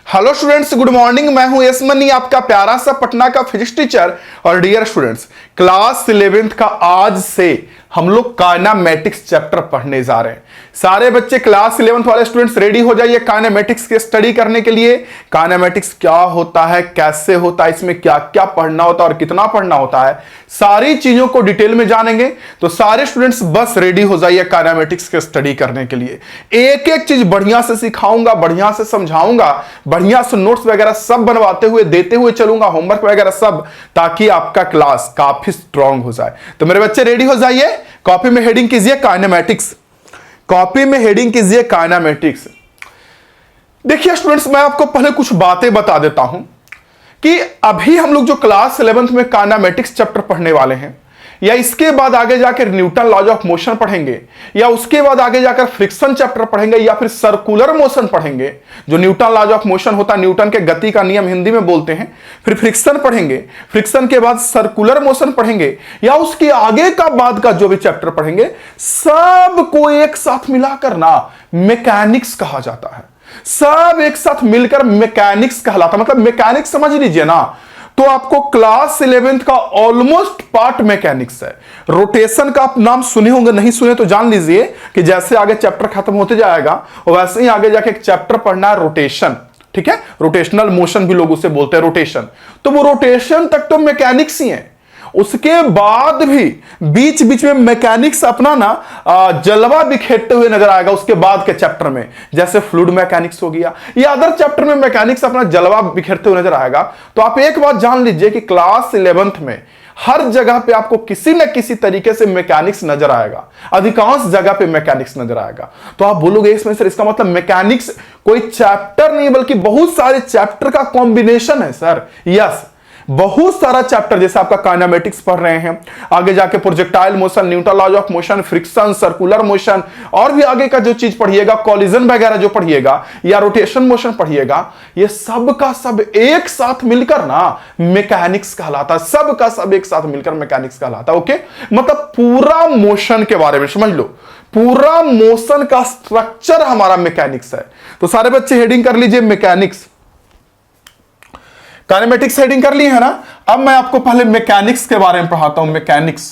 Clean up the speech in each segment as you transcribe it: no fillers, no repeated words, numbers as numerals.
Hello students, good morning. मैं हूं yes money, आपका प्यारा सा पटना का फिजिक्स टीचर। और डियर स्टूडेंट्स, क्लास 11th का आज से हम लोग काइनेमैटिक्स चैप्टर पढ़ने जा रहे हैं। सारे बच्चे क्लास 11th वाले स्टूडेंट्स रेडी हो जाइए काइनेमैटिक्स के स्टडी करने के लिए। काइनेमैटिक्स क्या होता है, कैसे होता है, इसमें क्या क्या पढ़ना होता है और कितना पढ़ना होता है, सारी चीजों को डिटेल में जानेंगे। तो सारे स्टूडेंट्स बस रेडी हो जाइए काइनेमैटिक्स के स्टडी करने के लिए। एक एक चीज बढ़िया से सिखाऊंगा, बढ़िया से समझाऊंगा, बढ़िया से नोट्स वगैरह सब बनवाते हुए देते हुए चलूंगा, होमवर्क वगैरह सब, ताकि आपका क्लास काफी स्ट्रांग हो जाए। तो मेरे बच्चे रेडी हो जाइए। कॉपी में हेडिंग कीजिए काइनेमैटिक्स, कॉपी में हेडिंग कीजिए काइनेमैटिक्स। देखिए स्टूडेंट्स, मैं आपको पहले कुछ बातें बता देता हूं कि अभी हम लोग जो क्लास 11th में काइनेमैटिक्स चैप्टर पढ़ने वाले हैं, या इसके बाद आगे जाकर न्यूटन लॉज ऑफ मोशन पढ़ेंगे, या उसके बाद आगे जाकर फ्रिक्शन चैप्टर पढ़ेंगे, या फिर सर्कुलर मोशन पढ़ेंगे। जो न्यूटन लॉज ऑफ मोशन होता है, न्यूटन के गति का नियम हिंदी में बोलते हैं। फिर फ्रिक्शन पढ़ेंगे, फ्रिक्शन के बाद सर्कुलर मोशन पढ़ेंगे, या उसके आगे का बाद का जो भी चैप्टर पढ़ेंगे, सबको एक साथ मिलाकर ना मैकेनिक्स कहा जाता है। सब एक साथ मिलकर मैकेनिक्स कहलाता, मतलब मैकेनिक्स समझ लीजिए ना। तो आपको क्लास 11th का ऑलमोस्ट पार्ट मैकेनिक्स है। रोटेशन का आप नाम सुने होंगे, नहीं सुने तो जान लीजिए कि जैसे आगे चैप्टर खत्म होते जाएगा वैसे ही आगे जाके एक चैप्टर पढ़ना है, रोटेशन। ठीक है, रोटेशनल मोशन भी लोग उसे बोलते हैं, रोटेशन। तो वो रोटेशन तक तो मैकेनिक्स ही है। उसके बाद भी बीच बीच में मैकेनिक्स अपना ना जलवा बिखेरते हुए नजर आएगा उसके बाद के चैप्टर में, जैसे फ्लूइड मैकेनिक्स हो गया, या अदर चैप्टर में मैकेनिक्स अपना जलवा बिखेरते हुए नजर आएगा। तो आप एक बात जान लीजिए कि क्लास 11th में हर जगह पे आपको किसी न किसी तरीके से मैकेनिक्स नजर आएगा, अधिकांश जगह पे मैकेनिक्स नजर आएगा। तो आप बोलोगे इसमें सर इसका मतलब मैकेनिक्स कोई चैप्टर नहीं बल्कि बहुत सारे चैप्टर का कॉम्बिनेशन है। सर यस, बहुत सारा चैप्टर, जैसे आपका काइनेमैटिक्स पढ़ रहे हैं, आगे जाके projectile motion, Newton laws of motion, friction, circular motion, और भी आगे का जो चीज पढ़िएगा, कॉलिजन वगैरह जो पढ़िएगा, या रोटेशन मोशन पढ़िएगा, ये सब का सब एक साथ मिलकर ना मैकेनिक्स कहलाता है। सब का सब एक साथ मिलकर मैकेनिक्स कहलाता है। ओके, मतलब पूरा मोशन के बारे में समझ लो, पूरा मोशन का स्ट्रक्चर हमारा मैकेनिक्स है। तो सारे बच्चे हेडिंग कर लीजिए मैकेनिक्स। काइनेमैटिक्स हेडिंग कर ली है ना। अब मैं आपको पहले मैकेनिक्स के बारे में पढ़ाता हूं। मैकेनिक्स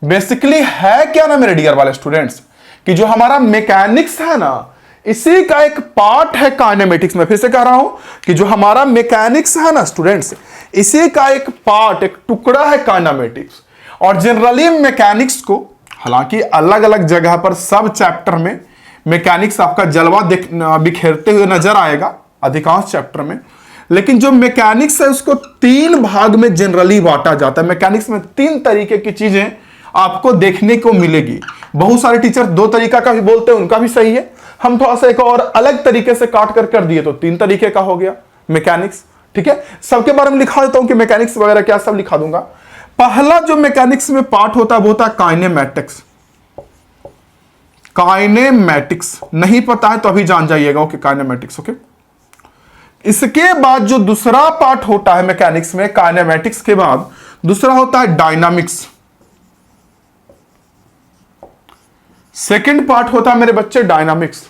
बेसिकली है क्या ना मेरे डियर वाले स्टूडेंट्स, कि जो हमारा मैकेनिक्स है ना, इसी का एक पार्ट है काइनेमैटिक्स में। फिर से कह रहा हूं कि जो हमारा मैकेनिक्स है ना स्टूडेंट्स, इसी का एक पार्ट, एक टुकड़ा है काइनेमैटिक्स। और जनरली मैकेनिक्स को, हालांकि अलग अलग जगह पर सब चैप्टर में मैकेनिक्स आपका जलवा बिखेरते हुए नजर आएगा अधिकांश चैप्टर में, लेकिन जो मैकेनिक्स है उसको तीन भाग में जनरली बांटा जाता है। मैकेनिक्स में तीन तरीके की चीजें आपको देखने को मिलेगी। बहुत सारे टीचर दो तरीका का भी बोलते हैं, उनका भी सही है। हम थोड़ा सा एक और अलग तरीके से काट कर दिए तो तीन तरीके का हो गया मैकेनिक्स। ठीक है, सबके बारे में लिखा देता हूं कि मैकेनिक्स वगैरह क्या सब लिखा दूंगा। पहला जो मैकेनिक्स में पार्ट होता है वो होता है काइनेमैटिक्स। काइनेमैटिक्स नहीं पता है तो अभी जान जाइएगा। Okay, kinematics. ओके, इसके बाद जो दूसरा पार्ट होता है मैकेनिक्स में, काइनेमैटिक्स के बाद दूसरा होता है डायनामिक्स। सेकंड पार्ट होता है मेरे बच्चे डायनामिक्स।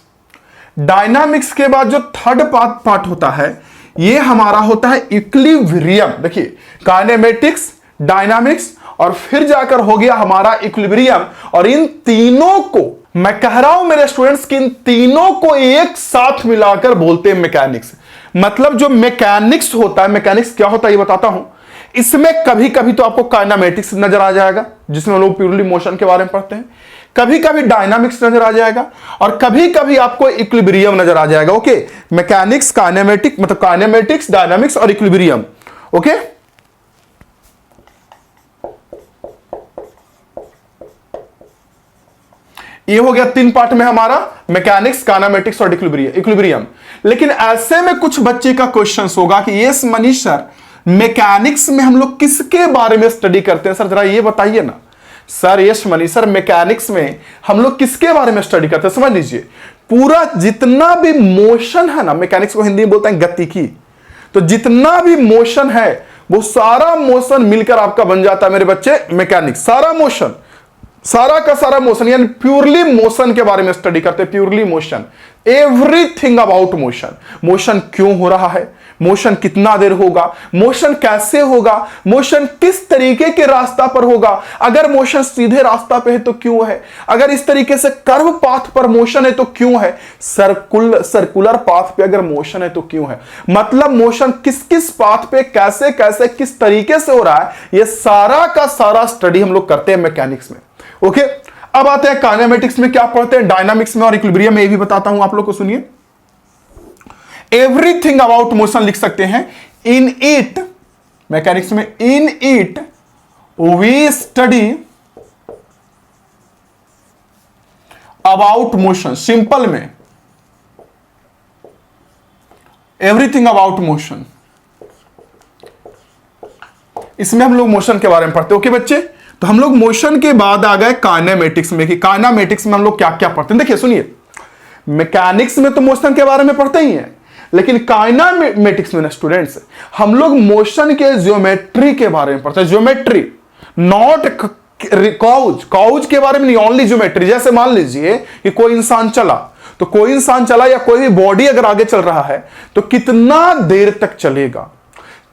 डायनामिक्स के बाद जो थर्ड पार्ट होता है ये हमारा होता है इक्विलिब्रियम। देखिए, काइनेमैटिक्स, डायनामिक्स और फिर जाकर हो गया हमारा इक्विलिब्रियम। और इन तीनों को मैं कह रहा हूं मेरे स्टूडेंट्स कि इन तीनों को एक साथ मिलाकर बोलते हैं मैकेनिक्स। मतलब जो मैकेनिक्स होता है, मैकेनिक्स क्या होता है ये बताता हूं। इसमें कभी कभी तो आपको काइनेमैटिक्स नजर आ जाएगा, जिसमें लोग प्योरली मोशन के बारे में पढ़ते हैं, कभी कभी डायनामिक्स नजर आ जाएगा, और कभी कभी आपको इक्विलिब्रियम नजर आ जाएगा। ओके, मैकेनिक्स, काइनेमैटिक्स, मतलब काइनेमैटिक्स, डायनामिक्स और इक्विलिब्रियम। ओके, ये हो गया तीन पार्ट में हमारा मैकेनिक्स, काइनेमैटिक्स और इक्विलिब्रियम। लेकिन ऐसे में कुछ बच्चे का क्वेश्चन होगा कि यस मनीष सर, मैकेनिक्स में हम लोग किसके बारे में स्टडी करते हैं? सर जरा ये बताइए ना। Sir yes Manish sir, mechanics में हम लोग किसके बारे में स्टडी करते हैं? समझ लीजिए, पूरा जितना भी मोशन है ना, मैकेनिक्स को हिंदी में बोलते हैं गतिकी। तो जितना भी मोशन है वो सारा मोशन मिलकर आपका बन जाता है मेरे बच्चे मैकेनिक्स। सारा मोशन, सारा का सारा मोशन, यानी प्योरली मोशन के बारे में स्टडी करते हैं। Purely motion, everything about motion. Motion क्यों हो रहा है, मोशन कितना देर होगा, मोशन कैसे होगा, मोशन किस तरीके के रास्ता पर होगा, अगर मोशन सीधे रास्ता पे है तो क्यों है, अगर इस तरीके से कर्व पाथ पर मोशन है तो क्यों है, सर्कुलर पाथ पे अगर मोशन है तो क्यों है, मतलब मोशन किस किस पाथ पे कैसे कैसे किस तरीके से हो रहा है, यह सारा का सारा स्टडी हम लोग करते हैं मैकेनिक्स में। ओके, अब आते हैं काइनेमेटिक्स में क्या पढ़ते हैं, डायनामिक्स में और इक्विलिब्रियम में। ये भी बताता हूं आप लोग को, सुनिए। एवरीथिंग अबाउट मोशन लिख सकते हैं। इन इट, मैकेनिक्स में, in it we study about motion. Simple में एवरीथिंग अबाउट मोशन, इसमें हम लोग मोशन के बारे में पढ़ते हैं। ओके बच्चे, तो हम लोग मोशन के बाद आ गए काइनेमेटिक्स में कि काइनेमेटिक्स में हम लोग क्या क्या पढ़ते हैं। देखिए सुनिए, मैकेनिक्स में तो मोशन के बारे में पढ़ते ही हैं, लेकिन काइनेमेटिक्स में ना स्टूडेंट्स हम लोग मोशन के ज्योमेट्री के बारे में पढ़ते हैं। ज्योमेट्री, नॉट काउज के बारे में नहीं, ओनली ज्योमेट्री। जैसे मान लीजिए कि कोई इंसान चला, तो कोई इंसान चला या कोई भी बॉडी अगर आगे चल रहा है तो कितना देर तक चलेगा,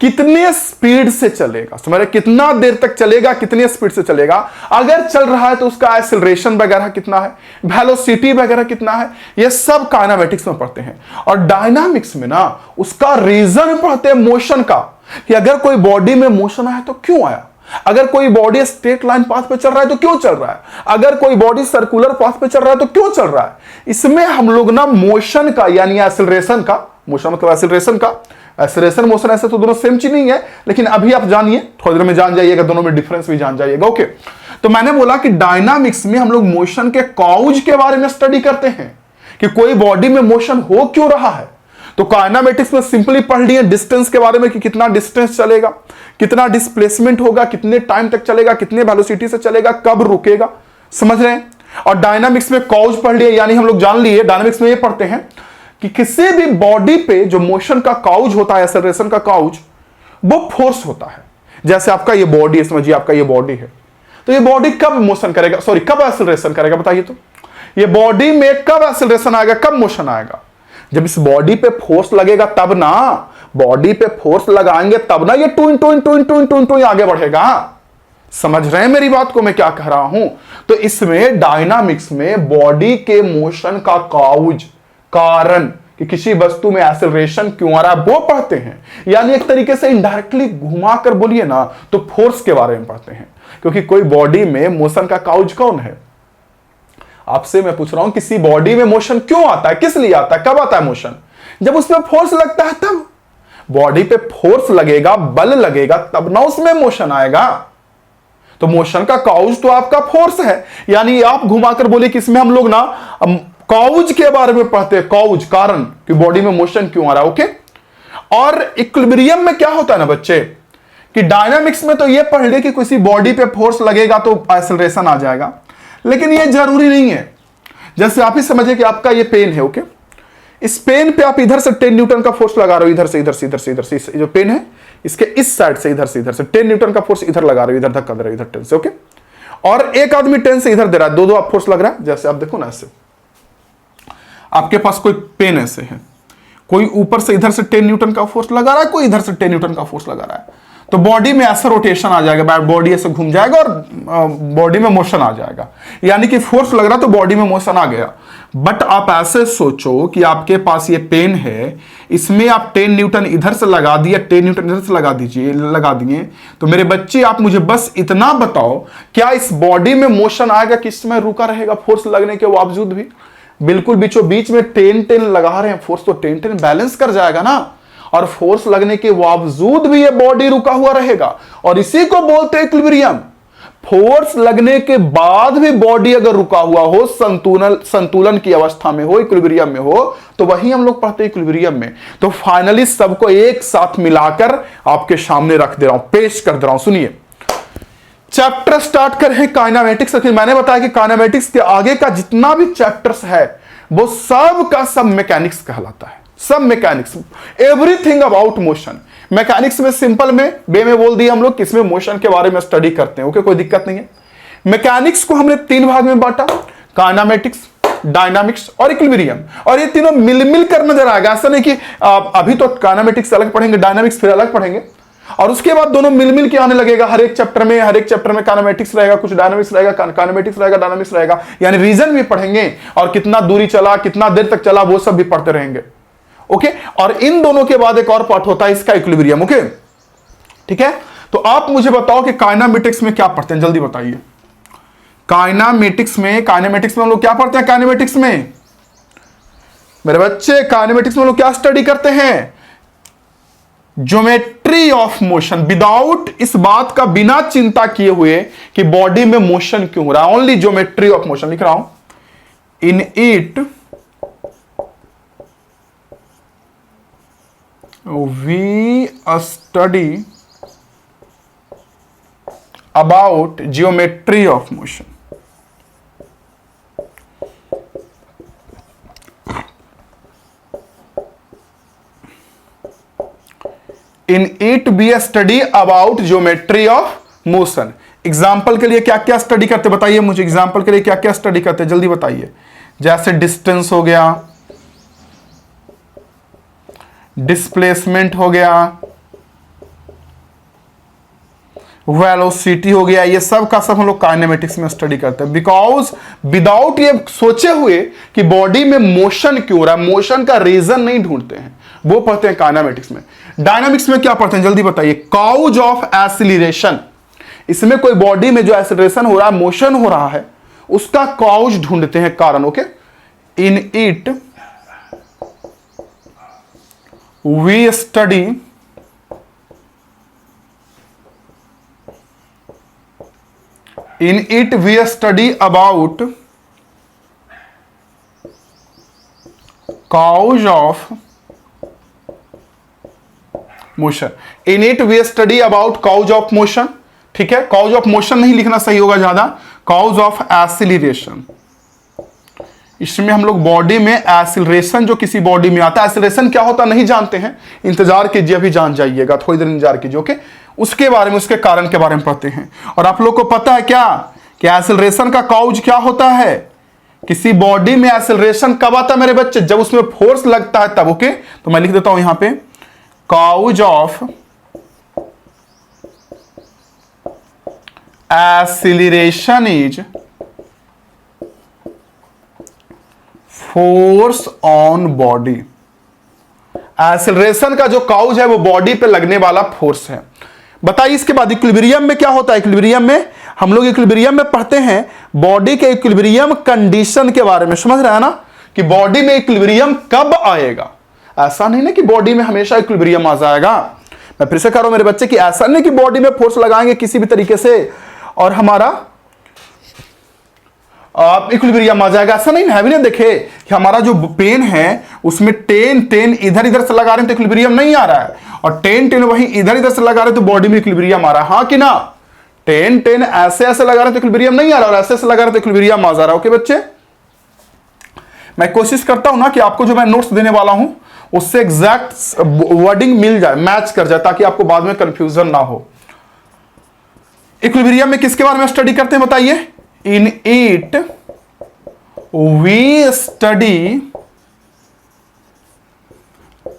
कितने स्पीड से चलेगा, समझ रहे, कितना देर तक चलेगा, कितने स्पीड से चलेगा, अगर चल रहा है तो उसका एक्सेलरेशन वगैरह कितना है, वेलोसिटी वगैरह कितना है, ये सब काइनेमेटिक्स में पढ़ते हैं। और डायनामिक्स में ना उसका रीजन पढ़ते हैं मोशन का, कि अगर कोई बॉडी में मोशन आया तो क्यों आया, अगर कोई बॉडी स्ट्रेट लाइन पाथ पे चल रहा है तो क्यों चल रहा है, अगर कोई बॉडी सर्कुलर पाथ पे चल रहा है तो क्यों चल रहा है। इसमें हम लोग ना मोशन का यानी एक्सेलरेशन का, मोशन मतलब एक्सेलरेशन का, एक्सेलरेशन मोशन ऐसे तो दोनों सेम चीज नहीं है, लेकिन अभी आप जानिए, थोड़ी देर में जान जाइएगा, दोनों में डिफरेंस भी जान जाइएगा। ओके, तो मैंने बोला कि डायनामिक्स में हम लोग मोशन के कॉज के बारे में स्टडी करते हैं कि कोई बॉडी में मोशन हो क्यों रहा है। तो काइनेमेटिक्स में सिंपली पढ़ लिए डिस्टेंस के बारे में कि कितना डिस्टेंस चलेगा, कितना डिस्प्लेसमेंट होगा, कितने टाइम तक चलेगा, कितने वेलोसिटी से चलेगा, कब रुकेगा, समझ रहे हैं। और डायनामिक्स में कॉज पढ़ लिए, यानी हम लोग जान लिए डायनामिक्स में ये पढ़ते हैं कि किसी भी बॉडी पे जो मोशन का काउज होता है, एक्सेलरेशन का काउज, वो फोर्स होता है। जैसे आपका ये बॉडी है, समझिए आपका ये बॉडी है, तो ये बॉडी कब मोशन करेगा, सॉरी कब एक्सेलरेशन करेगा, बताइए तो। ये बॉडी में कब एक्सेलरेशन आएगा, कब मोशन आएगा, जब इस बॉडी पे फोर्स लगेगा तब ना, बॉडी पे फोर्स लगाएंगे तब ना ये टू टू आगे बढ़ेगा। समझ रहे हैं मेरी बात को, मैं क्या कह रहा हूं। तो इसमें डायनामिक्स में बॉडी के मोशन का काउज, कारण कि किसी वस्तु में एक्सेलरेशन क्यों आ रहा है, वो पढ़ते हैं। यानी एक तरीके से इनडायरेक्टली घुमाकर बोलिए ना तो फोर्स के बारे में पढ़ते हैं, क्योंकि कोई बॉडी में मोशन का काउज कौन है। आपसे मैं पूछ रहा हूं, किसी बॉडी में मोशन क्यों आता है, किस लिए आता है, कब आता है मोशन, जब उसमें फोर्स लगता है तब। बॉडी पे फोर्स लगेगा, बल लगेगा, तब ना उसमें मोशन आएगा। तो मोशन का काउज तो आपका फोर्स है, यानी आप घुमाकर बोले कि इसमें हम लोग ना काउज के बारे में पढ़ते हैं, काउज कारण कि बॉडी में मोशन क्यों आ रहा है। ओके, और इक्विलिब्रियम में क्या होता है ना बच्चे, कि डायनामिक्स में तो ये पढ़ ले कि किसी बॉडी पे फोर्स लगेगा तो एक्सेलरेशन आ जाएगा, लेकिन ये जरूरी नहीं है। जैसे आप ही समझिए कि आपका ये पेन है, ओके, इस पेन पे आप इधर से 10 न्यूटन का फोर्स लगा रहे हो, इधर से इधर से इधर से इधर से, जो पेन है इसके इस साइड से इधर से 10 न्यूटन का फोर्स इधर लगा रहे हो, इधर धक्का दे रहे हो, इधर 10 से, ओके। और एक आदमी 10 से इधर दे रहा है, दो आप फोर्स लग रहा है। जैसे आप देखो ना, ऐसे आपके पास कोई पेन ऐसे है, कोई ऊपर से इधर से 10 न्यूटन का फोर्स लगा रहा है, कोई इधर से 10 न्यूटन का फोर्स लगा रहा है, तो बॉडी में ऐसा रोटेशन आ जाएगा, बॉडी ऐसे घूम जाएगा और बॉडी में मोशन आ जाएगा, यानी कि फोर्स लग रहा तो बॉडी में मोशन आ गया। बट आप ऐसे सोचो कि आपके पास ये पेन है, इसमें आप 10 न्यूटन इधर से लगा दिए, 10 न्यूटन इधर से लगा दिए, तो मेरे बच्चे आप मुझे बस इतना बताओ, क्या इस बॉडी में मोशन आएगा कि इसमें रुका रहेगा फोर्स लगने के बावजूद भी। बिल्कुल बीचों बीच में 10 लगा रहे हैं फोर्स, तो 10 बैलेंस कर जाएगा ना, और फोर्स लगने के बावजूद भी ये बॉडी रुका हुआ रहेगा, और इसी को बोलते हैं इक्विलिब्रियम। फोर्स लगने के बाद भी बॉडी अगर रुका हुआ हो, संतुलन की अवस्था में हो, इक्विलिब्रियम में हो, तो वही हम लोग पढ़ते हैं इक्विलिब्रियम में। तो फाइनली सबको एक साथ मिलाकर आपके सामने रख दे रहा हूं, पेश कर दे रहा हूं। सुनिए, चैप्टर स्टार्ट करें काइनेमेटिक्स। मैंने बताया कि काइनेमेटिक्स के आगे का जितना भी चैप्टर्स है वो सब का सब मैकेनिक्स कहलाता है, सब mechanics, everything about motion. Mechanics में सिंपल में वे में बोल दिया हम लोग किसमें मोशन के बारे में स्टडी करते हैं। ओके, कोई दिक्कत नहीं है। मैकेनिक्स को हमने 3 भाग में बांटा, काइनेमेटिक्स, डायनामिक्स और इक्विलिब्रियम, और ये तीनों मिल कर नजर आएगा। ऐसा नहीं कि अभी तो काइनेमेटिक्स अलग पढ़ेंगे, डायनामिक्स फिर अलग पढ़ेंगे, और उसके बाद दोनों मिल के आने लगेगा। हर एक चैप्टर में काइनेमेटिक्स रहेगा, कुछ डायनामिक्स रहेगा, काइनेमेटिक्स रहेगा, डायनामिक्स रहेगा, यानी रीजन भी पढ़ेंगे, और कितना दूरी चला, कितना देर तक चला, वो सब भी पढ़ते रहेंगे। ओके, और इन दोनों के बाद एक और पार्ट होता है इसका, इक्विलिब्रियम। ओके, ठीक है। तो आप मुझे बताओ कि काइनेमेटिक्स में क्या पढ़ते हैं, जल्दी बताइए। काइनेमेटिक्स में हम लोग क्या पढ़ते हैं? काइनेमेटिक्स में मेरे बच्चे, काइनेमेटिक्स में हम लोग क्या स्टडी करते हैं? ज्योमेट्री ऑफ मोशन, विदाउट इस बात का, बिना चिंता किए हुए कि बॉडी में मोशन क्यों हो रहा है, ओनली ज्योमेट्री ऑफ मोशन लिख रहा हूं। In it we study about geometry of motion. In it we study about geometry of motion. Example के लिए क्या क्या स्टडी करते बताइए मुझे, एग्जाम्पल के लिए क्या क्या स्टडी करते जल्दी बताइए। जैसे डिस्टेंस हो गया, डिस्प्लेसमेंट हो गया, वेलोसिटी हो गया, ये सब का सब हम लोग काइनेमेटिक्स में स्टडी करते हैं। बिकॉज विदाउट ये सोचे हुए कि बॉडी में मोशन क्यों हो रहा है, मोशन का रीजन नहीं ढूंढते हैं, वो पढ़ते हैं काइनेमेटिक्स में। डायनामिक्स में क्या पढ़ते हैं जल्दी बताइए। कॉज ऑफ एसिलरेशन, इसमें कोई बॉडी में जो एसिलरेशन हो रहा है, मोशन हो रहा है, उसका कॉज ढूंढते हैं, कारण। Okay, in it we study about cause of motion। in it we study about cause of motion, ठीक है। cause of motion नहीं लिखना सही होगा ज्यादा, cause of acceleration। इसमें हम लोग बॉडी में एक्सीलरेशन जो किसी बॉडी में आता है, एक्सीलरेशन क्या होता नहीं जानते हैं, इंतजार कीजिए, अभी जान जाइएगा, थोड़ी देर इंतजार कीजिए। ओके, उसके बारे में, उसके कारण के बारे में पढ़ते हैं। और आप लोग को पता है क्या कि एक्सीलरेशन का कॉज क्या होता है? किसी बॉडी में एक्सीलरेशन कब आता है मेरे बच्चे? जब उसमें फोर्स लगता है तब। ओके, तो मैं लिख देता हूं यहां पे, cause of acceleration is force on body. Acceleration का जो कॉज है वो बॉडी पे लगने वाला फोर्स है। बताइए इसके बाद इक्विलिब्रियम में क्या होता है। इक्विलिब्रियम में हम लोग में पढ़ते हैं बॉडी के इक्विलिब्रियम कंडीशन के बारे में। समझ रहे हैं ना कि बॉडी में इक्विलिब्रियम कब आएगा। ऐसा नहीं ना कि बॉडी में हमेशा इक्विलिब्रियम आ जाएगा। मैं फिर से कह रहा हूं मेरे बच्चे कि ऐसा नहीं कि बॉडी में फोर्स लगाएंगे किसी भी तरीके से और हमारा इक्विलिब्रियम आ जाएगा, ऐसा नहीं है। भी नहीं देखे कि हमारा जो पेन है उसमें टेन इधर इधर से लगा रहे हैं तो इक्विलिब्रियम नहीं आ रहा है, और टेन वही इधर इधर से लगा रहे हैं तो बॉडी में इक्विलिब्रियम आ रहा है, हाँ कि ना। टेन ऐसे ऐसे लगा रहे हैं तो इक्विलिब्रियम नहीं आ रहा, और ऐसे ऐसे लगा रहे हैं तो इक्विलिब्रियम आ जा रहा है। ओके बच्चे, मैं कोशिश करता हूं ना कि आपको जो मैं नोट्स देने वाला हूं उससे एग्जैक्ट वर्डिंग मिल जाए, मैच कर जाए, ताकि आपको बाद में कंफ्यूजन ना हो। इक्विलिब्रियम में किसके बारे में स्टडी करते हैं बताइए। In it we study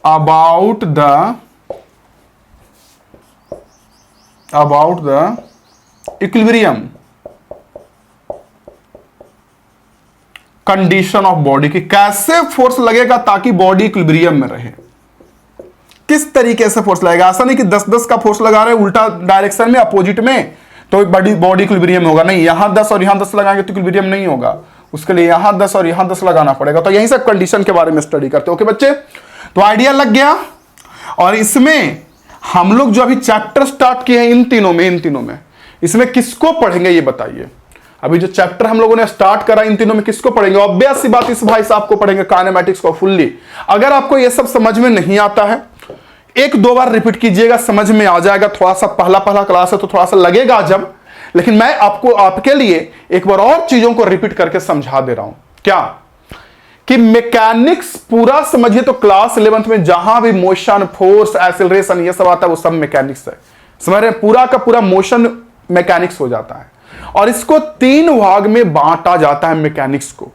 about the equilibrium condition of body, की कैसे फोर्स लगेगा ताकि बॉडी इक्विलिब्रियम में रहे। किस तरीके से फोर्स लगेगा। ऐसा नहीं कि 10-10 का फोर्स लगा रहे हैं उल्टा डायरेक्शन में, अपोजिट में, तो बॉडी इक्विलिब्रियम में होगा। नहीं, यहां 10 और यहां 10 लगाएंगे तो इक्विलिब्रियम नहीं होगा। उसके लिए यहां 10 और यहां 10 लगाना पड़ेगा। तो यही सब कंडीशन के बारे में स्टडी करते हैं। ओके बच्चे, तो आइडिया लग गया। और इसमें हम लोग जो अभी चैप्टर स्टार्ट किए हैं इन तीनों में इसमें किसको पढ़ेंगे ये बताइए। अभी जो चैप्टर हम लोगों ने स्टार्ट करा इन तीनों में किसको पढ़ेंगे। ऑब्वियस सी बात, इस भाई साहब को पढ़ेंगे काइनेमैटिक्स को फुल्ली। अगर आपको ये सब समझ में नहीं आता है, 1-2 बार रिपीट कीजिएगा, समझ में आ जाएगा। थोड़ा सा पहला क्लास है तो थोड़ा सा लगेगा जब, लेकिन मैं आपको आपके लिए एक बार और चीजों को रिपीट करके समझा दे रहा हूं। क्या कि मैकेनिक्स पूरा समझिए तो क्लास 11th में जहां भी मोशन, फोर्स, एक्सीलरेशन ये सब आता है वो सब मैकेनिक्स है। समझ रहे हैं, पूरा का पूरा मोशन मैकेनिक्स हो जाता है। और इसको 3 भाग में बांटा जाता है मैकेनिक्स को।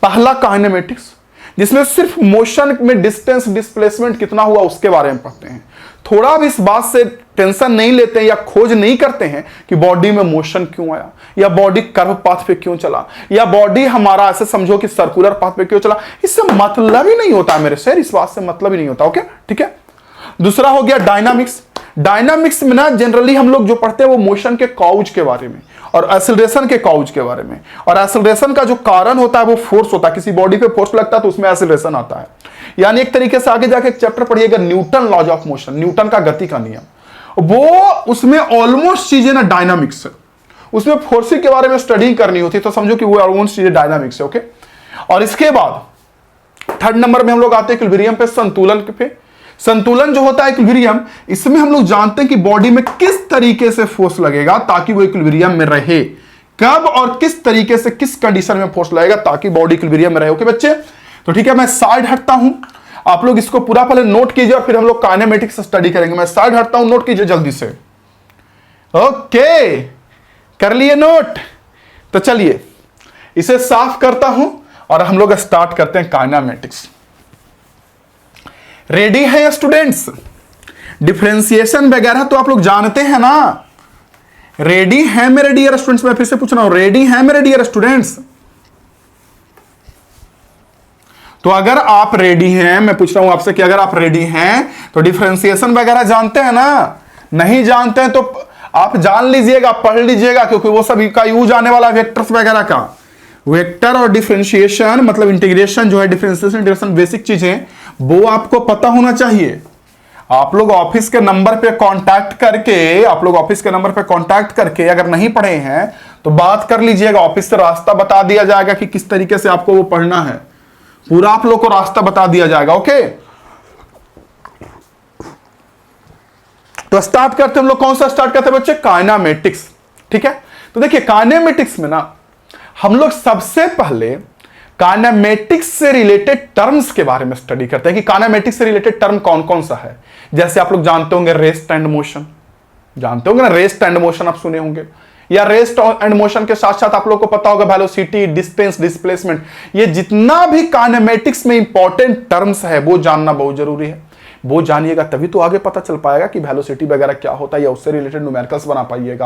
पहला काइनेमेटिक्स, जिसमें सिर्फ मोशन में डिस्टेंस डिस्प्लेसमेंट कितना हुआ उसके बारे में पढ़ते हैं। थोड़ा भी इस बात से टेंशन नहीं लेते हैं या खोज नहीं करते हैं कि बॉडी में मोशन क्यों आया, या बॉडी कर्व पाथ पे क्यों चला, या बॉडी हमारा ऐसे समझो कि सर्कुलर पाथ पे क्यों चला। इससे मतलब ही नहीं होता मेरे सर, इस बात से मतलब ही नहीं होता। ओके, ठीक है। दूसरा हो गया डायनामिक्स। डायनामिक्स में ना जनरली हम लोग जो पढ़ते हैं वो मोशन के कॉज के बारे में और एक्सेलरेशन के कॉज के बारे में। और एक्सेलरेशन का जो कारण होता है वो फोर्स होता है, किसी बॉडी पे फोर्स लगता है तो उसमें एक्सेलरेशन आता है। यानी एक तरीके से आगे जाके एक चैप्टर पढ़िएगा Newton laws of motion, Newton का गति का नियम, वो उसमें ऑलमोस्ट चीजें ना डायनामिक्स है, उसमें फोर्सिंग के बारे में स्टडी करनी होती है, तो समझो कि वो ऑलमोस्ट चीजें डायनामिक्स है। ओके, और इसके बाद थर्ड नंबर में हम लोग आते हैं इक्विलिब्रियम पे, संतुलन पे। संतुलन जो होता है इक्विलिब्रियम, इसमें हम लोग जानते हैं कि बॉडी में किस तरीके से फोर्स लगेगा ताकि वो इक्विलिब्रियम में रहे, कब और किस तरीके से किस कंडीशन में फोर्स लगेगा ताकि बॉडी इक्विलिब्रियम में रहे। ओके बच्चे, तो ठीक है, मैं साइड हटता हूं, आप लोग इसको पूरा पहले नोट कीजिए और फिर हम लोग काइनेमेटिक्स स्टडी करेंगे। मैं साइड हटता हूं, नोट कीजिए जल्दी से। ओके, कर लिए नोट? तो चलिए इसे साफ करता हूं और हम लोग स्टार्ट करते हैं काइनेमेटिक्स। रेडी है स्टूडेंट्स? डिफरेंशिएशन वगैरह तो आप लोग जानते हैं ना? रेडी है मेरे डियर स्टूडेंट्स? मैं फिर से पूछ रहा हूं, रेडी है मेरे डियर स्टूडेंट्स? तो अगर आप रेडी हैं, मैं पूछ रहा हूं आपसे कि अगर आप रेडी हैं तो डिफरेंशिएशन वगैरह जानते हैं ना? नहीं जानते हैं तो आप जान लीजिएगा, पढ़ लीजिएगा, क्योंकि वो सभी का यूज आने वाला वेक्टर्स वगैरह का। वेक्टर और डिफरेंशिएशन मतलब इंटीग्रेशन जो है, डिफरेंशिएशन इंटीग्रेशन बेसिक चीजें, वो आपको पता होना चाहिए। आप लोग ऑफिस के नंबर पे कांटेक्ट करके अगर नहीं पढ़े हैं तो बात कर लीजिएगा, ऑफिस से रास्ता बता दिया जाएगा कि किस तरीके से आपको वो पढ़ना है, पूरा आप लोग को रास्ता बता दिया जाएगा। ओके, तो स्टार्ट करते हैं हम लोग। कौन सा स्टार्ट करते हैं बच्चे? काइनेमेटिक्स। ठीक है, तो देखिए काइनेमेटिक्स में ना हम लोग सबसे पहले काइनेमेटिक्स से रिलेटेड टर्म्स के बारे में स्टडी करते हैं कि काइनेमेटिक्स से रिलेटेड टर्म कौन कौन सा है। जैसे आप लोग जानते होंगे रेस्ट एंड मोशन, जानते होंगे ना, रेस्ट एंड मोशन आप सुने होंगे, या रेस्ट एंड मोशन के साथ साथ आप लोग को पता होगा वेलोसिटी, डिस्टेंस, डिस्प्लेसमेंट। ये जितना भी काइनेमेटिक्स में इंपॉर्टेंट टर्म्स है वो जानना बहुत जरूरी है। वो जानिएगा तभी तो आगे पता चल पाएगा कि वेलोसिटी वगैरह क्या होता है, या उससे रिलेटेड न्यूमेरिकल्स बना पाइएगा।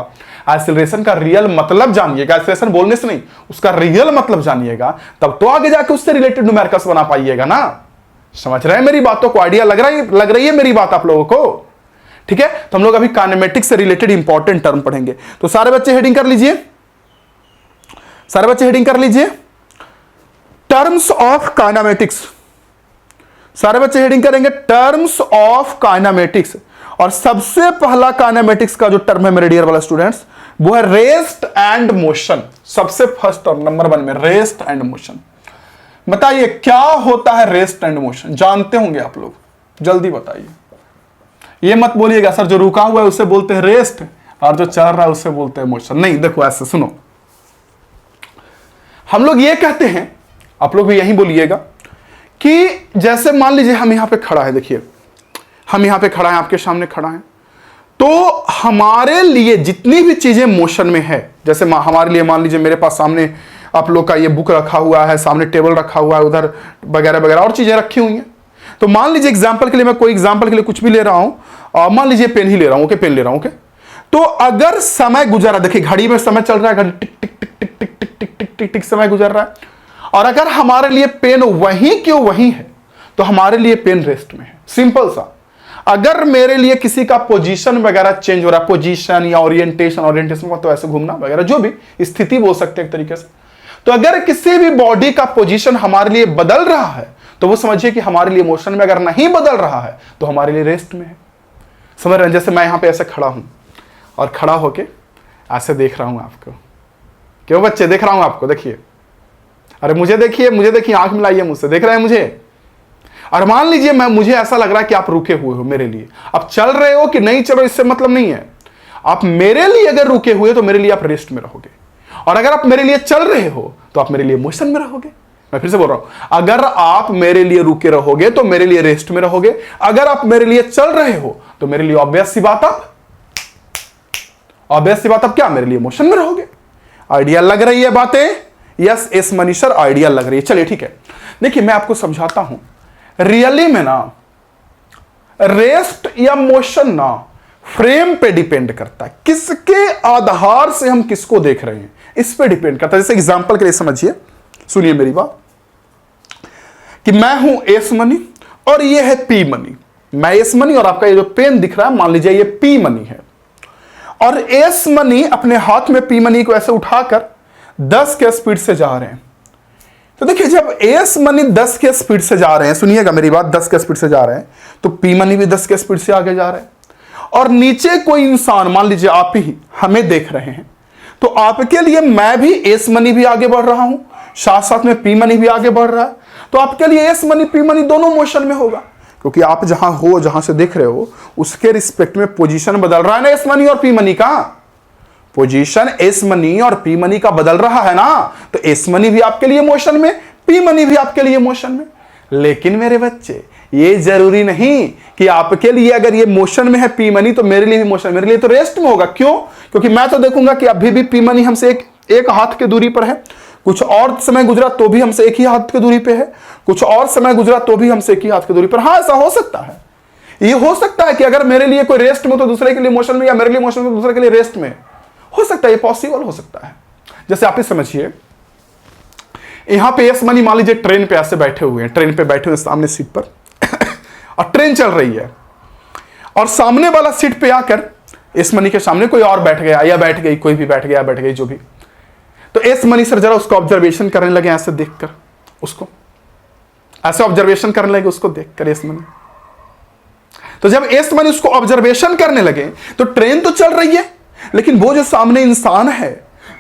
एक्सेलरेशन का रियल मतलब जानिएगा, एक्सेलरेशन बोलने से नहीं, उसका रियल मतलब जानिएगा, तब तो आगे जाके उससे रिलेटेड न्यूमेरिकल्स बना पाइएगा ना। समझ रहे हैं मेरी बातों को? आइडिया लग रही है मेरी बात आप लोगों को? ठीक है, तो हम लोग अभी काइनेमेटिक्स से रिलेटेड इंपॉर्टेंट टर्म पढ़ेंगे। तो सारे बच्चे हेडिंग कर लीजिए, सारे बच्चे हेडिंग कर लीजिए, टर्म्स ऑफ काइनेमेटिक्स। सारे बच्चे हेडिंग करेंगे टर्म्स ऑफ काइनेमेटिक्स। और सबसे पहला काइनेमेटिक्स का जो टर्म है मेरे डियर वाला स्टूडेंट्स, वो है रेस्ट एंड मोशन। सबसे फर्स्ट टर्म नंबर 1 में रेस्ट एंड मोशन। बताइए क्या होता है रेस्ट एंड मोशन? जानते होंगे आप लोग, जल्दी बताइए। ये मत बोलिएगा सर जो रुका हुआ है उसे बोलते हैं रेस्ट और जो चल रहा है उसे बोलते हैं मोशन। नहीं, देखो ऐसे सुनो, हम लोग ये कहते हैं, आप लोग भी यही बोलिएगा कि जैसे मान लीजिए हम यहां पे खड़ा है, देखिए हम यहां पे खड़ा है, आपके सामने खड़ा है, तो हमारे लिए जितनी भी चीजें मोशन में है, जैसे हमारे लिए मान लीजिए मेरे पास सामने आप लोग का ये बुक रखा हुआ है, सामने टेबल रखा हुआ है, उधर वगैरह वगैरह और चीजें रखी हुई हैं। तो मान लीजिए एग्जाम्पल के लिए, मैं कोई एग्जाम्पल के लिए कुछ भी ले रहा हूं, मान लीजिए पेन ही ले रहा हूं, ओके, पेन ले रहा हूं, ओके। तो अगर समय गुजर रहा है, देखिए घड़ी में समय चल रहा है, घड़ी टिक टिक टिक टिक टिक टिक टिक टिक टिक टिक समय गुजर रहा है, और अगर हमारे लिए पेन वहीं क्यों वहीं है तो हमारे लिए पेन रेस्ट में है। सिंपल सा। अगर मेरे लिए किसी का पोजीशन वगैरह चेंज हो रहा है, पोजीशन या ओरिएंटेशन तो ऐसे घूमना वगैरह, जो भी स्थिति बोल सकते हैं एक तरीके से, तो अगर किसी भी बॉडी का पोजीशन हमारे लिए बदल रहा है तो वो समझिए कि हमारे लिए मोशन में, अगर नहीं बदल रहा है तो हमारे लिए रेस्ट में है। समझ रहे हैं? जैसे मैं यहां पे ऐसे खड़ा हूं और खड़ा होके ऐसे देख रहा हूं आपको। क्यों बच्चे देख रहा हूं आपको? देखिए, अरे मुझे देखिए, आंख मिलाइए मुझसे, देख रहे हैं मुझे? और मान लीजिए मुझे ऐसा लग रहा है कि आप रुके हुए हो मेरे लिए। अब चल रहे हो कि नहीं चल रहे हो इससे मतलब नहीं है, आप मेरे लिए अगर रुके हुए तो मेरे लिए आप रेस्ट में रहोगे, और अगर आप मेरे लिए चल रहे हो तो आप मेरे लिए मोशन में रहोगे। मैं फिर से बोल रहा हूं, अगर आप मेरे लिए रुके रहोगे तो मेरे लिए रेस्ट में रहोगे, अगर आप मेरे लिए चल रहे हो तो मेरे लिए ऑब्वियस सी बात आप क्या, मेरे लिए मोशन में रहोगे। आइडिया लग रही है बातें? Yes S money sir idea लग रही है। चलिए ठीक है, देखिए मैं आपको समझाता हूं। रियली में ना रेस्ट या मोशन ना फ्रेम पे डिपेंड करता है, किसके आधार से हम किसको देख रहे हैं इस पे डिपेंड करता है। जैसे एग्जांपल के लिए समझिए, सुनिए मेरी बात, कि मैं हूं एस मनी और ये है पी मनी। मैं एस मनी और आपका ये जो पेन दिख रहा है मान लीजिए ये पी मनी है, और एस मनी अपने हाथ में पी मनी को ऐसे उठाकर 10 के स्पीड से जा रहे हैं। तो देखिए जब एस मनी 10 के स्पीड से जा रहे हैं, सुनिएगा मेरी बात, 10 के स्पीड से जा रहे हैं, तो पी मनी भी 10 के स्पीड से आगे जा रहे हैं। और नीचे कोई इंसान, मान लीजिए आप ही हमें देख रहे हैं, तो आपके लिए मैं भी एस मनी भी आगे बढ़ रहा हूं, साथ साथ में पी मनी भी आगे बढ़ रहा है, तो आपके लिए एस मनी पी मनी दोनों मोशन में होगा, क्योंकि आप जहां हो, जहां से देख रहे हो उसके रिस्पेक्ट में पोजीशन बदल रहा है ना। एस मनी और पी मनी का पोजीशन एस मनी और पी मनी का बदल रहा है ना, तो एस मनी भी आपके लिए मोशन में, पी मनी भी आपके लिए मोशन में। लेकिन मेरे बच्चे ये जरूरी नहीं कि आपके लिए अगर ये मोशन में है पी मनी तो मेरे लिए भी मोशन, मेरे लिए तो रेस्ट में होगा। क्यों? क्योंकि मैं तो देखूंगा कि अभी भी पी मनी हमसे एक हाथ के दूरी पर है, कुछ और समय गुजरा तो भी हमसे एक ही हाथ की दूरी पे है, कुछ और समय गुजरा तो भी हमसे एक ही हाथ की दूरी पर। हाँ ऐसा हो सकता है, ये हो सकता है कि अगर मेरे लिए कोई रेस्ट में तो दूसरे के लिए मोशन में, या मेरे लिए मोशन में तो दूसरे के लिए रेस्ट में, हो सकता है, ये पॉसिबल हो सकता है। जैसे आप ही समझिए, यहां पे एस मनी मान लीजिए ट्रेन पे ऐसे बैठे हुए हैं, ट्रेन पे बैठे हुए सामने सीट पर और ट्रेन चल रही है, और सामने वाला सीट पे आकर एस मनी के सामने कोई और बैठ गया या बैठ गई, कोई भी बैठ गया बैठ गई जो भी, तो एस मनी सर जरा उसको ऑब्जर्वेशन करने लगे, ऐसे देखकर उसको ऐसे ऑब्जर्वेशन करने लगे उसको देखकर एस मनी। तो जब एस मनी उसको ऑब्जर्वेशन करने लगे तो ट्रेन तो चल रही है, लेकिन वो जो सामने इंसान है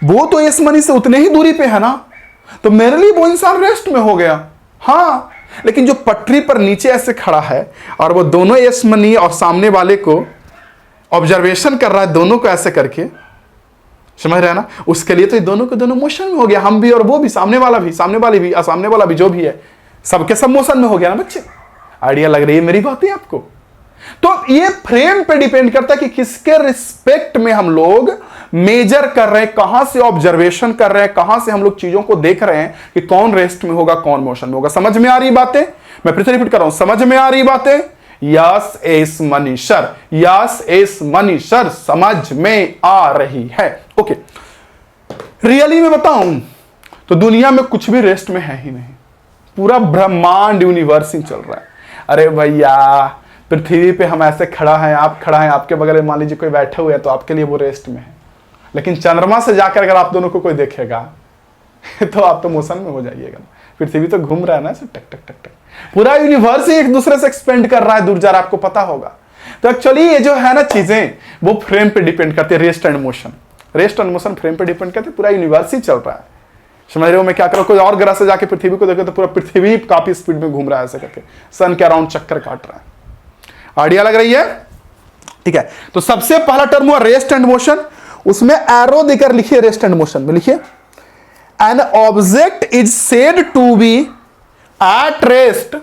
वो तो एस मनी से उतने ही दूरी पे है ना, तो मेरे लिए वो इंसान रेस्ट में हो गया। हाँ, लेकिन जो पटरी पर नीचे ऐसे खड़ा है और वो दोनों एस मनी और सामने वाले को ऑब्जर्वेशन कर रहा है, दोनों को ऐसे करके, समझ रहे हैं ना, उसके लिए तो ये दोनों के दोनों मोशन में हो गया, हम भी और वो भी, सामने वाला भी, सामने वाली भी, सामने वाला भी, जो भी है सबके सब मोशन में हो गया ना बच्चे। आइडिया लग रही है मेरी बातें आपको? तो ये फ्रेम पे डिपेंड करता है कि किसके रिस्पेक्ट में हम लोग मेजर कर रहे हैं, कहां से ऑब्जर्वेशन कर रहे हैं, कहां से हम लोग चीजों को देख रहे हैं कि कौन रेस्ट में होगा कौन मोशन में होगा। समझ में आ रही बातें? मैं फिर से रिपीट कर रहा हूं, समझ में आ रही बातें? Yes S money sir, yes S money sir, समझ में आ रही है। ओके, रियली में बताऊं तो दुनिया में कुछ भी रेस्ट में है ही नहीं, पूरा ब्रह्मांड यूनिवर्स ही चल रहा है। अरे भैया पृथ्वी पे हम ऐसे खड़ा है, आप खड़ा है, आपके बगल में मान लीजिए कोई बैठे हुए है, तो आपके लिए वो रेस्ट में है। लेकिन चंद्रमा से जाकर अगर आप दोनों को कोई देखेगा तो आप तो मोशन में हो जाइएगा। पृथ्वी तो घूम रहा है ना ऐसे टक टक टक टक, पूरा यूनिवर्स ही एक दूसरे से एक्सपेंड कर रहा है दूर जा रहा है, आपको पता होगा। तो एक्चुअली ये जो है ना चीजें वो फ्रेम पे डिपेंड करती है, rest and motion, rest and motion frame पे डिपेंड करते, पूरा यूनिवर्स ही चल रहा है। समझ रहे हो मैं क्या कर रहा हूं? कोई और ग्रह से जाके पृथ्वी को देखे तो पूरा पृथ्वी काफी स्पीड में घूम रहा है ऐसे करके, सन के अराउंड चक्कर काट रहा है। आइडिया लग रही है? ठीक है, तो सबसे पहला टर्म हुआ रेस्ट एंड मोशन, उसमें एरो देकर लिखिए, रेस्ट एंड मोशन में लिखिए an object is said to be at rest.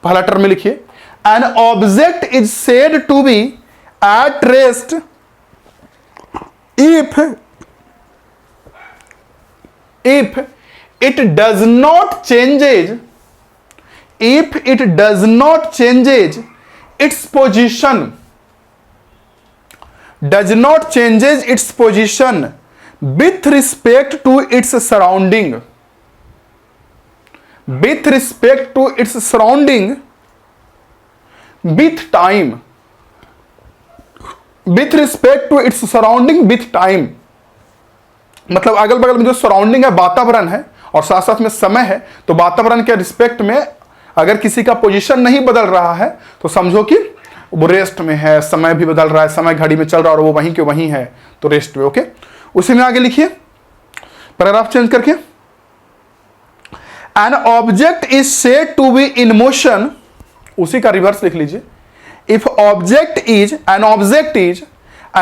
पहला टर्म में लिखिए an object is said to be at rest if it does not changes its position, does not changes its position with respect to its surrounding, with respect to its surrounding with time, with respect to its surrounding with time। मतलब अगल बगल में जो surrounding है, वातावरण है, और साथ साथ में समय है, तो वातावरण के रिस्पेक्ट में अगर किसी का पोजीशन नहीं बदल रहा है तो समझो कि वो रेस्ट में है। समय भी बदल रहा है, समय घड़ी में चल रहा है और वो वहीं के वहीं है, तो रेस्ट में। ओके, उसी में आगे लिखिए पैराग्राफ चेंज करके, an object is said to be in motion, उसी का रिवर्स लिख लीजिए, if object is an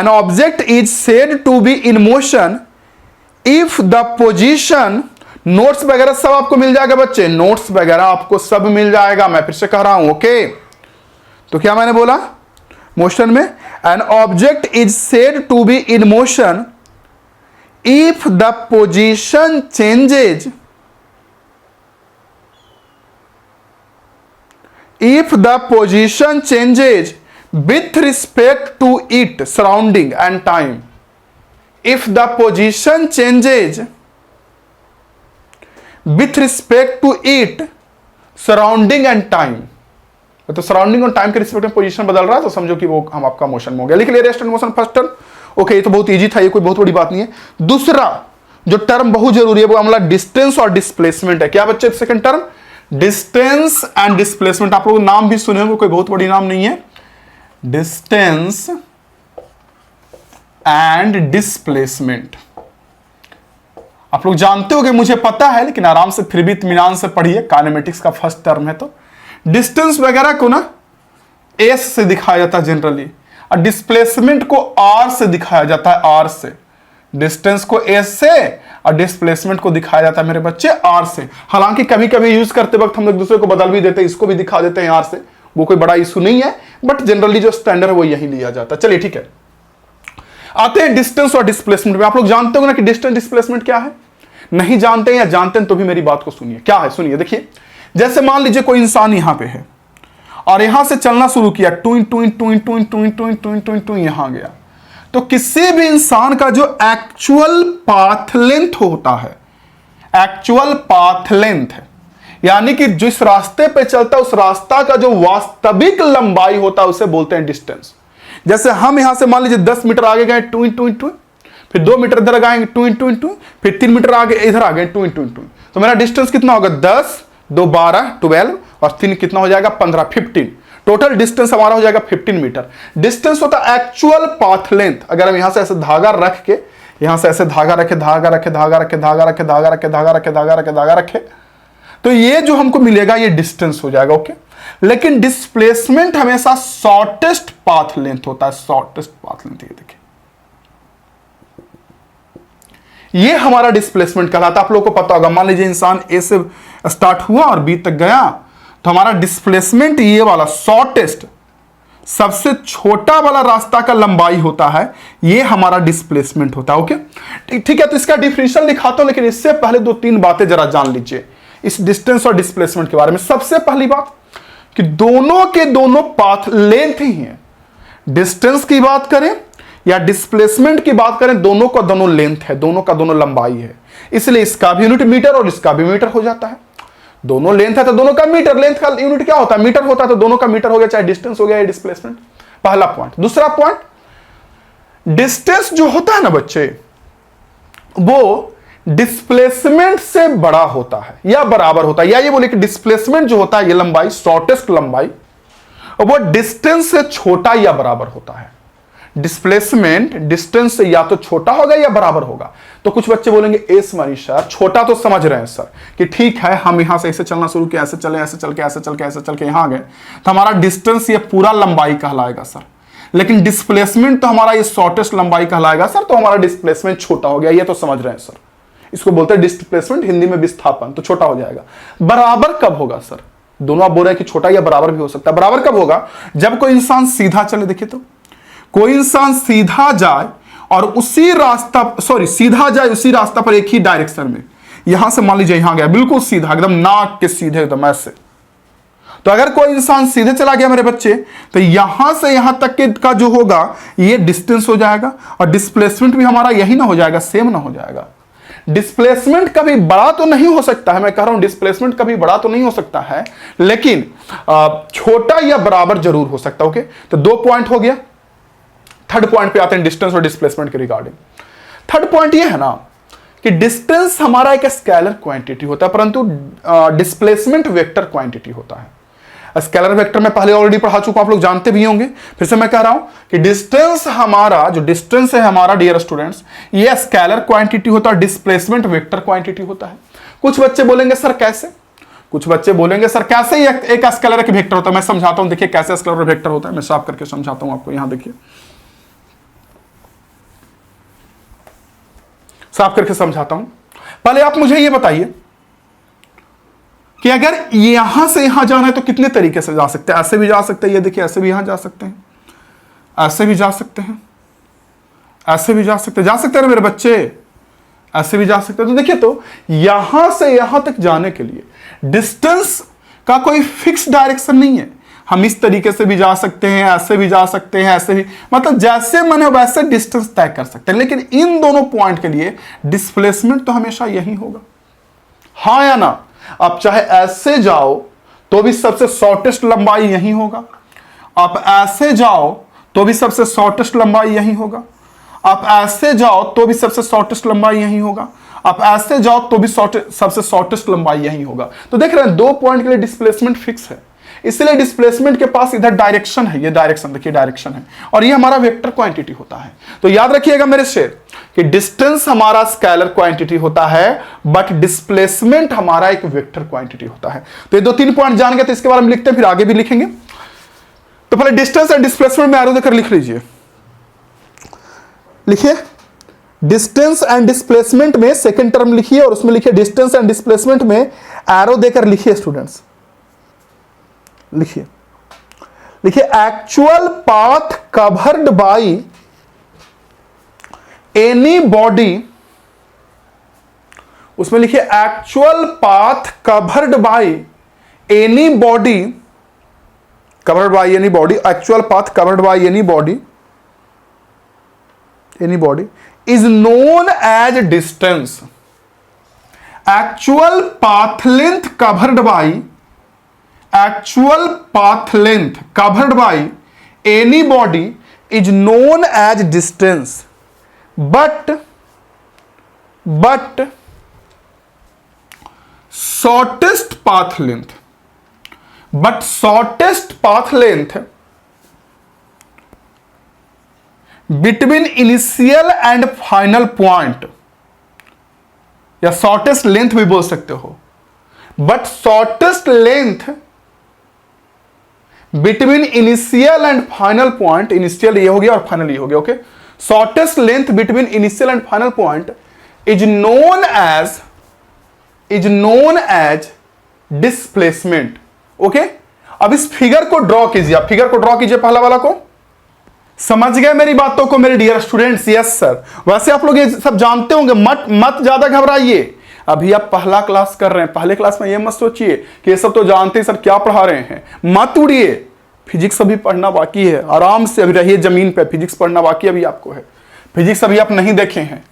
object is said to be in motion if the position, notes वगैरह सब आपको मिल जाएगा बच्चे, नोट्स वगैरह आपको सब मिल जाएगा, मैं फिर से कह रहा हूं। ओके, तो क्या मैंने बोला? मोशन में an object is said to be in motion if the position changes, if the position changes with respect to it surrounding and time, if the position changes with respect to it surrounding and time, तो surrounding और time के respect में position बदल रहा है तो समझो कि वो हम आपका मोशन में हो गया। लिख लिया rest and motion first term. Okay, ये तो बहुत इजी था, ये कोई बहुत बड़ी बात नहीं है। दूसरा जो टर्म बहुत जरूरी है वो हमारा डिस्टेंस और डिस्प्लेसमेंट है। क्या बच्चे second term? Distance and displacement. आप लोग नाम भी सुने होंगे, कोई बहुत बड़ी नाम नहीं है। डिस्टेंस एंड डिस्प्लेसमेंट आप लोग जानते हो कि मुझे पता है, लेकिन आराम से फिर भी इत्मीनान से पढ़िए, काइनेमेटिक्स का फर्स्ट टर्म है। तो डिस्टेंस वगैरह को ना एस से दिखाया जाता है जनरली, और डिस्प्लेसमेंट को आर से दिखाया जाता है, आर से। डिस्टेंस को एस से और डिस्प्लेसमेंट को दिखाया जाता है मेरे बच्चे आर से। हालांकि कभी कभी यूज करते वक्त हम लोग दूसरे को बदल भी देते हैं, इसको भी दिखा देते हैं आर से, वो कोई बड़ा इशू नहीं है, बट जनरली जो स्टैंडर्ड है वो यही लिया जाता है। चलिए ठीक है, आते हैं डिस्टेंस और डिस्प्लेसमेंट में। आप लोग जानते हो ना कि डिस्टेंस डिस्प्लेसमेंट क्या है? नहीं जानते हैं या जानते हैं तो भी मेरी बात को सुनिए। क्या है सुनिए, देखिए जैसे मान लीजिए कोई इंसान यहां पे है और यहां से चलना शुरू किया, टूइन टूइन टूइन टूइन टूइन टूइन टूइन टूइन टूइन यहां गया, तो किसी भी इंसान का जो एक्चुअल पाथ लेंथ होता है, एक्चुअल पाथ लेंथ है, यानी कि जिस रास्ते पे चलता है उस रास्ता का जो वास्तविक लंबाई होता है उसे बोलते हैं डिस्टेंस। जैसे हम यहां से मान लीजिए 10 मीटर आगे गए टूइन टूइन टूइन, फिर 2 मीटर इधर आएंगे टूइन टूइन टूइन, फिर 3 मीटर आगे इधर आ गए टूइन टूइन टूइन, तो मेरा डिस्टेंस कितना होगा? 10, 2 12 12 और 3 कितना हो जाएगा? 15 15। टोटल डिस्टेंस हमारा हो जाएगा 15 मीटर। डिस्टेंस होता है एक्चुअल पाथ लेंथ। अगर हम यहां से ऐसे धागा रख के, यहां से ऐसे धागा रखे, धागा रखे, धागा रखे, धागा रखे, धागा रखे, धागा रखे, धागा रखे, धागा रखे, तो ये जो हमको मिलेगा ये डिस्टेंस हो जाएगा। ओके, लेकिन डिस्प्लेसमेंट हमेशा शॉर्टेस्ट पाथ लेंथ होता है, शॉर्टेस्ट पाथ लेंथ। ये देखिए, ये हमारा डिस्प्लेसमेंट कहलाता है। आप लोगों को पता होगा, मान लीजिए इंसान ए से स्टार्ट हुआ और बी तक गया, तो हमारा डिस्प्लेसमेंट ये वाला शॉर्टेस्ट, सबसे छोटा वाला रास्ता का लंबाई होता है, ये हमारा डिस्प्लेसमेंट होता है। ओके ठीक है, तो इसका डिफिनेशन दिखाता हूं, लेकिन इससे पहले 2-3 बातें जरा जान लीजिए इस डिस्टेंस और डिस्प्लेसमेंट के बारे में। सबसे पहली बात कि दोनों के दोनों पाथ लेंथ ही हैं। डिस्टेंस की बात करें या डिस्प्लेसमेंट की बात करें, दोनों का दोनों लेंथ है, दोनों का दोनों लंबाई है, इसलिए इसका भी यूनिट मीटर और इसका भी मीटर हो जाता है। दोनों लेंथ है तो दोनों का मीटर, लेंथ का यूनिट क्या होता है? मीटर होता है, तो दोनों का मीटर हो गया, चाहे डिस्टेंस हो गया या डिस्प्लेसमेंट। पहला पॉइंट। दूसरा पॉइंट, डिस्टेंस जो होता है ना बच्चे, वो डिस्प्लेसमेंट से बड़ा होता है या बराबर होता है, या ये बोले कि डिस्प्लेसमेंट जो होता है, ये लंबाई, शॉर्टेस्ट लंबाई, वो डिस्टेंस से छोटा या बराबर होता है। डिस्प्लेसमेंट डिस्टेंस से या तो छोटा होगा या बराबर होगा। तो कुछ बच्चे बोलेंगे एस मनीषा छोटा तो समझ रहे हैं सर कि ठीक है, हम यहां से ऐसे चलना शुरू किया, ऐसे चले, ऐसे चल के, ऐसे चल के, ऐसे चल के यहां गए, तो हमारा डिस्टेंस ये पूरा लंबाई कहलाएगा सर। लेकिन डिस्प्लेसमेंट तो हमारा ये शॉर्टेस्ट लंबाई कहलाएगा सर, तो हमारा डिस्प्लेसमेंट छोटा हो गया, ये तो समझ रहे हैं सर। इसको बोलते हैं डिस्प्लेसमेंट, हिंदी में विस्थापन, तो छोटा हो जाएगा। बराबर कब होगा सर? दोनों आप बोल रहे हैं कि छोटा या बराबर भी हो सकता है। बराबर कब होगा? जब कोई इंसान सीधा चले। देखिए, तो कोई इंसान सीधा जाए और उसी रास्ता, सीधा जाए उसी रास्ता पर एक ही डायरेक्शन में, यहां से मान लीजिए यहां गया, बिल्कुल सीधा, एकदम नाक के सीधे, एकदम ऐसे। तो अगर कोई इंसान सीधे चला गया मेरे बच्चे, तो यहां से यहां तक के का जो होगा ये डिस्टेंस हो जाएगा, और डिस्प्लेसमेंट भी हमारा यही ना हो जाएगा, सेम ना हो जाएगा। डिस्प्लेसमेंट कभी बड़ा तो नहीं हो सकता है, मैं कह रहा हूं डिस्प्लेसमेंट कभी बड़ा तो नहीं हो सकता है, लेकिन छोटा या बराबर जरूर हो सकता है। ओके, तो 2 पॉइंट हो गया। थर्ड पॉइंट पे आते हैं डिस्टेंस और डिस्प्लेसमेंट के रिगार्डिंग। थर्ड पॉइंट ये है ना कि डिस्टेंस हमारा एक स्केलर क्वांटिटी होता है, परंतु डिस्प्लेसमेंट वेक्टर क्वांटिटी होता है। स्केलर वेक्टर में पहले ऑलरेडी पढ़ा चुका, आप लोग जानते भी होंगे, फिर से मैं कह रहा हूं कि डिस्टेंस हमारा, जो डिस्टेंस है हमारा डियर स्टूडेंट्स, ये स्केलर क्वांटिटी होता है, डिस्प्लेसमेंट वेक्टर क्वांटिटी होता है। कुछ बच्चे बोलेंगे सर कैसे? कुछ बच्चे बोलेंगे सर कैसे एक स्केलर एक वेक्टर होता है? मैं समझाता हूं, देखिए कैसे स्केलर वेक्टर होता है, मैं साफ करके समझाता हूं आपको। यहां देखिए, साफ करके समझाता हूं। पहले आप मुझे यह बताइए कि अगर यहां से यहां जाना है तो कितने तरीके से जा सकते हैं? ऐसे भी जा सकते हैं, ये देखिए ऐसे भी यहां जा सकते हैं, ऐसे भी जा सकते हैं, ऐसे भी जा सकते हैं ना मेरे बच्चे? ऐसे भी जा सकते हैं। तो देखिए, तो यहां से यहां तक जाने के लिए डिस्टेंस का कोई फिक्स डायरेक्शन नहीं है। हम इस तरीके से भी जा सकते हैं, ऐसे भी जा सकते हैं, ऐसे भी, मतलब जैसे मन है वैसे डिस्टेंस तय कर सकते हैं। लेकिन इन दोनों पॉइंट के लिए डिस्प्लेसमेंट तो हमेशा यही होगा, हाँ या ना। आप चाहे ऐसे जाओ तो भी सबसे शॉर्टेस्ट लंबाई यही होगा, आप ऐसे जाओ तो भी सबसे शॉर्टेस्ट लंबाई यही होगा, आप ऐसे जाओ तो भी सबसे शॉर्टेस्ट लंबाई यही होगा, आप ऐसे जाओ तो भी सबसे शॉर्टेस्ट लंबाई यही होगा। तो देख रहे हैं, दो पॉइंट के लिए डिस्प्लेसमेंट फिक्स है, इसलिए डिस्प्लेसमेंट के पास इधर डायरेक्शन है, ये डायरेक्शन देखिए, डायरेक्शन है, और ये हमारा वेक्टर क्वांटिटी होता है। तो याद रखिएगा मेरे शेर कि डिस्टेंस हमारा स्केलर क्वांटिटी होता है, बट डिस्प्लेसमेंट हमारा एक वेक्टर क्वांटिटी होता है। तो ये दो तीन पॉइंट जान गए, तो इसके बारे में लिखते हैं, फिर आगे भी लिखेंगे। तो पहले डिस्टेंस एंड डिस्प्लेसमेंट में एरो देकर लिख लीजिए, लिखिए डिस्टेंस एंड डिस्प्लेसमेंट में सेकंड टर्म लिखिए, और उसमें लिखिए डिस्टेंस एंड डिस्प्लेसमेंट में एरो देकर लिखिए स्टूडेंट्स, लिखिए actual path covered by any body, उसमें लिखिए actual path covered by any body, covered by any body, actual path covered by any body is known as distance. Actual path length covered by any body is known as distance, but shortest path length between initial and final point, या shortest length भी बोल सकते हो, but shortest length between initial and final point, initial ये हो गया और final ये हो गया, okay. Shortest length between initial and final point is known as displacement, okay. अब इस फिगर को ड्रॉ कीजिए, आप फिगर को ड्रॉ कीजिए, पहला वाला को। समझ गए मेरी बातों को मेरे डियर स्टूडेंट्स? Yes sir. वैसे आप लोग ये सब जानते होंगे, मत ज्यादा घबराइए, अभी आप पहला क्लास कर रहे हैं, पहले क्लास में ये मत सोचिए कि ये सब तो जानते हैं सर क्या पढ़ा रहे हैं, मत उड़िए। फिजिक्स अभी पढ़ना बाकी है, आराम से अभी रहिए जमीन पे, फिजिक्स पढ़ना बाकी अभी आपको है, फिजिक्स अभी आप नहीं देखे हैं।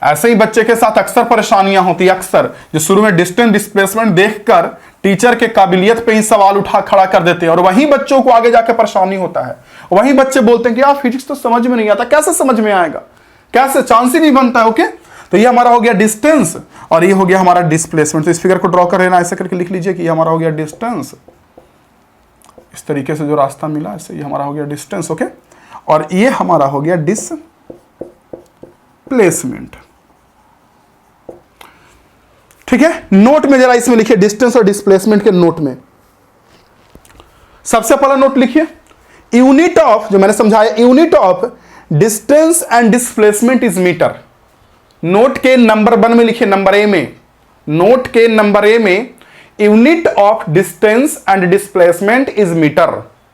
ऐसे ही बच्चे के साथ अक्सर परेशानियां होती है, अक्सर जो शुरू में डिस्टेंस डिस्प्लेसमेंट देखकर टीचर के काबिलियत पे ही सवाल उठा खड़ा कर देते हैं, और वहीं बच्चों को आगे जाकर परेशानी होता है। वहीं बच्चे बोलते हैं कि यार फिजिक्स तो समझ में नहीं आता, कैसे समझ में आएगा, कैसे, चांस ही नहीं बनता है, ओके। तो ये हमारा हो गया डिस्टेंस और ये हो गया हमारा डिस्प्लेसमेंट। तो इस फिगर को ड्रॉ कर लेना, ऐसे करके लिख लीजिए कि ये हमारा हो गया डिस्टेंस, इस तरीके से जो रास्ता मिला ऐसे ये हमारा हो गया डिस्टेंस, ओके। और ये हमारा हो गया डिस्प्लेसमेंट, ठीक है। नोट में जरा इसमें लिखिए डिस्टेंस और डिस्प्लेसमेंट के नोट में, सबसे पहला नोट लिखिए यूनिट ऑफ, जो मैंने समझाया, unit of distance and displacement is metre. Note के नंबर 1 में लिखिए, नंबर ए में, नोट के नंबर ए में unit of distance and displacement is metre.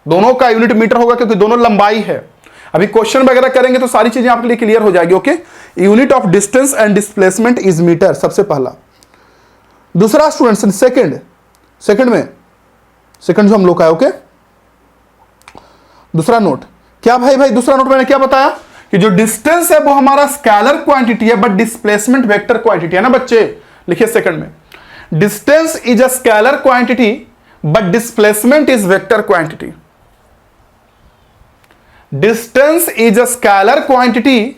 दोनों का यूनिट मीटर होगा क्योंकि दोनों लंबाई है। अभी क्वेश्चन वगैरह करेंगे तो सारी चीजें आपके लिए क्लियर हो जाएगी, okay. Unit of distance and displacement is metre, सबसे पहला। दूसरा स्टूडेंट्स सेकंड में, सेकंड जो हम लोग का है, ओके। दूसरा नोट क्या भाई दूसरा नोट मैंने क्या बताया कि जो डिस्टेंस है वो हमारा स्केलर क्वांटिटी है, बट डिस्प्लेसमेंट वेक्टर क्वांटिटी है ना बच्चे। लिखिए सेकंड में, distance is a scalar quantity but displacement is vector quantity. Distance is a scalar quantity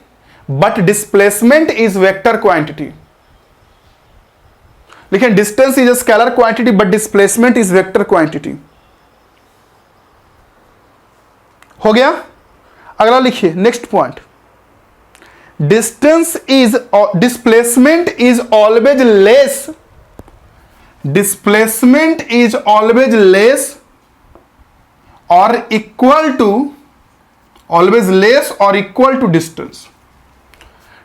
but displacement is vector quantity. लिखिए distance is a scalar quantity but displacement is vector quantity. हो गया। अगला लिखिए next point, displacement is always less, displacement is always less और equal to, always less और equal to distance.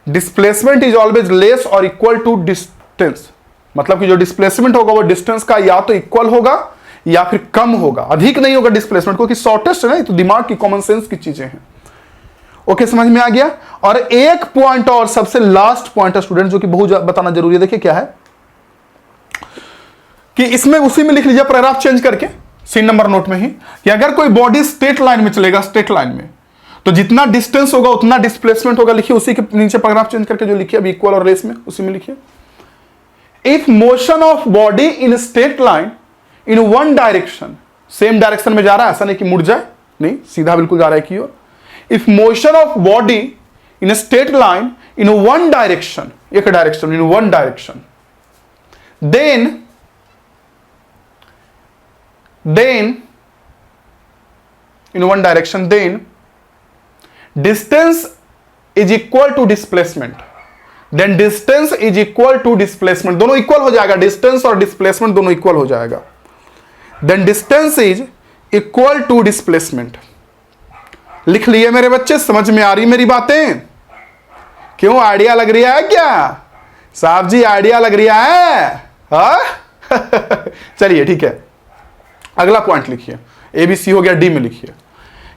Displacement is always less और equal to distance, मतलब कि जो डिस्प्लेसमेंट होगा वो डिस्टेंस का या तो इक्वल होगा या फिर कम होगा, अधिक नहीं होगा डिस्प्लेसमेंट, क्योंकि शॉर्टेस्ट है ना, तो दिमाग की कॉमन सेंस की चीजें हैं, ओके, समझ में आ गया। और एक पॉइंट और सबसे लास्ट पॉइंट है स्टूडेंट, जो कि बहुत बताना जरूरी है। देखिए क्या है कि इसमें उसी में लिख लीजिए पैराग्राफ चेंज करके, सीन नंबर नोट में ही, कि अगर कोई बॉडी स्ट्रेट लाइन में चलेगा, स्ट्रेट लाइन में, तो जितना डिस्टेंस होगा उतना डिस्प्लेसमेंट होगा। लिखिए उसी के नीचे पैराग्राफ चेंज करके जो लिखिए अभी इक्वल और रेस में, उसी में लिखिए, if motion of body in straight line in one direction, same direction में जा रहा है, ऐसा नहीं कि मुड़ जाए, नहीं, सीधा बिल्कुल जा रहा है की ओर। If motion of body in straight line in one direction, एक direction, in one direction, then in one direction, then distance is equal to displacement, then distance is equal to displacement, दोनों इक्वल हो जाएगा, distance और displacement दोनों equal हो जाएगा, then distance is equal to displacement। लिख लिए मेरे बच्चे, समझ में आ रही मेरी बातें? क्यों, आइडिया लग रही है क्या साहब जी? आइडिया लग रही है, हाँ? चलिए ठीक है, अगला पॉइंट लिखिए, एबीसी हो गया, डी में लिखिए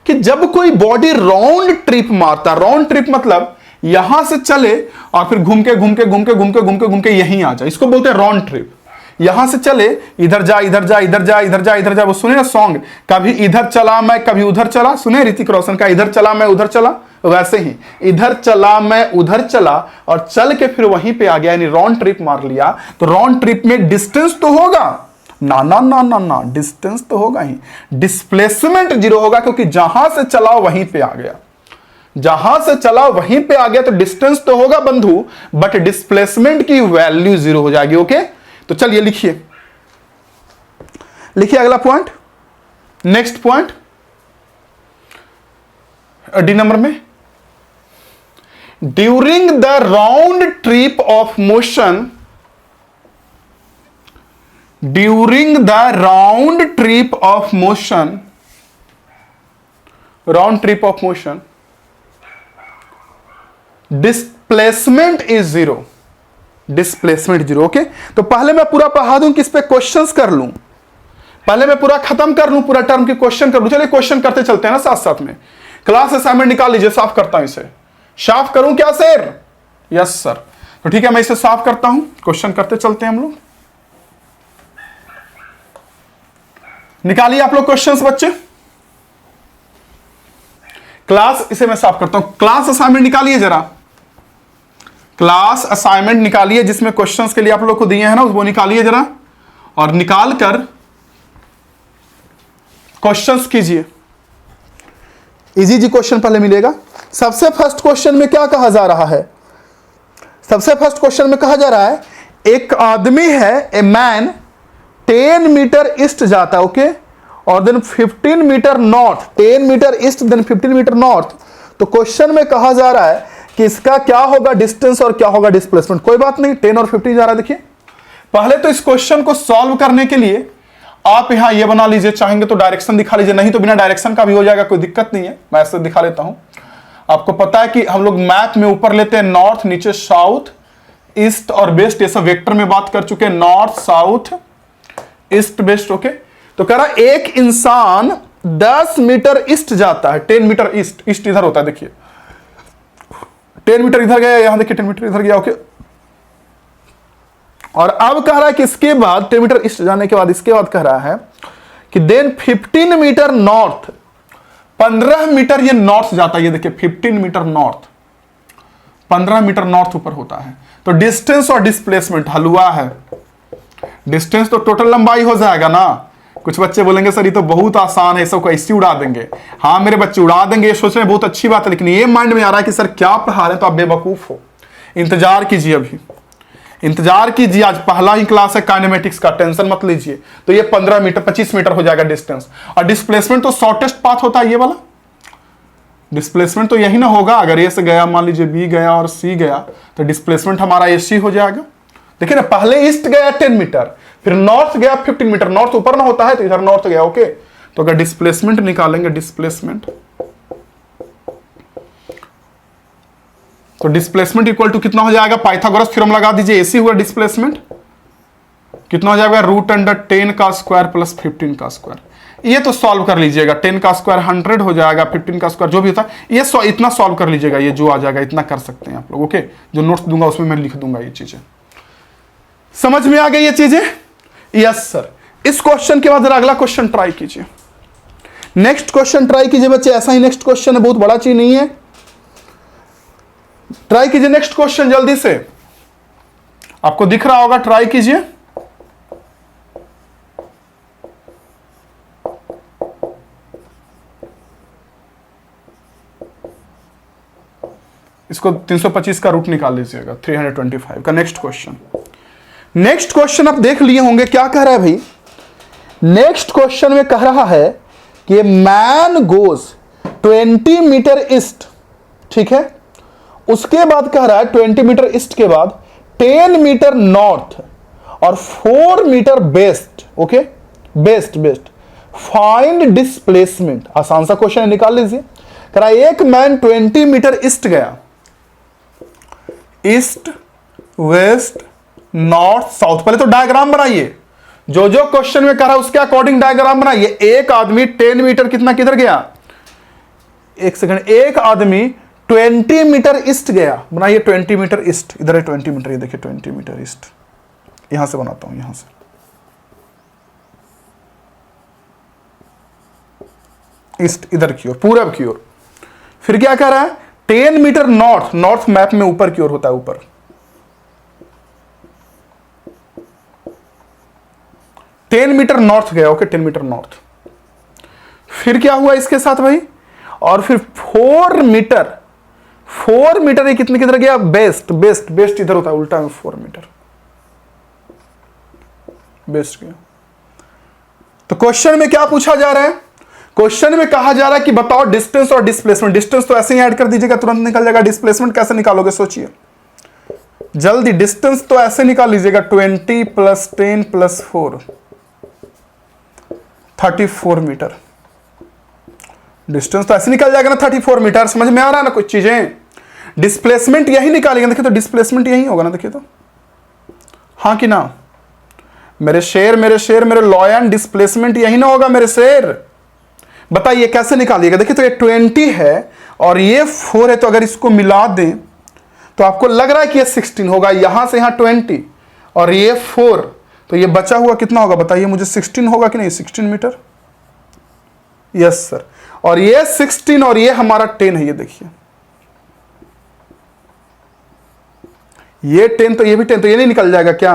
कि जब कोई बॉडी राउंड ट्रिप मारता, राउंड ट्रिप मतलब यहां से चले और फिर घूम के घूम के घूम के घूम के घूम के घूम के यहीं आ जाए, इसको बोलते हैं राउंड ट्रिप। यहां से चले, इधर जा इधर जा इधर जा इधर जा इधर जा, वो सुने ना सॉन्ग, कभी इधर चला मैं कभी उधर चला, सुने ऋतिक रोशन का, इधर चला मैं उधर चला, वैसे ही इधर चला मैं उधर चला और चल के फिर वहीं पे आ गया, यानी राउंड ट्रिप मार लिया। तो राउंड ट्रिप में डिस्टेंस तो होगा ना, ना ना ना ना, डिस्टेंस तो होगा ही, डिस्प्लेसमेंट जीरो होगा, क्योंकि जहां से चला वहीं पे आ गया, जहां से चला वहीं पे आ गया, तो डिस्टेंस तो होगा बंधु, बट डिस्प्लेसमेंट की वैल्यू जीरो हो जाएगी। ओके, तो चलिए लिखिए, लिखिए अगला point, next point D number में, during the round trip of motion, during the round trip of motion, round trip of motion, displacement is zero, displacement zero. Okay, तो पहले मैं पूरा पढ़ा दूं कि इस पे क्वेश्चंस कर लूं, पहले मैं पूरा खत्म कर लूं, पूरा टर्म के क्वेश्चन कर लूं। चलिए क्वेश्चन करते चलते हैं ना साथ साथ में। क्लास असाइनमेंट निकाल लीजिए, साफ करता हूं इसे, साफ करूं क्या सर? Yes sir. तो ठीक है, मैं इसे साफ करता हूं, क्वेश्चन करते चलते हैं हम लोग। निकालिए आप लोग क्वेश्चंस बच्चे, क्लास, इसे मैं साफ करता हूं, क्लास असाइनमेंट निकालिए जरा, क्लास असाइनमेंट निकालिए, जिसमें क्वेश्चंस के लिए आप लोग को दिए हैं ना, वो निकालिए जरा, और निकाल कर क्वेश्चंस कीजिए। इजी जी क्वेश्चन पहले मिलेगा। सबसे फर्स्ट क्वेश्चन में क्या कहा जा रहा है? सबसे फर्स्ट क्वेश्चन में कहा जा रहा है, एक आदमी है, ए मैन 10 मीटर ईस्ट जाता है, ओके, और then 15 metre north, 10 metre east then 15 metre north. तो क्वेश्चन में कहा जा रहा है कि इसका क्या होगा डिस्टेंस और क्या होगा डिस्प्लेसमेंट। कोई बात नहीं, 10 और 15 जा रहा है। देखिए पहले तो इस क्वेश्चन को सॉल्व करने के लिए आप यहां ये बना लीजिए, चाहेंगे तो डायरेक्शन दिखा लीजिए, नहीं तो बिना डायरेक्शन का भी हो जाएगा, कोई दिक्कत नहीं है, मैं ऐसे दिखा लेता हूं। आपको पता है कि हम लोग मैथ में ऊपर लेते हैं नॉर्थ, नीचे साउथ, ईस्ट और वेस्ट, ये सब वेक्टर में बात कर चुके हैं, north south east west. Okay, तो कह रहा एक इंसान 10 मीटर ईस्ट जाता है, 10 मीटर ईस्ट, ईस्ट इधर होता है, देखिए 10 मीटर इधर गया, यहां देखिए 10 मीटर इधर गया। ओके, और अब कह रहा है कि इसके बाद 10 मीटर ईस्ट जाने के बाद इसके बाद कह रहा है कि देन 15 मीटर नॉर्थ, 15 मीटर ये नॉर्थ जाता है, ये देखिए 15 मीटर नॉर्थ, 15 मीटर नॉर्थ ऊपर होता है। तो डिस्टेंस और डिस्प्लेसमेंट हलवा है, डिस्टेंस तो टोटल लंबाई हो जाएगा ना। कुछ बच्चे बोलेंगे सर ये तो बहुत आसान है, सबको ऐसे उड़ा देंगे। हाँ मेरे बच्चे उड़ा देंगे, ये सोच रहे हैं बहुत अच्छी बात है, लेकिन ये माइंड में आ रहा है कि सर क्या पढ़ा रहे हैं, तो आप बेवकूफ हो। इंतजार कीजिए, अभी इंतजार कीजिए, आज पहला ही क्लास है काइनेमेटिक्स का, टेंशन मत लीजिए। तो ये 15 मीटर 25 मीटर हो जाएगा डिस्टेंस, और डिस्प्लेसमेंट तो शॉर्टेस्ट पाथ होता है ये वाला, डिस्प्लेसमेंट तो यही ना होगा। अगर ए से गया, मान लीजिए बी गया और सी गया, तो डिस्प्लेसमेंट हमारा ए सी हो जाएगा। देखिए ना, पहले ईस्ट गया 10 मीटर, फिर नॉर्थ गया 15 मीटर, नॉर्थ ऊपर ना होता है तो इधर नॉर्थ गया। ओके, तो अगर डिस्प्लेसमेंट निकालेंगे, डिस्प्लेसमेंट, तो डिस्प्लेसमेंट इक्वल टू कितना हो जाएगा, पाइथागोरस थ्योरम लगा दीजिए, ऐसी हुआ डिस्प्लेसमेंट कितना हो जाएगा, √10 का स्क्वायर प्लस 15 का स्क्वायर। ये तो सॉल्व कर लीजिएगा, 10 का स्क्वायर 100 हो जाएगा, 15 का स्क्वायर जो भी होता है ये इतना सॉल्व कर लीजिएगा, ये जो आ जाएगा इतना कर सकते हैं आप लोग। ओके, जो नोट्स दूंगा उसमें मैं लिख दूंगा ये चीजें। समझ में आ गई ये चीजें? Yes sir. इस क्वेश्चन के बाद जरा अगला क्वेश्चन ट्राई कीजिए, नेक्स्ट क्वेश्चन ट्राई कीजिए बच्चे। ऐसा ही नेक्स्ट क्वेश्चन है, बहुत बड़ा चीज नहीं है। ट्राई कीजिए नेक्स्ट क्वेश्चन जल्दी से, आपको दिख रहा होगा, ट्राई कीजिए। इसको 325 का रूट निकाल लीजिएगा, 325 का नेक्स्ट क्वेश्चन। नेक्स्ट क्वेश्चन आप देख लिए होंगे, क्या कह रहा है भाई? नेक्स्ट क्वेश्चन में कह रहा है कि मैन गोज 20 मीटर ईस्ट, ठीक है। उसके बाद कह रहा है 20 मीटर ईस्ट के बाद 10 मीटर नॉर्थ और 4 metre west. Okay, west west find displacement. आसान सा क्वेश्चन निकाल लीजिए। कह रहा है एक मैन 20 मीटर ईस्ट गया, ईस्ट वेस्ट नॉर्थ साउथ। पहले तो डायग्राम बनाइए, जो जो क्वेश्चन में कह रहा है उसके अकॉर्डिंग डायग्राम बनाइए। एक आदमी 10 मीटर कितना किधर गया, एक सेकंड, एक आदमी 20 मीटर ईस्ट गया। बनाइए 20 मीटर ईस्ट, इधर है 20 मीटर, ये देखिए 20 मीटर ईस्ट। यहां से बनाता हूं, यहां से ईस्ट, इधर की ओर, पूरब की ओर। फिर क्या कह रहा है 10 मीटर नॉर्थ, नॉर्थ मैप में ऊपर की ओर होता है, ऊपर 10 मीटर नॉर्थ गया। Okay, 10 metre north. फिर क्या हुआ इसके साथ भाई, और फिर 4 मीटर ये कितने किधर गया, बेस्ट बेस्ट बेस्ट इधर होता है, उल्टा में 4 मीटर बेस्ट गया। तो क्वेश्चन में क्या पूछा जा रहा है? क्वेश्चन में कहा जा रहा है कि बताओ डिस्टेंस और डिस्प्लेसमेंट। डिस्टेंस तो ऐसे ही ऐड कर दीजिएगा, तुरंत निकल जाएगा। डिस्प्लेसमेंट कैसे निकालोगे सोचिए जल्दी। डिस्टेंस तो ऐसे निकाल लीजिएगा, 20 प्लस 10 प्लस 4 34 मीटर। डिस्टेंस तो ऐसे निकल जाएगा ना 34 मीटर। समझ में आ रहा है ना कुछ चीजें? डिस्प्लेसमेंट यही निकालेंगे, देखिए तो डिस्प्लेसमेंट यही होगा ना, देखिए तो, हाँ कि ना मेरे शेर, मेरे शेर, मेरे लॉयन, डिस्प्लेसमेंट यही ना होगा मेरे शेर। बताइए कैसे निकालिएगा? देखिए तो ये 20 है और ये 4 है, तो अगर इसको मिला दें तो आपको लग रहा है कि ये 16 होगा। यहां से यहां 20 और ये 4, तो ये बचा हुआ कितना होगा बताइए मुझे? 16 होगा कि नहीं? 16 मीटर, यस सर। और ये 16 और ये हमारा 10 है, ये देखिए ये 10 तो ये भी 10, तो ये नहीं निकल जाएगा क्या?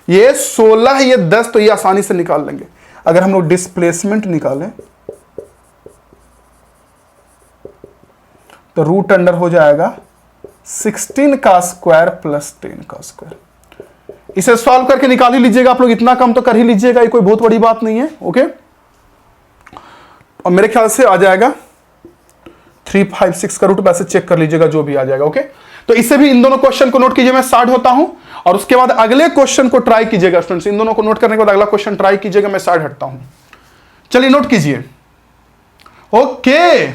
ये 16 ये 10, तो ये आसानी से निकाल लेंगे। अगर हम लोग डिस्प्लेसमेंट निकालें तो रूट अंडर हो जाएगा 16 का स्क्वायर प्लस 10 का स्क्वायर। इसे सॉल्व करके निकाल ही लीजिएगा आप लोग, इतना कम तो कर ही लीजिएगा, ये कोई बहुत बड़ी बात नहीं है। ओके, और मेरे ख्याल से आ जाएगा 356 का रूट, वैसे चेक कर लीजिएगा जो भी आ जाएगा। ओके, तो इससे भी इन दोनों क्वेश्चन को नोट कीजिए, मैं स्टार्ट होता हूं और उसके बाद अगले क्वेश्चन को ट्राई कीजिएगा स्टूडेंट्स। इन दोनों को नोट करने के बाद अगला क्वेश्चन ट्राई कीजिएगा, मैं स्टार्ट हटता हूं। चलिए नोट कीजिए। ओके,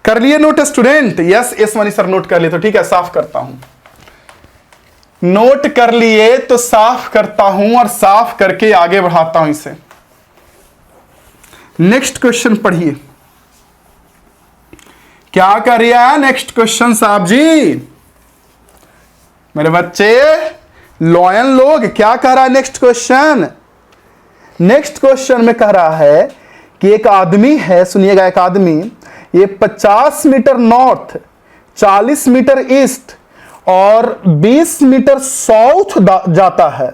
कर लिए note student? Yes money sir note कर लिए, तो ठीक है साफ करता हूं। नोट कर लिए तो साफ करता हूं और साफ करके आगे बढ़ाता हूं इसे। नेक्स्ट क्वेश्चन पढ़िए, क्या कर रहा है नेक्स्ट क्वेश्चन साहब जी? मेरे बच्चे लॉयन लोग, क्या कह रहा है नेक्स्ट क्वेश्चन? नेक्स्ट क्वेश्चन में कह रहा है कि एक आदमी है, सुनिएगा, एक आदमी ये 50 मीटर नॉर्थ, 40 मीटर ईस्ट और 20 मीटर साउथ जाता है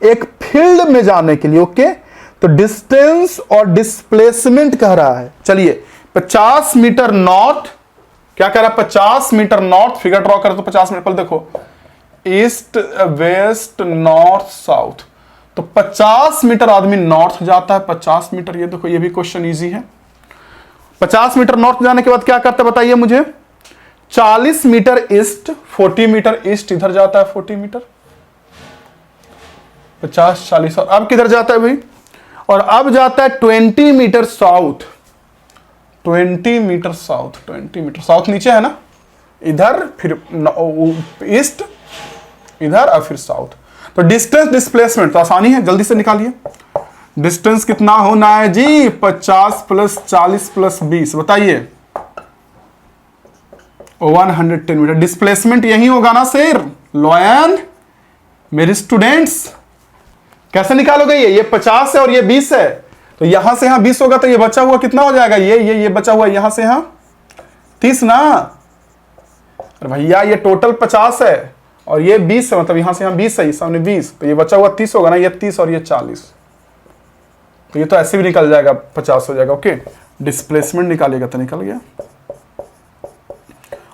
एक फील्ड में जाने के लिए। ओके, तो डिस्टेंस और डिस्प्लेसमेंट कह रहा है। चलिए 50 मीटर नॉर्थ, क्या कह रहा है? 50 मीटर नॉर्थ, फिगर ड्रॉ करें तो 50 मीटर, देखो ईस्ट वेस्ट नॉर्थ साउथ, तो 50 मीटर आदमी नॉर्थ जाता है। 50 मीटर, ये देखो ये भी क्वेश्चन इजी है। 50 मीटर नॉर्थ जाने के बाद क्या करता है बताइए मुझे? 40 मीटर ईस्ट, 40 मीटर ईस्ट इधर जाता है, 40 मीटर 50 40, और अब किधर जाता है भाई? और अब जाता है 20 metre south, 20 metre south, 20 metre south नीचे है ना, इधर फिर ईस्ट इधर और फिर साउथ। तो डिस्टेंस डिस्प्लेसमेंट तो आसानी है, जल्दी से निकालिए। डिस्टेंस कितना होना है जी? 50 प्लस 40 प्लस 20, बताइए 110 मीटर। डिस्प्लेसमेंट यही होगा ना सर? लो एंड मेरे स्टूडेंट्स, कैसे निकालोगे? ये 50 है और ये 20 है, तो यहां से यहां 20 होगा, तो ये बचा हुआ कितना हो जाएगा? ये बचा हुआ यहां से यहां 30 ना। अरे भैया ये टोटल 50 है और ये 20 है, मतलब यहां से यहां 20 है, सामने 20, तो ये बचा हुआ 30 होगा ना। ये 30 और ये 40, तो ये तो ऐसे भी निकल जाएगा, 50 हो जाएगा। ओके, डिस्प्लेसमेंट निकालिएगा तो निकल गया।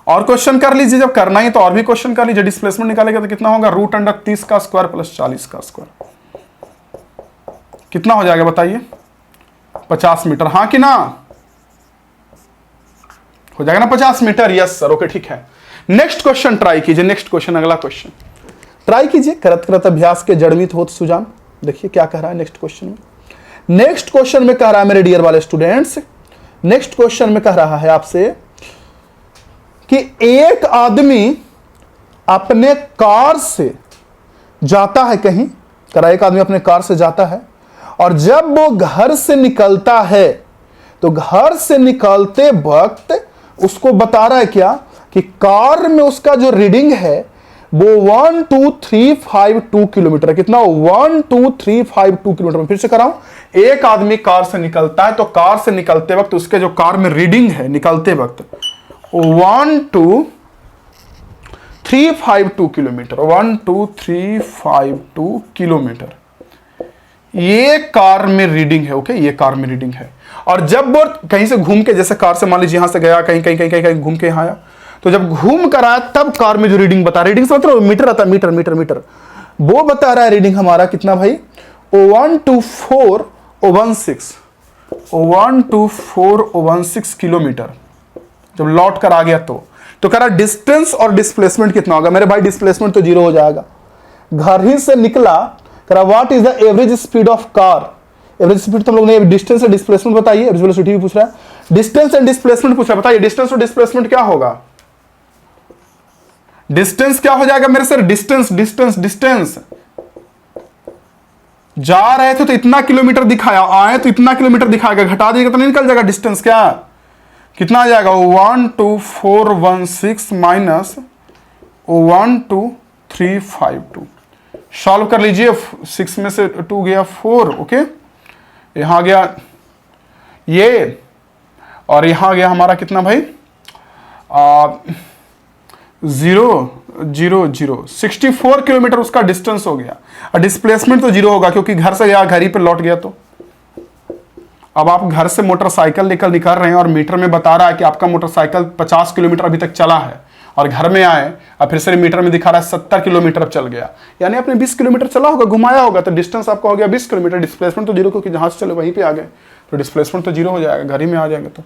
और क्वेश्चन कर लीजिए, जब करना ही तो और भी क्वेश्चन कर लीजिए। डिस्प्लेसमेंट निकालेगा तो कितना होगा? √30 का स्क्वायर प्लस 40 का स्क्वायर, कितना हो जाएगा बताइए? 50 मीटर, हाँ कि ना? हो जाएगा ना 50 मीटर? यस सर, ओके ठीक है। नेक्स्ट क्वेश्चन ट्राई कीजिए। नेक्स्ट क्वेश्चन, अगला क्वेश्चन ट्राई कीजिए। करत करत अभ्यास के जड़मित होत सुजान। देखिए क्या कह रहा है नेक्स्ट क्वेश्चन में। नेक्स्ट क्वेश्चन में कह रहा है मेरे डियर वाले स्टूडेंट्स, नेक्स्ट क्वेश्चन में कह रहा है आपसे कि एक आदमी अपने कार से जाता है कहीं, करा एक आदमी अपने कार से जाता है, और जब वो घर से निकलता है तो घर से निकलते वक्त उसको बता रहा है क्या कि कार में उसका जो रीडिंग है वो 12352 किलोमीटर। कितना? 12352 किलोमीटर। फिर से कराऊं, एक आदमी कार से निकलता है तो कार से निकलते वक्त उसके जो कार में रीडिंग है निकलते वक्त 12352 किलोमीटर, 12352 किलोमीटर ये कार में रीडिंग है। ओके, ये कार में रीडिंग है। और जब वो कहीं से घूम के, जैसे कार से मान लीजिए यहां से गया, कहीं कहीं कहीं कहीं घूम के यहां आया, तो जब घूम कर आया तब कार में जो रीडिंग बता, रीडिंग से मतलब मीटर आता है, मीटर मीटर मीटर, वो बता रहा है रीडिंग हमारा कितना भाई? 12416 किलोमीटर। जब लौट कर आ गया तो कह रहा डिस्टेंस और डिस्प्लेसमेंट कितना होगा? मेरे भाई डिस्प्लेसमेंट तो 0 हो जाएगा, घर ही से निकला। कह रहा what is the average speed of car? Average speed तो हम लोग ने डिस्टेंस और डिस्प्लेसमेंट बताइए। एवरेज वेलोसिटी भी पूछ रहा है, डिस्टेंस एंड डिस्प्लेसमेंट पूछ रहा है। बताइए डिस्टेंस और डिस्प्लेसमेंट क्या होगा? डिस्टेंस क्या हो जाएगा मेरे सर? डिस्टेंस डिस्टेंस डिस्टेंस, जा रहे थे तो इतना किलोमीटर दिखाया, आए तो इतना किलोमीटर दिखाएगा, घटा दिएगा तो नहीं निकल जाएगा डिस्टेंस। क्या कितना आ जाएगा? 12416 माइनस 12352। सॉल्व कर लीजिए, 6 में से 2 गया 4। ओके, यहां गया ये, और यहां गया हमारा कितना भाई? 64 किलोमीटर उसका डिस्टेंस हो गया। और डिस्प्लेसमेंट तो 0 होगा क्योंकि घर से गया, घर ही पे लौट गया। तो अब आप घर से मोटरसाइकिल लेकर निकल रहे हैं और मीटर में बता रहा है कि आपका मोटरसाइकिल 50 किलोमीटर अभी तक चला है, और घर में आए और फिर से मीटर में दिखा रहा है 70 किलोमीटर चल गया, यानी आपने 20 किलोमीटर चला होगा, घुमाया होगा, तो डिस्टेंस आपका हो गया 20 किलोमीटर। डिस्प्लेसमेंट तो 0 क्योंकि जहां से चले वहीं पे आ गए, तो डिस्प्लेसमेंट तो 0 हो जाएगा। घर ही में आ जाएंगे तो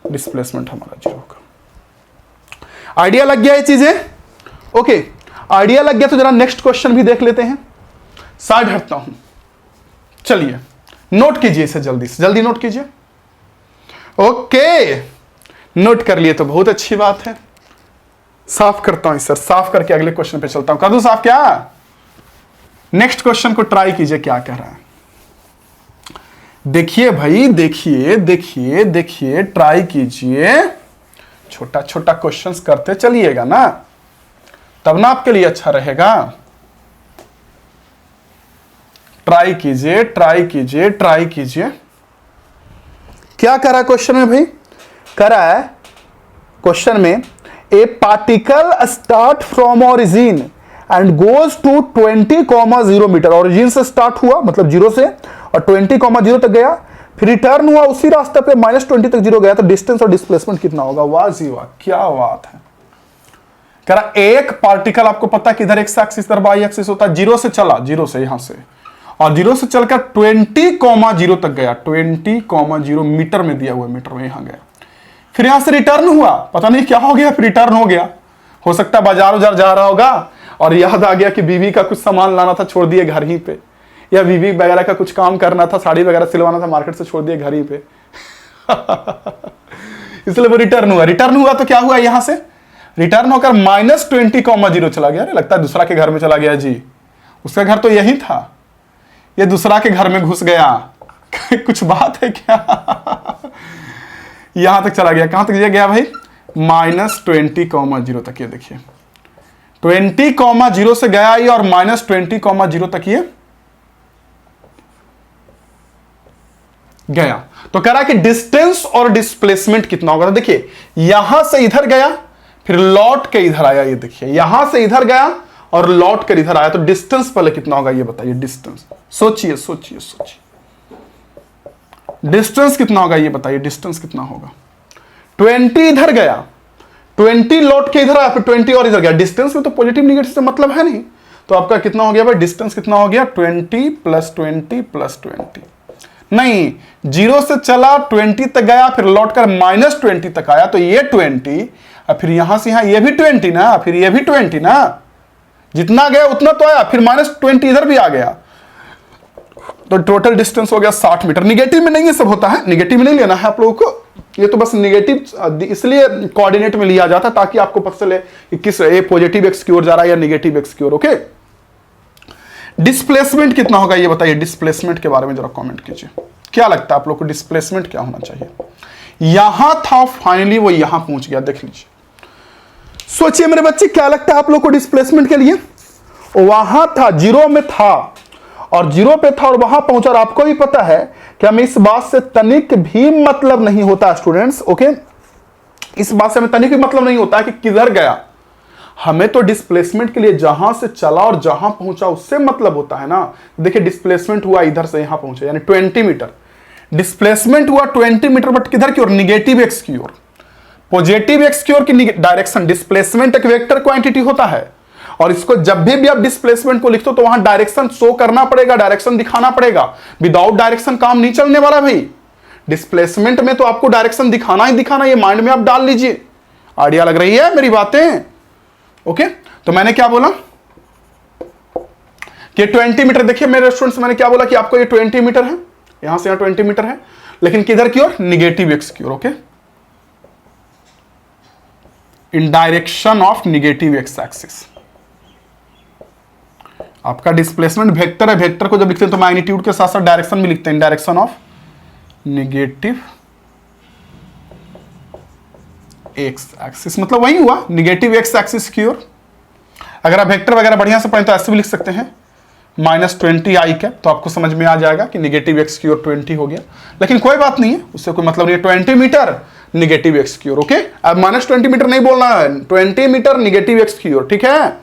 डिस्प्लेसमेंट हमारा 0 होगा। आइडिया लग गया ये चीजें? ओके, आइडिया लग गया तो जरा नेक्स्ट क्वेश्चन भी देख लेते हैं। साइड हटता हूं, चलिए नोट कीजिए इसे, जल्दी से जल्दी नोट कीजिए। ओके, नोट कर लिए तो बहुत अच्छी बात है। साफ करता हूं सर, साफ करके अगले क्वेश्चन पे चलता हूं। कर दूं साफ? क्या नेक्स्ट क्वेश्चन को ट्राई कीजिए, क्या कह रहा है देखिए भाई, देखिए देखिए देखिए, ट्राई कीजिए। छोटा छोटा क्वेश्चंस करते चलिएगा ना, तब ना आपके लिए अच्छा रहेगा। ट्राई कीजिए ट्राई कीजिए ट्राई कीजिए। क्या करा क्वेश्चन में भाई? करा है क्वेश्चन में, a particle start from origin and goes to 20,0 metre. Origin से स्टार्ट हुआ मतलब 0 से, और 20,0 तक गया, फिर रिटर्न हुआ उसी रास्ते पे -20 तक 0 गया, तो डिस्टेंस और डिस्प्लेसमेंट कितना होगा? वाह जी वाह, क्या बात है। कह रहा एक पार्टिकल, आपको पता है कि इधर एक्स एक्सिस इधर वाई एक्सिस होता है, 0 से चला, 0 से यहां से, और 0 से चलकर 20,0 तक गया, 20,0 मीटर में दिया हुआ, मीटर में यहां गया, फिर यहां से रिटर्न हुआ, पता नहीं क्या हो गया, फिर रिटर्न हो गया। हो सकता है बाजार उजार जा रहा होगा और याद आ गया कि बीवी का कुछ सामान लाना था, छोड़ दिए घर ही पे, या बीवी वगैरह का कुछ काम करना था, साड़ी वगैरह सिलवाना था, मार्केट से छोड़ दिए घर ही पे इसलिए वो रिटर्न हुआ। रिटर्न हुआ तो क्या हुआ? यहां से रिटर्न होकर -20,0 चला गया। लगता है दूसरा के घर में चला गया जी, उसका घर तो यही था, ये दूसरा के घर में घुस गया, कुछ बात है क्या? यहां तक चला गया, कहां तक ये गया भाई? -20, तक। ये देखिए 20, 0 से गया ये, और -20, 0 तक ये गया। तो कह रहा है कि डिस्टेंस और डिस्प्लेसमेंट कितना होगा। तो देखिए यहां से इधर गया, फिर लौट के इधर आया। ये देखिए यहां से इधर गया और लौट कर इधर आया, तो डिस्टेंस पहले कितना होगा ये बताइए। डिस्टेंस सोचिए सोचिए सोचिए, डिस्टेंस कितना होगा ये बताइए। डिस्टेंस कितना होगा? 20 इधर गया, 20 लौट के इधर आया, फिर 20 और इधर गया। डिस्टेंस में तो पॉजिटिव निगेटिव से मतलब है नहीं, तो आपका कितना हो गया भाई? डिस्टेंस कितना हो गया? 20 + 20 + 20। नहीं, 0 से चला 20 तक गया, फिर लौटकर -20 तक आया, तो ये 20, और फिर यहां से यहां ये भी 20 ना, फिर ये भी 20 ना। जितना गया उतना तो आया, फिर -20 इधर भी आ गया, तो टोटल डिस्टेंस हो गया 60 मीटर। निगेटिव में नहीं ये सब होता है, निगेटिव में नहीं लेना है आप लोगों को, ये तो बस निगेटिव इसलिए कोऑर्डिनेट में लिया जाता है ताकि आपको पता चले कि किस ये पॉजिटिव एक्स की ओर जा रहा है या निगेटिव एक्स की ओर। ओके, डिस्प्लेसमेंट कितना होगा ये बताइए। डिस्प्लेसमेंट के बारे में जरा कमेंट कीजिए, क्या लगता है आप लोग को डिस्प्लेसमेंट क्या होना चाहिए? यहां था, फाइनली वो यहां पहुंच गया, देख लीजिए। सोचिए मेरे बच्चे, क्या लगता है आप लोग को डिस्प्लेसमेंट के लिए? वहां था, 0 में था और 0 पे था और वहां पहुंचा। और आपको भी पता है कि हमें इस बात से तनिक भी मतलब नहीं होता स्टूडेंट्स। ओके, इस बात से हमें तनिक भी मतलब नहीं होता है कि किधर गया। हमें तो डिस्प्लेसमेंट के लिए जहां से चला और जहां पहुंचा उससे मतलब होता है ना। देखिए डिस्प्लेसमेंट हुआ इधर से यहां पहुंचा, यानी 20 मीटर डिस्प्लेसमेंट हुआ 20 मीटर, बट किधर की ओर? निगेटिव एक्स की ओर। पॉजिटिव एक्स की ओर की डायरेक्शन। डिस्प्लेसमेंट एक वेक्टर क्वांटिटी होता है, और इसको जब भी आप डिस्प्लेसमेंट को लिखते हो तो वहां डायरेक्शन शो करना पड़ेगा, डायरेक्शन दिखाना पड़ेगा। विदाउट डायरेक्शन काम नहीं चलने वाला भाई। डिस्प्लेसमेंट में तो आपको डायरेक्शन दिखाना ही दिखाना, ये माइंड में आप डाल लीजिए। आइडिया लग रही है मेरी बातें? ओके, तो मैंने क्या बोला कि 20 मीटर। देखिए मेरे स्टूडेंट्स, मैंने क्या बोला कि आपको ये 20 मीटर है, यहां से यहां 20 मीटर है, लेकिन किधर की ओर? निगेटिव एक्स की ओर। Okay, in direction of negative X axis. आपका डिस्प्लेसमेंट वेक्टर है, वेक्टर को जब लिखते हैं तो मैग्नीट्यूड के साथ साथ डायरेक्शन भी लिखते हैं, direction of negative X axis. मतलब वही हुआ, निगेटिव एक्स एक्सिस की ओर। अगर आप वेक्टर वगैरह बढ़िया से पढ़ें तो ऐसे भी लिख सकते हैं -20 i कैप, तो आपको समझ में आ जाएगा कि निगेटिव एक्स की ओर 20 हो गया। लेकिन कोई बात नहीं है, उससे कोई मतलब नहीं है। 20 मीटर निगेटिव एक्स की ओर। ओके, अब -20 मीटर नहीं बोलना है, 20 मीटर निगेटिव एक्स की ओर, ठीक है?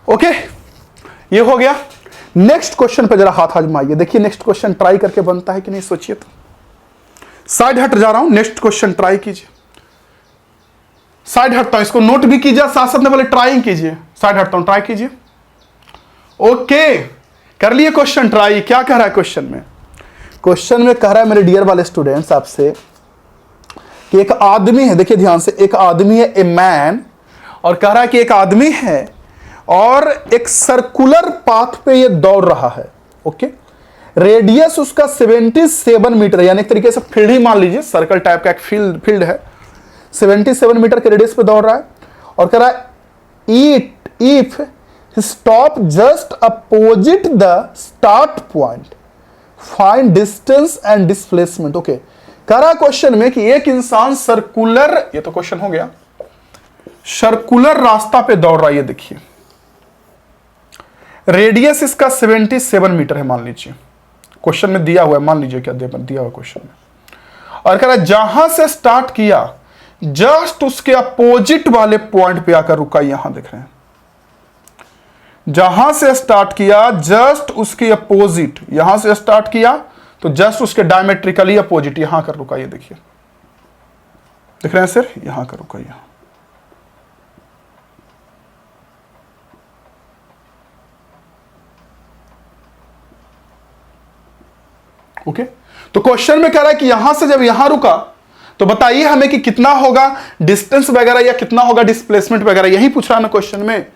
ओके, ये हो गया। नेक्स्ट क्वेश्चन पे जरा हाथ आजमाइए, देखिए नेक्स्ट क्वेश्चन ट्राई करके बनता है कि नहीं, सोचिए। तो साइड हट जा रहा हूं, नेक्स्ट क्वेश्चन ट्राई कीजिए। साइड हटता हूं, इसको नोट भी कीजिए, साथ साथ में बोले ट्राई कीजिए। साइड हटता हूं, ट्राई कीजिए। ओके, कर लिए क्वेश्चन ट्राई। क्या कह रहा है क्वेश्चन में? क्वेश्चन में कह रहा है मेरे डियर वाले स्टूडेंट्स आपसे कि एक आदमी है, देखिए ध्यान से, एक आदमी है, ए मैन, और कह रहा है कि एक आदमी है और एक सर्कुलर पाथ पे ये दौड़ रहा है। ओके, रेडियस उसका 77 मीटर, यानी एक तरीके से फील्ड ही मान लीजिए, सर्कल टाइप का एक फील्ड है। 77 मीटर के रेडियस पे दौड़ रहा है, और कह रहा है if stop just opposite the start point, find distance and displacement. Okay, कह रहा क्वेश्चन में कि एक इंसान सर्कुलर, ये तो क्वेश्चन हो गया, सर्कुलर रास्ता पे दौड़ रहा है। ये देखिए रेडियस इसका 77 मीटर है, मान लीजिए क्वेश्चन में दिया हुआ है, मान लीजिए क्या दिया हुआ क्वेश्चन में, और कह रहा है जहां से स्टार्ट किया जस्ट उसके अपोजिट वाले पॉइंट पे आकर रुका। यहां देख रहे हैं, जहां से स्टार्ट किया जस्ट उसके अपोजिट, यहां से स्टार्ट किया तो जस्ट उसके डायमेट्रिकली अपोजिट यहां कर रुका। ये देखिए, देख रहे हैं सर, यहां कर रुका। यहां ओके, तो क्वेश्चन में कह रहा है कि यहां से जब यहां रुका तो बताइए हमें कि कितना होगा डिस्टेंस वगैरह या कितना होगा डिस्प्लेसमेंट वगैरह, यही पूछ रहा है ना क्वेश्चन में।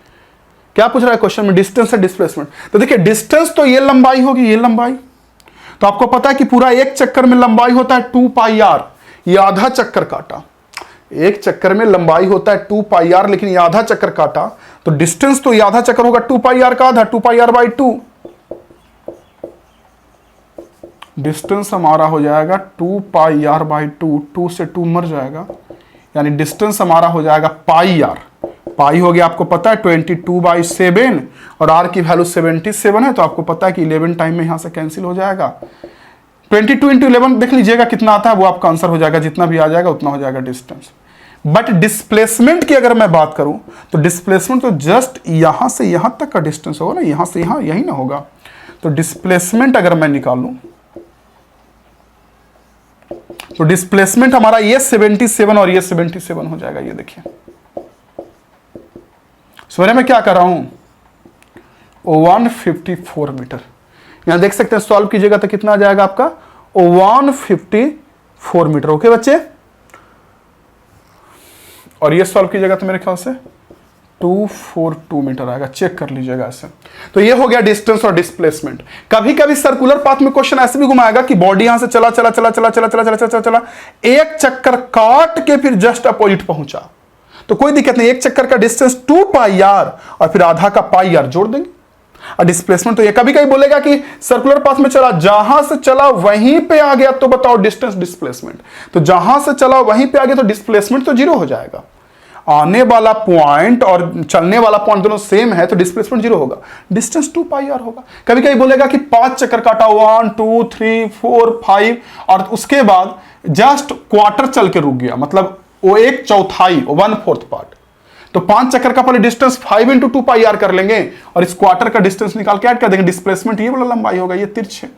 क्या पूछ रहा है क्वेश्चन में? डिस्टेंस है डिस्प्लेसमेंट। तो देखिए डिस्टेंस तो ये लंबाई होगी, ये लंबाई, तो आपको पता है कि पूरा एक चक्कर में लंबाई होता है 2πr, ये आधा चक्कर काटा। एक चक्कर में लंबाई होता है 2πr, लेकिन ये आधा चक्कर काटा, तो डिस्टेंस तो ये आधा चक्कर होगा 2πr का आधा, 2πr/2। डिस्टेंस हमारा हो जाएगा 2πr/2, 2 से 2 मर जाएगा, यानी डिस्टेंस हमारा हो जाएगा πr। पाई हो गया आपको पता है 22/7 और r की वैल्यू 77 है, तो आपको पता है कि 11 टाइम में यहां से कैंसिल हो जाएगा। 22 × 11 देख लीजिएगा कितना आता है, वो आपका आंसर हो जाएगा, जितना भी आ जाएगा उतना हो जाएगा डिस्टेंस। बट डिस्प्लेसमेंट की अगर मैं बात करूं तो डिस्प्लेसमेंट तो जस्ट यहां से यहां तक का डिस्टेंस होगा ना, यहां से यहां यही ना होगा। तो डिस्प्लेसमेंट अगर मैं निकालूं तो डिस्प्लेसमेंट हमारा ये 77 और ये 77 हो जाएगा। ये देखिए समझ में क्या कर रहा हूं, 154 मीटर। यहां देख सकते हैं, सॉल्व कीजिएगा तो कितना आ जाएगा आपका 154 मीटर। ओके बच्चे, और ये सॉल्व कीजिएगा तो मेरे ख्याल से 242 मीटर आएगा, चेक कर लीजिएगा ऐसे। तो ये हो गया डिस्टेंस और डिस्प्लेसमेंट। कभी कभी सर्कुलर पाथ में क्वेश्चन ऐसे भी घुमाएगा कि बॉडी यहां से चला चला चला चला चला चला चला चला चला, एक चक्कर काट के फिर जस्ट अपोजिट पहुंचा, तो कोई दिक्कत नहीं, एक चक्कर का डिस्टेंस 2πr और फिर आधा का πr जोड़ देंगे। और डिस्प्लेसमेंट तो ये कभी कभी बोलेगा कि सर्कुलर पाथ में चला, जहां से चला वहीं पे आ गया, तो बताओ डिस्टेंस डिस्प्लेसमेंट। तो जहां से चला वहीं पे आ गया तो डिस्प्लेसमेंट तो 0 हो जाएगा। आने वाला पॉइंट और चलने वाला पॉइंट दोनों सेम है तो डिस्प्लेसमेंट 0 होगा, डिस्टेंस 2πr होगा। कभी कभी बोलेगा कि 5 चक्कर काटा, 1 2 3 4 5 और उसके बाद जस्ट क्वार्टर चल के रुक गया, मतलब वो 1/4 1/4 पार्ट, तो 5 चक्कर का पहले डिस्टेंस 5 × 2πr कर लेंगे और इस क्वार्टर का डिस्टेंस निकाल के ऐड कर देंगे। डिस्प्लेसमेंट ये वाला लंबाई होगा, ये तिरछे,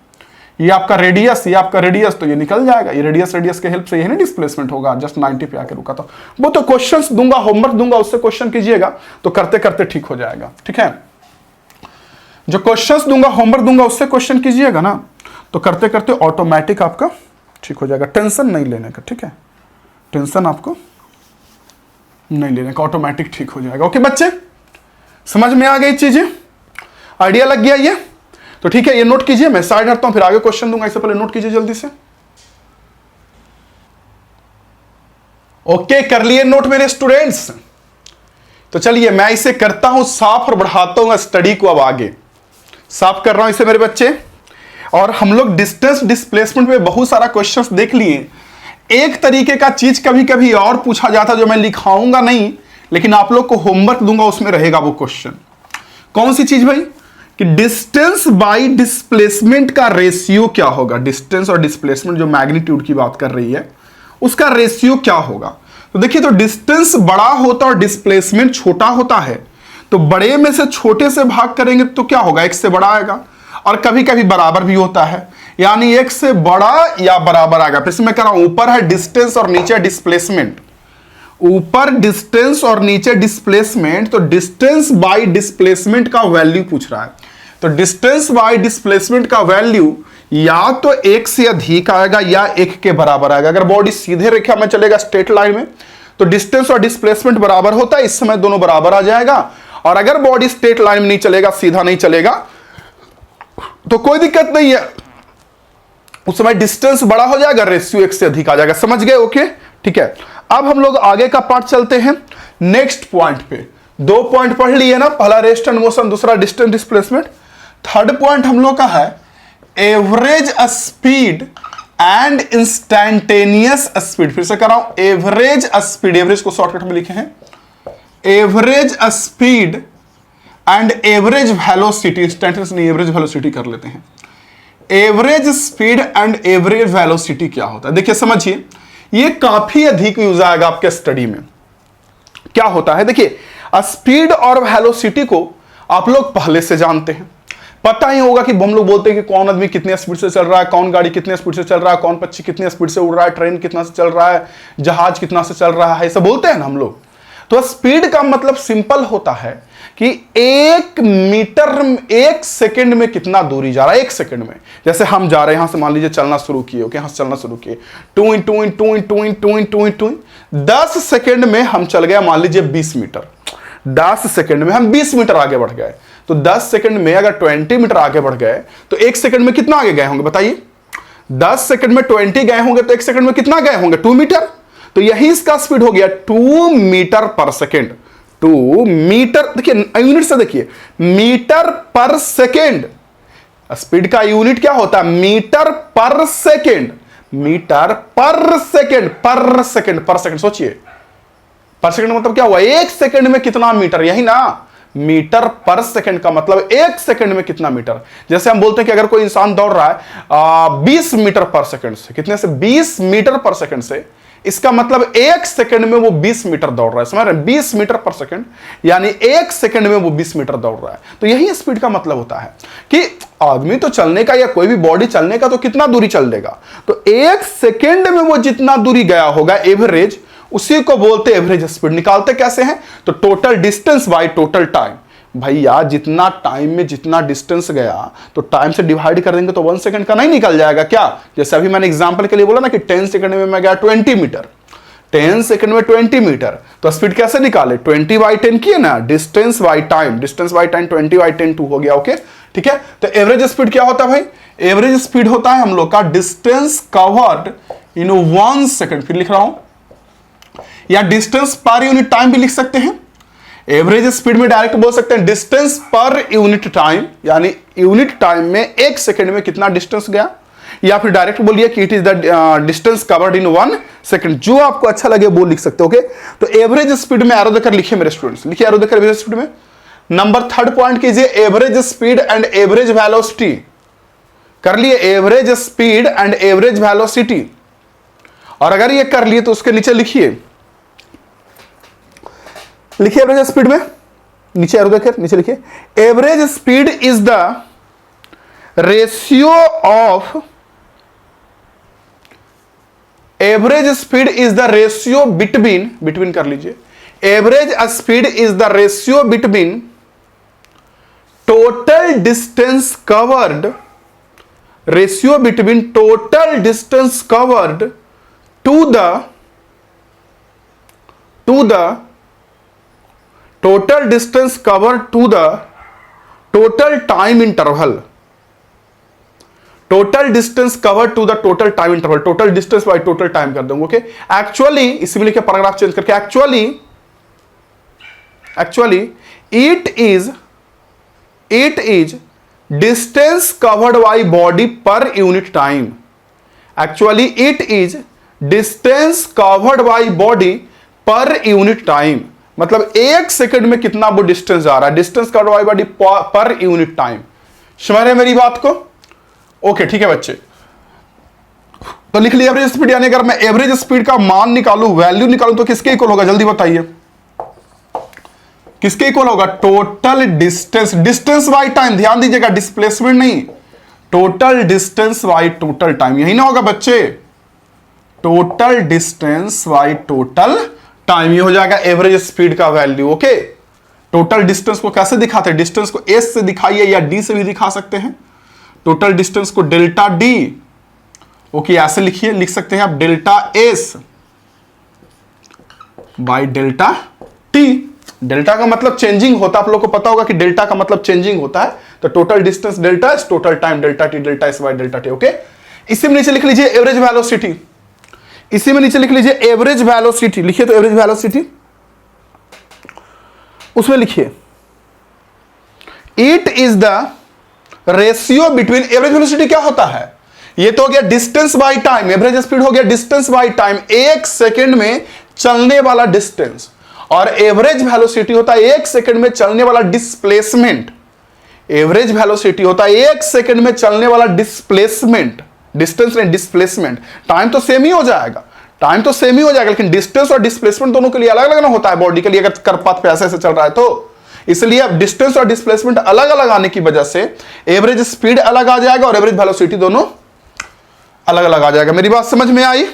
ये आपका रेडियस, ये आपका रेडियस, तो ये निकल जाएगा। ये रेडियस के हेल्प से ये नहीं डिस्प्लेसमेंट होगा, जस्ट 90 पे आके रुका। तो वो तो क्वेश्चंस दूंगा, होमवर्क दूंगा, उससे क्वेश्चन कीजिएगा तो करते करते ठीक हो जाएगा। ठीक है, जो क्वेश्चंस दूंगा, होमवर्क दूंगा, उससे क्वेश्चन कीजिएगा ना तो करते करते ऑटोमेटिक आपका ठीक हो जाएगा। टेंशन नहीं लेने का, ठीक है, टेंशन आपको नहीं लेने का, ऑटोमेटिक ठीक हो जाएगा। ओके बच्चे, समझ में आ गई चीजें, आइडिया लग गया ये? तो ठीक है, ये नोट कीजिए, मैं साइड हटता हूं, फिर आगे क्वेश्चन दूंगा, इससे पहले नोट कीजिए जल्दी से। ओके, कर लिए नोट मेरे स्टूडेंट्स? तो चलिए मैं इसे करता हूं साफ और बढ़ाता हूं स्टडी को। अब आगे साफ कर रहा हूं इसे मेरे बच्चे। और हम लोग डिस्टेंस डिस्प्लेसमेंट में बहुत सारा क्वेश्चंस देख लिए। एक तरीके का चीज कभी कभी और पूछा जाता जो मैं लिखाऊंगा नहीं, लेकिन आप लोग को होमवर्क दूंगा, उसमें रहेगा वो क्वेश्चन। कौन सी चीज भाई? कि डिस्टेंस बाय डिस्प्लेसमेंट का रेशियो क्या होगा। डिस्टेंस और डिस्प्लेसमेंट जो मैग्नीट्यूड की बात कर रही है उसका रेशियो क्या होगा। तो देखिए, तो डिस्टेंस बड़ा होता और डिस्प्लेसमेंट छोटा होता है, तो बड़े में से छोटे से भाग करेंगे तो क्या होगा, एक से बड़ा आएगा। और कभी कभी बराबर भी होता है, यानी एक से बड़ा या बराबर आएगा। फिर से मैं कह रहा हूं, ऊपर है डिस्टेंस और नीचे डिस्प्लेसमेंट, ऊपर डिस्टेंस और नीचे डिस्प्लेसमेंट, तो डिस्टेंस बाय डिस्प्लेसमेंट का वैल्यू पूछ रहा है। तो डिस्टेंस बाय डिस्प्लेसमेंट का वैल्यू या तो एक से अधिक आएगा या एक के बराबर आएगा। अगर बॉडी सीधे रेखा में चलेगा, स्ट्रेट लाइन में, तो डिस्टेंस और डिस्प्लेसमेंट बराबर होता है, इस समय दोनों बराबर आ जाएगा। और अगर बॉडी स्ट्रेट लाइन में नहीं चलेगा, सीधा नहीं चलेगा, तो कोई दिक्कत नहीं है, उस समय डिस्टेंस बड़ा हो जाएगा, रेशियो एक से अधिक आ जाएगा। समझ गए? ओके, ठीक है। अब हम लोग आगे का पार्ट चलते हैं नेक्स्ट पॉइंट पे। 2 पॉइंट पढ़ लिए ना, पहला रेस्ट एंड मोशन, दूसरा डिस्टेंस डिस्प्लेसमेंट। थर्ड पॉइंट हम लोग का है average speed and instantaneous speed. फिर से कर रहा हूं, एवरेज स्पीड, एवरेज को शॉर्टकट में लिखे हैं, average speed and average velocity. Instantaneous नहीं, एवरेज वेलोसिटी कर लेते हैं। Average speed and average velocity क्या होता है, देखिए समझिए, ये काफी अधिक यूज आएगा आपके स्टडी में। क्या होता है, देखिए स्पीड और वेलोसिटी को आप लोग पहले से जानते हैं, पता ही होगा कि हम लोग बोलते हैं कि कौन आदमी कितने स्पीड से चल रहा है, कौन गाड़ी कितने स्पीड से चल रहा है, कौन पक्षी कितने स्पीड से उड़ रहा है, ट्रेन कितना से चल रहा है, जहाज कितना से चल रहा है, ऐसा बोलते हैं ना हम लोग। तो स्पीड का मतलब सिंपल होता है कि 1 मीटर 1 सेकंड में कितना दूरी जा रहा है। 1 सेकंड में, जैसे हम जा रहे हैं यहां से, मान लीजिए चलना शुरू किए, ओके, यहां से चलना शुरू किए, 10 सेकंड में हम चल गए, मान लीजिए 20 मीटर। 10 सेकंड में हम 20 मीटर आगे बढ़ गए। तो 10 सेकंड में अगर 20 मीटर आगे बढ़ गए तो 1 सेकंड में कितना आगे गए होंगे बताइए? 10 सेकंड में 20 गए होंगे तो 1 सेकंड में कितना गए होंगे? 2 मीटर। तो यही इसका स्पीड हो गया 2 मीटर पर सेकेंड। 2 मीटर, देखिए यूनिट से देखिए, मीटर पर सेकेंड स्पीड का यूनिट क्या होता है? Metre per second, metre per second, पर सेकेंड, पर सेकेंड। सोचिए पर सेकेंड मतलब क्या हुआ? एक सेकेंड में कितना मीटर, यही ना। मीटर पर सेकेंड का मतलब एक सेकेंड में कितना मीटर। जैसे हम बोलते हैं कि अगर कोई इंसान दौड़ रहा है 20 मीटर पर सेकेंड से, कितने से? 20 मीटर पर सेकेंड से, इसका मतलब एक सेकंड में वो 20 मीटर दौड़ रहा है। समझ रहे हैं? 20 मीटर पर सेकंड, यानी एक सेकंड में वो 20 मीटर दौड़ रहा है। तो यही स्पीड का मतलब होता है कि आदमी तो चलने का या कोई भी बॉडी चलने का तो कितना दूरी चल देगा, तो एक सेकंड में वो जितना दूरी गया होगा एवरेज, उसी को बोलते एवरेज स्पीड। निकालते कैसे हैं? तो total distance by total time. भैया जितना टाइम में जितना डिस्टेंस गया तो टाइम से डिवाइड कर देंगे तो 1 सेकंड का नहीं निकल जाएगा क्या? जैसे अभी मैंने एग्जांपल के लिए बोला ना कि 10 सेकंड में मैं गया 20 मीटर, 10 सेकंड में 20 मीटर, तो स्पीड कैसे निकाले? 20/10 किए ना, distance by time, distance by time 20/10 2 हो गया। ओके ठीक है। तो एवरेज स्पीड क्या होता है भाई? एवरेज स्पीड होता है हम लोग का डिस्टेंस कवर्ड इन 1 सेकंड। फिर लिख रहा हूं, या डिस्टेंस पर यूनिट टाइम भी लिख सकते हैं। एवरेज स्पीड में डायरेक्ट बोल सकते हैं डिस्टेंस पर यूनिट टाइम, यानी यूनिट टाइम में एक सेकंड में कितना डिस्टेंस गया, या फिर डायरेक्ट बोलिए कि it is the distance covered in 1 second. जो आपको अच्छा लगे वो लिख सकते हो। ओके तो एवरेज स्पीड में एरो देकर लिखिए मेरे स्टूडेंट्स, लिखिए एरो देकर एवरेज स्पीड में। नंबर 3 पॉइंट कीजिए, average speed and average velocity. कर लिए average speed and average velocity, और अगर ये कर लिए तो उसके नीचे लिखिए, लिखिए एवरेज स्पीड में, नीचे एरो देकर नीचे लिखिए, average speed is the ratio of, average speed is the ratio between, between कर लीजिए, average speed is the ratio between total distance covered, ratio between total distance covered to the total distance covered to the total time interval, total distance covered to the total time interval, total distance by total time कर दूंगा। Okay actually इसमें लिखे paragraph change करके, actually it is distance covered by body per unit time, actually it is distance covered by body per unit time, मतलब एक second में कितना वो डिस्टेंस जा रहा है, distance covered by body per unit time. समझ रहे हैं मेरी बात को? ओके ठीक है बच्चे, तो लिख लिया एवरेज स्पीड, यानी अगर मैं एवरेज स्पीड का मान निकालूं, वैल्यू निकालूं, तो किसके इक्वल होगा? जल्दी बताइए किसके इक्वल होगा? Total distance, distance by time, ध्यान दीजिएगा डिस्प्लेसमेंट नहीं, total distance by total time, यही ना होगा बच्चे? Total distance by total time, ये हो जाएगा एवरेज स्पीड का वैल्यू। ओके टोटल डिस्टेंस को कैसे दिखाते हैं? डिस्टेंस को एस से दिखाइए या डी से भी दिखा सकते हैं। टोटल डिस्टेंस को डेल्टा डी, ओके ऐसे लिखिए, लिख सकते हैं आप delta S by delta T. Delta का मतलब चेंजिंग होता है, आप लोग को पता होगा कि डेल्टा का मतलब चेंजिंग होता है, तो total distance delta S, total time delta T, delta S by delta T. Okay इसी में नीचे लिख लीजिए एवरेज वेलोसिटी, इसी में नीचे लिख लीजिए एवरेज वेलोसिटी, लिखिए तो एवरेज वेलोसिटी, उसमें लिखिए it is the ratio between, average velocity क्या होता है? ये तो हो गया distance by time, average speed हो गया डिस्टेंस बाय टाइम, एक सेकंड में चलने वाला डिस्टेंस, और एवरेज वेलोसिटी होता है एक सेकंड में चलने वाला डिस्प्लेसमेंट। एवरेज वेलोसिटी होता है एक सेकंड में चलने वाला डिस्प्लेसमेंट, डिस्टेंस नहीं डिस्प्लेसमेंट। टाइम तो सेम ही हो जाएगा, टाइम तो सेम ही हो जाएगा, लेकिन डिस्टेंस और डिस्प्लेसमेंट दोनों के लिए अलग अलग ना होता है बॉडी के लिए, अगर करपथ पे ऐसे चल रहा है तो। इसलिए अब डिस्टेंस और डिस्प्लेसमेंट अलग अलग आने की वजह से एवरेज स्पीड अलग आ जाएगा और एवरेज वेलोसिटी दोनों अलग अलग आ जाएगा। मेरी बात समझ में आई?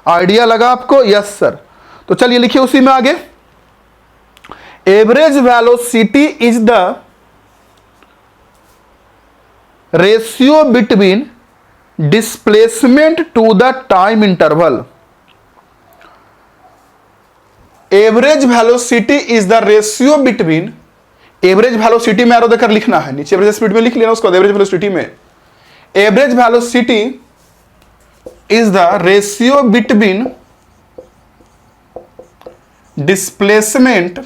आइडिया लगा आपको? Yes sir. तो चलिए लिखिए उसी में आगे, average velocity is the ratio between displacement to the time interval. Average velocity is the ratio between, average velocity में एरो देकर लिखना है, नीचे एवरेज स्पीड में लिख लेना उसको, एवरेज वेलोसिटी में average velocity is the ratio between displacement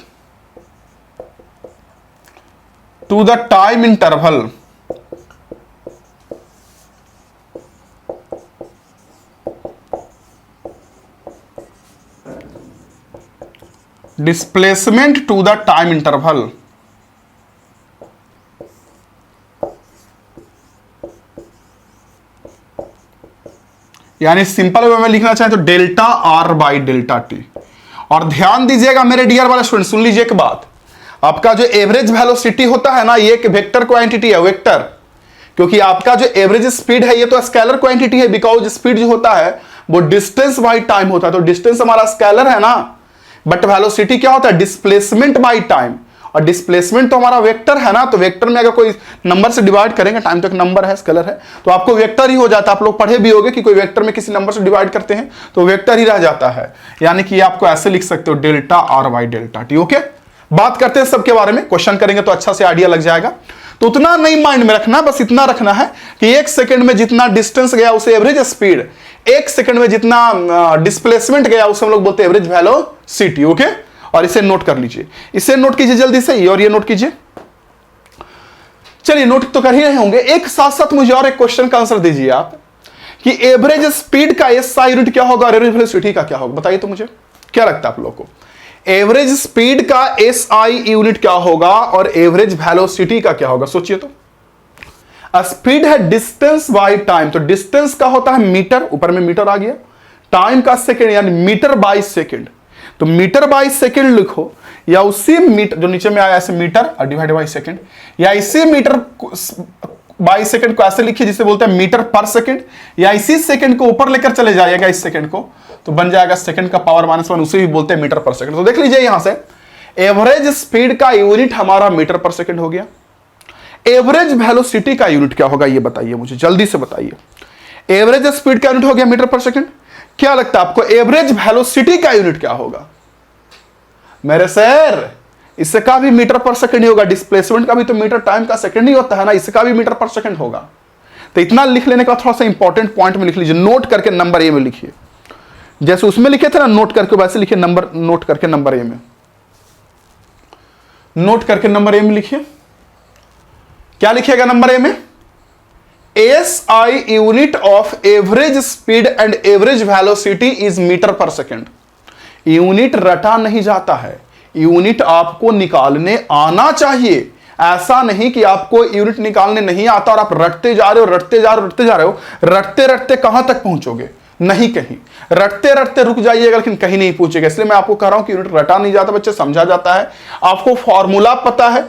to the time interval, displacement to the time interval, यानी सिंपल वे में लिखना चाहें तो delta R by delta T. और ध्यान दीजिएगा मेरे डियर वाले स्टूडेंट, सुन लीजिए एक बात, आपका जो एवरेज वेलोसिटी होता है ना, ये एक वेक्टर क्वांटिटी है, वेक्टर, क्योंकि आपका जो एवरेज स्पीड है ये तो स्केलर क्वांटिटी है, बिकॉज स्पीड जो होता है वो डिस्टेंस बाई टाइम होता है, तो डिस्टेंस हमारा स्केलर है ना, बट वेलोसिटी क्या होता है, डिस्प्लेसमेंट बाई टाइम, और डिस्प्लेसमेंट तो हमारा वेक्टर है ना, तो वेक्टर में अगर कोई नंबर से डिवाइड करेंगे, टाइम तो एक नंबर है, स्केलर है, तो आपको वेक्टर ही हो जाता है। आप लोग पढ़े भी होंगे कि कोई वेक्टर में किसी नंबर से डिवाइड करते हैं तो वेक्टर ही रह जाता है, यानी कि आपको ऐसे लिख सकते हो delta R by delta T. Okay, बात करते हैं सबके बारे में, क्वेश्चन करेंगे तो अच्छा से आइडिया लग जाएगा। तो उतना नहीं माइंड में रखना, बस इतना रखना है कि एक सेकंड में जितना डिस्टेंस गया उसे एवरेज स्पीड, एक सेकंड में जितना डिस्प्लेसमेंट गया उसे हम लोग बोलते हैं एवरेज वेलोसिटी। ओके, और इसे नोट कर लीजिए, इसे नोट कीजिए जल्दी से, और ये नोट कीजिए। चलिए नोट तो कर ही रहे होंगे, एक साथ साथ मुझे और एक क्वेश्चन का आंसर दीजिए आप कि एवरेज स्पीड का एसआई यूनिट क्या होगा और एवरेज वेलोसिटी का क्या होगा, बताइए तो मुझे क्या लगता है आप लोगों को, एवरेज स्पीड का एसआई यूनिट क्या होगा और एवरेज वेलोसिटी का क्या होगा, सोचिए तो। स्पीड है डिस्टेंस बाय टाइम, तो डिस्टेंस का होता है मीटर, ऊपर में मीटर आ गया, टाइम का सेकंड यानी मीटर बाय सेकंड, तो मीटर बाय सेकंड लिखो, या उसी मीटर जो नीचे में आया ऐसे मीटर और डिवाइड बाय सेकंड, या इसी मीटर बाय सेकंड को ऐसे लिखिए जिसे बोलते हैं मीटर पर सेकंड, या इसी सेकंड को ऊपर लेकर चले जाइएगा इस सेकंड को, तो बन जाएगा सेकंड का पावर -1, उसे भी बोलते हैं मीटर पर सेकंड। तो देख लीजिए यहां से एवरेज स्पीड का यूनिट हमारा मीटर पर सेकंड हो गया, एवरेज वेलोसिटी का यूनिट क्या होगा ये बताइए मुझे, जल्दी से बताइए। एवरेज स्पीड का यूनिट हो गया मीटर पर सेकंड, क्या लगता है आपको एवरेज वेलोसिटी का यूनिट क्या होगा? मेरे सर इससे का भी मीटर पर सेकंड ही होगा, डिस्प्लेसमेंट का भी तो मीटर टाइम का सेकंड ही होता है ना, इसका भी मीटर पर सेकंड होगा। तो इतना लिख लेने का थोड़ा सा इंपॉर्टेंट पॉइंट में लिख लीजिए, नोट करके नंबर ए में लिखिए, जैसे उसमें लिखे थे ना नोट करके, वैसे लिखिए नंबर, नोट करके नंबर ए में, नोट करके नंबर ए में लिखिए। क्या लिखिएगा नंबर ए में? SI unit of average speed and average velocity is metre per second. Unit रटा नहीं जाता है, यूनिट आपको निकालने आना चाहिए। ऐसा नहीं कि आपको यूनिट निकालने नहीं आता और आप रटते जा रहे हो, रटते जा रहे हो, रटते जा रहे हो, रटते रटते कहां तक पहुंचोगे? नहीं कहीं, रटते रटते रुक जाइएगा लेकिन कहीं नहीं पहुंचेगा। इसलिए मैं आपको कह रहा हूं कि यूनिट रटा नहीं जाता बच्चे, समझा जाता है। आपको फॉर्मूला पता है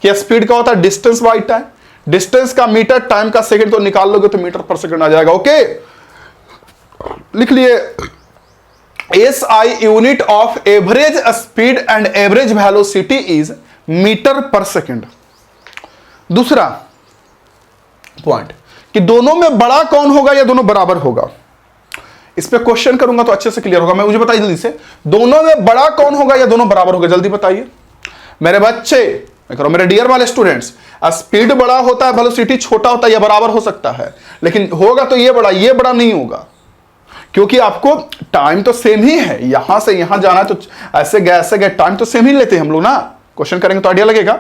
कि स्पीड का होता है डिस्टेंस बाई टाइम, डिस्टेंस का मीटर, टाइम का सेकंड, तो निकाल लोगे तो मीटर पर सेकंड आ जाएगा। ओके, लिख लिए SI unit of average speed and average velocity is metre per second. दूसरा पॉइंट कि दोनों में बड़ा कौन होगा या दोनों बराबर होगा, इस पे क्वेश्चन करूंगा तो अच्छे से क्लियर होगा। मैं मुझे बताइए जल्दी से, दोनों में बड़ा कौन होगा या दोनों बराबर होगा, जल्दी बताइए मेरे बच्चे, मैं कह रहा हूं मेरे डियर वाले स्टूडेंट्स। स्पीड बड़ा होता है, वेलोसिटी छोटा होता है, या बराबर हो सकता है, लेकिन होगा तो ये बड़ा नहीं होगा, क्योंकि आपको टाइम तो सेम ही है, यहां से यहां जाना तो ऐसे गए टाइम तो सेम ही लेते हैं हम लोग ना। क्वेश्चन करेंगे तो आइडिया लगेगा।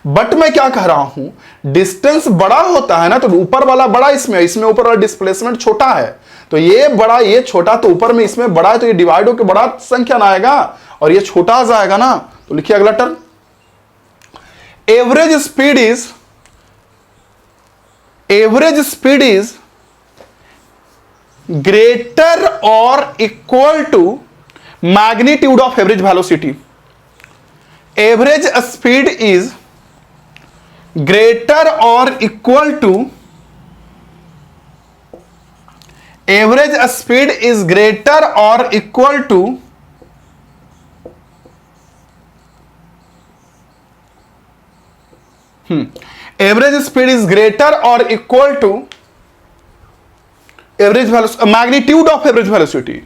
बट मैं क्या कह रहा हूं, डिस्टेंस बड़ा होता है ना, तो ऊपर वाला बड़ा, इसमें ऊपर वाला डिस्प्लेसमेंट छोटा है, तो ये बड़ा ये छोटा, तो ऊपर में इसमें बड़ा है, तो ये डिवाइड होकर बड़ा संख्या ना आएगा और ये छोटा आ जाएगा ना। तो लिखिए अगला term, average speed is greater और equal to magnitude of average velocity. Average speed is greater और equal to, average speed is greater और equal to average speed is greater और equal to average magnitude of average velocity.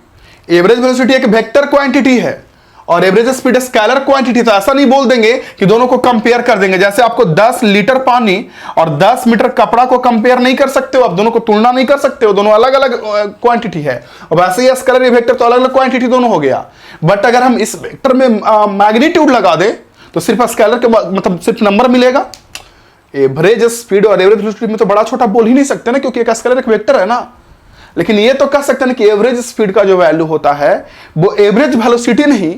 Average velocity एक vector quantity है और average speed scalar quantity. तो ऐसा नहीं बोल देंगे कि दोनों को कंपेयर कर देंगे, जैसे आपको 10 लीटर पानी और 10 मीटर कपड़ा को कंपेयर नहीं कर सकते हो, आप दोनों को तुलना नहीं कर सकते हो, दोनों अलग अलग क्वांटिटी है। और वैसे ही स्केलर वेक्टर तो अलग अलग क्वांटिटी दोनों हो गया। बट अगर हम इस वेक्टर में मैग्नीट्यूड लगा दे तो सिर्फ स्केलर के मतलब सिर्फ नंबर मिलेगा। एवरेज स्पीड और एवरेज वेलोसिटी में तो बड़ा छोटा बोल ही नहीं सकते ना, क्योंकि एक स्केलर एक वेक्टर है ना। लेकिन ये तो कह सकते हैं कि एवरेज स्पीड का जो वैल्यू होता है वो एवरेज वेलोसिटी नहीं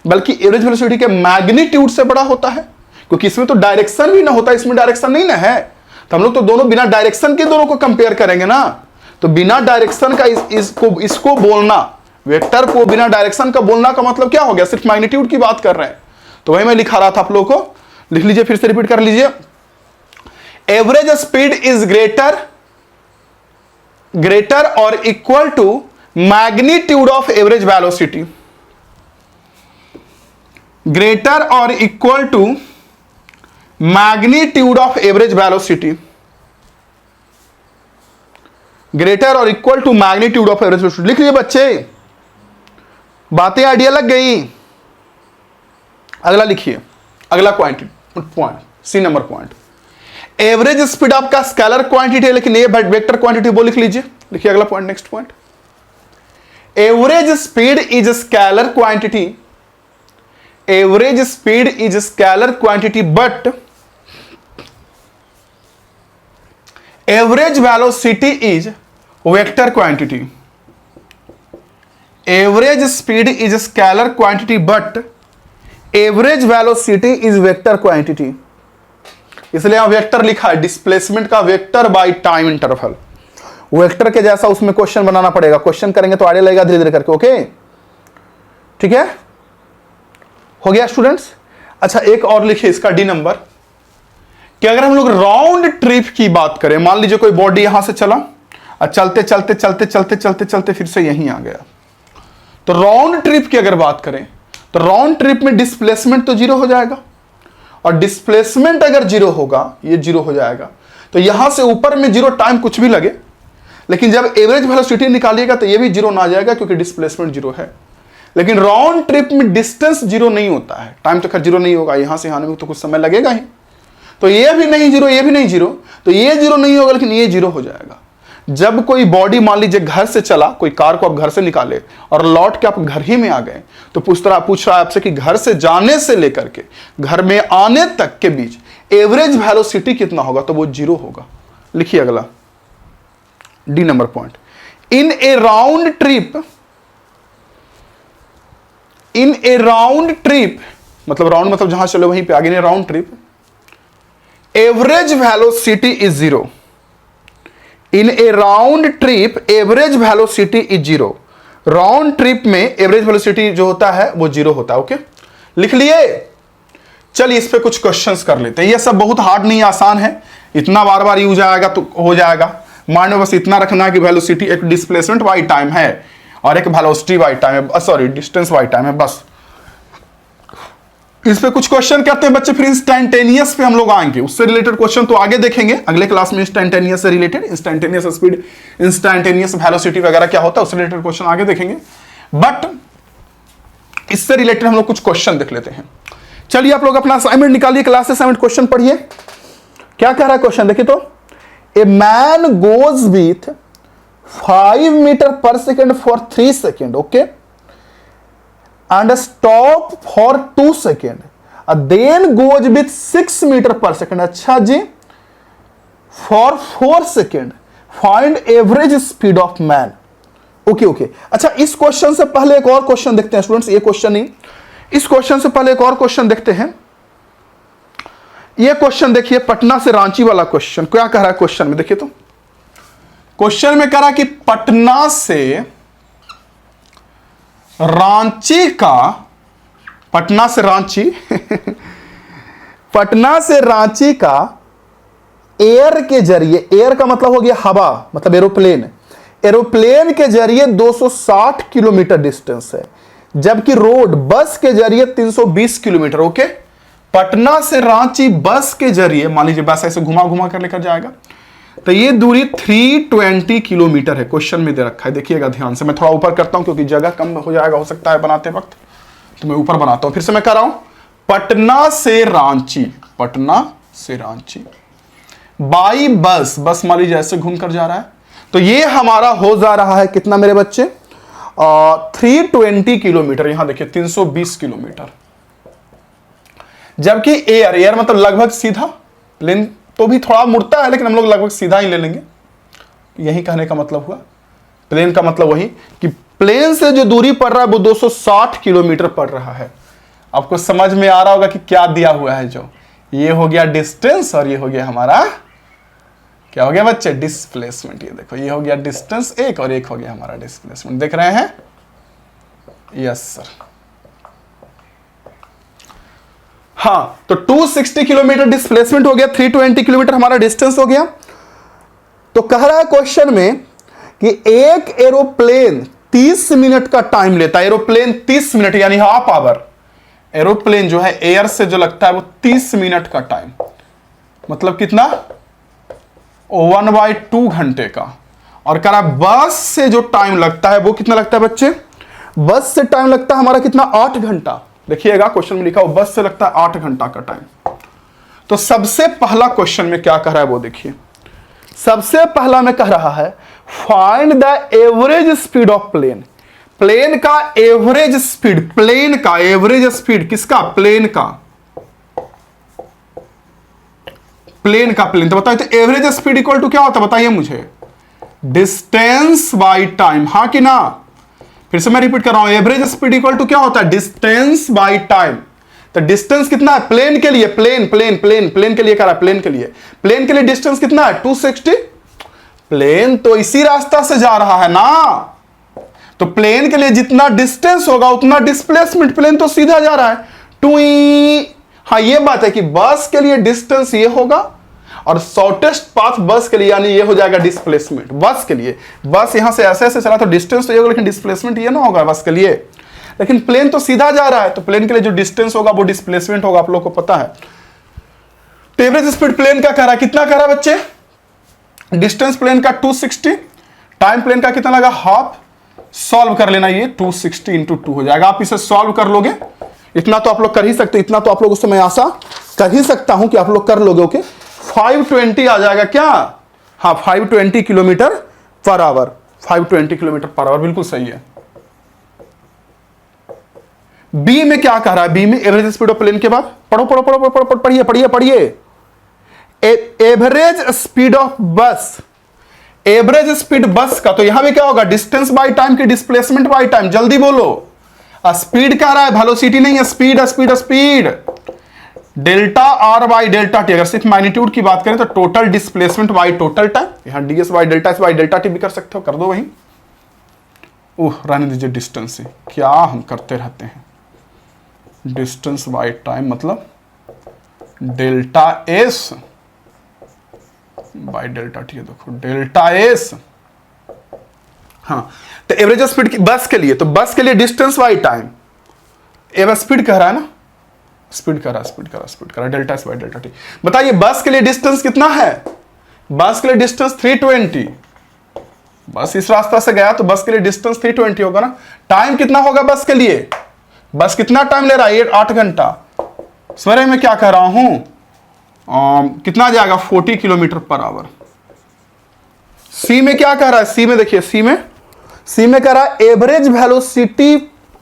बल्कि एवरेज वेलोसिटी के मैग्नीट्यूड से बड़ा होता है, क्योंकि इसमें तो डायरेक्शन भी ना होता, इसमें डायरेक्शन नहीं ना है, तो हम लोग तो दोनों बिना डायरेक्शन के दोनों को कंपेयर करेंगे ना। तो बिना डायरेक्शन का इसको बोलना, वेक्टर को बिना डायरेक्शन का बोलना का मतलब क्या हो गया, सिर्फ मैग्नीट्यूड की बात कर रहे हैं। तो वही मैं लिखा रहा था आप लोगों को, लिख लीजिए, फिर से रिपीट कर लीजिए। एवरेज स्पीड इज ग्रेटर और equal to magnitude of average velocity, greater और equal to magnitude of average velocity, greater और equal to magnitude of average velocity. लिख लीजिए बच्चे, बातें आइडिया लग गई। अगला लिखिए, अगला point, C number point, average speed आपका स्केलर क्वांटिटी है, लेकिन ये वेक्टर क्वांटिटी वो लिख लीजिए। लिखिए अगला point, next point, average speed is scalar quantity, average speed is scalar quantity but average velocity is vector quantity, average speed is scalar quantity but average velocity is vector quantity. इसलिए यहां vector लिखा है, displacement का vector by time interval, vector के जैसा उसमें question बनाना पड़ेगा, question करेंगे तो आइडिया लगेगा धीरे धीरे करके। ओके, ठीक है, हो गया स्टूडेंट्स। अच्छा, एक और लिखिए इसका डी नंबर, कि अगर हम लोग राउंड ट्रिप की बात करें, मान लीजिए कोई बॉडी यहां से चला और चलते चलते चलते चलते चलते चलते फिर से यहीं आ गया, तो राउंड ट्रिप की अगर बात करें तो राउंड ट्रिप में डिस्प्लेसमेंट तो जीरो हो जाएगा, और डिस्प्लेसमेंट अगर जीरो होगा, ये जीरो हो जाएगा, तो यहां से ऊपर में जीरो टाइम कुछ भी लगे, लेकिन जब एवरेज वेलोसिटी निकालिएगा तो ये भी जीरो ना आ जाएगा, क्योंकि डिस्प्लेसमेंट जीरो है। लेकिन राउंड ट्रिप में डिस्टेंस जीरो नहीं होता है, टाइम तो खैर जीरो नहीं होगा, यहां से आने में तो कुछ समय लगेगा ही, तो ये भी नहीं जीरो, ये भी नहीं जीरो, तो ये जीरो नहीं होगा, लेकिन ये जीरो हो जाएगा। जब कोई बॉडी मान लीजिए घर से चला, कोई कार को आप घर से निकाले और लौट के आप घर ही में आ गए, तो पूछ रहा है आपसे कि घर से जाने से लेकर के घर में आने तक के बीच एवरेज वेलोसिटी कितना होगा, तो वो जीरो होगा। लिखिए अगला D number point, in A round trip, मतलब राउंड मतलब जहां चले वहीं पे आगे, नहीं round trip, average velocity is zero, in A round trip average velocity is zero, round trip में एवरेज वेलोसिटी जो होता है वो जीरो होता है। ओके, लिख लिए। चलिए इस पे कुछ क्वेश्चंस कर लेते हैं, ये सब बहुत हार्ड नहीं, आसान है, इतना बार बार यूज आएगा तो हो जाएगा। माइंड में बस इतना रखना है कि वेलोसिटी एक डिस्प्लेसमेंट बाई टाइम है और एक वेलोसिटी बाई टाइम है, सॉरी डिस्टेंस बाई टाइम है, बस। इस पे कुछ क्वेश्चन करते हैं बच्चे, फिर इंस्टेंटेनियस पे हम लोग आएंगे, उससे रिलेटेड क्वेश्चन तो आगे देखेंगे अगले क्लास में, इंस्टेंटेनियस से related, instantaneous speed, instantaneous velocity वगैरह क्या होता है उससे रिलेटेड क्वेश्चन आगे देखेंगे, बट इससे रिलेटेड हम लोग कुछ क्वेश्चन देख लेते हैं। चलिए आप लोग अपना असाइनमेंट निकालिए, क्लास असाइनमेंट क्वेश्चन पढ़िए, क्या कह रहा है क्वेश्चन, देखिए तो, a man goes with 5 metre per second for 3 second, okay, and stop for 2 seconds, then goes with 6 meter per second, अच्छा जी, for 4 seconds, find average speed of man। Okay, अच्छा इस क्वेश्चन से पहले एक और क्वेश्चन देखते हैं स्टूडेंट्स, ये क्वेश्चन नहीं, इस क्वेश्चन से पहले एक और क्वेश्चन देखते हैं। ये क्वेश्चन देखिए, पटना से रांची वाला क्वेश्चन, क्या कह रहा है क्वेश्चन में, देखिए तो, क्वेश्चन में कह रहा है कि पटना से रांची का एयर के जरिए, एयर का मतलब हो गया हवा, मतलब एरोप्लेन, एरोप्लेन के जरिए 260 किलोमीटर डिस्टेंस है, जबकि रोड बस के जरिए 320 किलोमीटर। ओके, पटना से रांची बस के जरिए, मान लीजिए बस ऐसे घुमा घुमा कर लेकर जाएगा, तो ये दूरी 320 किलोमीटर है, क्वेश्चन में दे रखा है, देखिएगा ध्यान से। मैं थोड़ा ऊपर करता हूं क्योंकि जगह कम हो जाएगा, हो सकता है बनाते वक्त, तो मैं ऊपर बनाता हूं। फिर से मैं कह रहा हूं, पटना से रांची बाई बस, बस मान लीजिए ऐसे घूम कर जा रहा है, तो ये हमारा हो जा रहा है कितना मेरे बच्चे, 320 किलोमीटर, यहां देखिए 320 किलोमीटर, जबकि एयर मतलब लगभग सीधा, प्लेन तो भी थोड़ा मुड़ता है, लेकिन हम लोग लगभग सीधा ही ले लेंगे, यही कहने का मतलब हुआ। प्लेन का मतलब वही कि प्लेन से जो दूरी पड़ रहा है वो 260 किलोमीटर पड़ रहा है, आपको समझ में आ रहा होगा कि क्या दिया हुआ है। जो ये हो गया डिस्टेंस और ये हो गया हमारा क्या हो गया बच्चे, डिस्प्लेसमेंट। ये देखो ये हो गया डिस्टेंस एक और एक हो गया हमारा डिस्प्लेसमेंट। देख रहे हैं? Yes sir. हाँ, तो 260 किलोमीटर डिस्प्लेसमेंट हो गया, 320 किलोमीटर हमारा डिस्टेंस हो गया। तो कह रहा है क्वेश्चन में कि एक एरोप्लेन 30 मिनट का टाइम लेता है। एरोप्लेन 30 मिनट यानी हाफ आवर। एरोप्लेन जो है एयर से जो लगता है वो 30 मिनट का टाइम, मतलब कितना, 1/2 घंटे का। और कह रहा बस से जो टाइम लगता है वो कितना लगता है बच्चे, बस से टाइम लगता है हमारा कितना, 8 घंटा। देखिएगा क्वेश्चन में लिखा हो बस से लगता है 8 घंटा का टाइम। तो सबसे पहला क्वेश्चन में क्या कह रहा है वो देखिए। सबसे पहला में कह रहा है find the average speed of plane. Plane का एवरेज स्पीड, प्लेन का एवरेज स्पीड, किसका, प्लेन का, प्लेन का, प्लेन। तो बताइए तो एवरेज स्पीड इक्वल टू क्या होता है, बताइए मुझे, डिस्टेंस बाय टाइम, हाँ कि ना। फिर से मैं रिपीट कर रहा हूं, एवरेज स्पीड इक्वल टू क्या होता है, डिस्टेंस बाय टाइम। तो डिस्टेंस कितना है प्लेन के लिए, प्लेन प्लेन प्लेन प्लेन के लिए कह रहा है, प्लेन के लिए डिस्टेंस कितना है, 260। प्लेन तो इसी रास्ता से जा रहा है ना, तो प्लेन के लिए जितना डिस्टेंस होगा उतना डिस्प्लेसमेंट। प्लेन तो सीधा जा रहा है, टू। हाँ ये बात है कि बस के लिए डिस्टेंस ये होगा और शॉर्टेस्ट पाथ बस के लिए यानी ये हो जाएगा डिस्प्लेसमेंट। बस के लिए, बस यहां से ऐसे ऐसे चला तो डिस्टेंस तो ये होगा, लेकिन डिस्प्लेसमेंट ये ना होगा बस के लिए। लेकिन प्लेन तो सीधा जा रहा है, तो प्लेन के लिए जो डिस्टेंस होगा वो डिस्प्लेसमेंट होगा, आप लोग को पता है। तो एवरेज स्पीड प्लेन का कह रहा है, कितना कह रहा है बच्चे, डिस्टेंस प्लेन का 260, टाइम प्लेन का कितना लगा, हाफ। सॉल्व कर लेना, ये 260 इंटू 2 हो जाएगा। आप इसे सॉल्व कर लोगे, इतना तो आप लोग कर ही सकते, इतना तो आप लोग उससे मैं आशा कर ही सकता हूं कि आप लोग कर लोगे। ओके, 520 आ जाएगा क्या, हाँ 520 kilometre per hour, 520 kilometre per hour, बिल्कुल सही है। बी में क्या कह रहा है, बी में एवरेज स्पीड ऑफ प्लेन के बाद पढ़ो पढ़ो पढ़ो पढ़ो पढ़ो, पढ़िए पढ़िए पढ़िए। Average speed of bus, average speed bus का, तो यहां भी क्या होगा, डिस्टेंस बाय टाइम की डिस्प्लेसमेंट बाय टाइम। जल्दी बोलो, स्पीड कह रहा है, वेलोसिटी नहीं है, speed speed speed. Delta R by delta T, अगर सिर्फ मैग्नीट्यूड की बात करें तो total displacement by total time. यहां DS by delta S by delta T भी कर सकते हो, कर दो वहीं। ओह रहने दीजिए डिस्टेंस से, क्या हम करते रहते हैं। डिस्टेंस बाई टाइम मतलब delta S by delta T, देखो डेल्टा एस। हाँ, तो एवरेज स्पीड की बस के लिए, तो बस के लिए distance by time, average speed कह रहा है ना, स्पीड कह रहा है delta S by delta T. बताइए बस के लिए डिस्टेंस कितना है, बस के लिए डिस्टेंस 320। बस इस रास्ता से गया तो बस के लिए डिस्टेंस 320 होगा ना। टाइम कितना होगा बस के लिए, बस कितना टाइम ले रहा है, 8 घंटा। सवेरे में क्या कह रहा हूं, कितना जाएगा, 40 किलोमीटर पर आवर। सी में क्या कह रहा है, सी में देखिए, सी में कह रहा है average velocity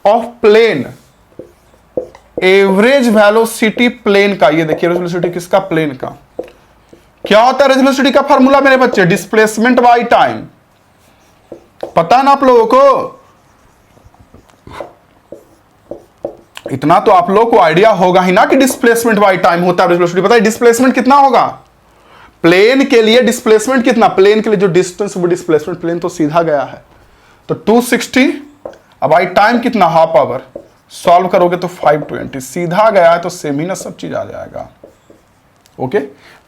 of plane, average velocity plane का। ये देखिए वेलोसिटी किसका, प्लेन का। क्या होता है वेलोसिटी का फार्मूला मेरे बच्चे, डिस्प्लेसमेंट बाय टाइम। पता है ना आप लोगों को, इतना तो आप लोगों को आइडिया होगा ही ना कि डिस्प्लेसमेंट बाय टाइम होता है वेलोसिटी। पता है डिस्प्लेसमेंट कितना होगा प्लेन के लिए, डिस्प्लेसमेंट कितना, प्लेन के लिए जो डिस्टेंस वो डिस्प्लेसमेंट, प्लेन तो सीधा गया है तो 260, अब बाय टाइम कितना, हाफ आवर। सॉल्व करोगे तो 520, सीधा गया है तो सेम ही ना सब चीज आ जाएगा। ओके,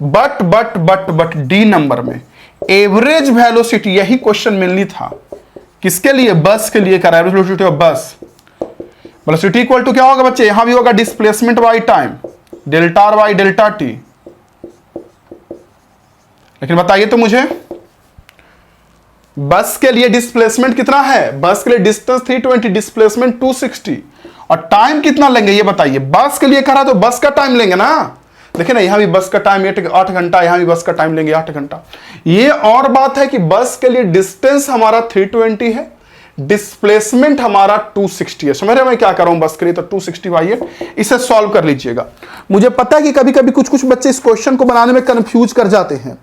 बट डी नंबर में एवरेज वेलोसिटी, यही क्वेश्चन मेनली था किसके लिए, बस के लिए करा है, वेलोसिटी ऑफ बस। वेलोसिटी इक्वल टू क्या होगा बच्चे, यहां भी होगा displacement by time, delta R by delta T. लेकिन बताइए तो मुझे बस के लिए डिस्प्लेसमेंट कितना है, बस के लिए डिस्टेंस 320, डिस्प्लेसमेंट 260, और टाइम कितना लेंगे ये बताइए। बस के लिए करा तो बस का टाइम लेंगे ना, देखिए ना यहां भी बस का टाइम 8 घंटा, यहां भी बस का टाइम लेंगे 8 घंटा। ये और बात है कि बस के लिए डिस्टेंस हमारा 320 है, डिस्प्लेसमेंट हमारा 260 है। समझ रहे मैं क्या कर रहा हूं, बस के लिए तो 260/8। इसे सॉल्व कर लीजिएगा। मुझे पता है कि कभी कभी कुछ बच्चे इस क्वेश्चन को बनाने में कंफ्यूज कर जाते हैं।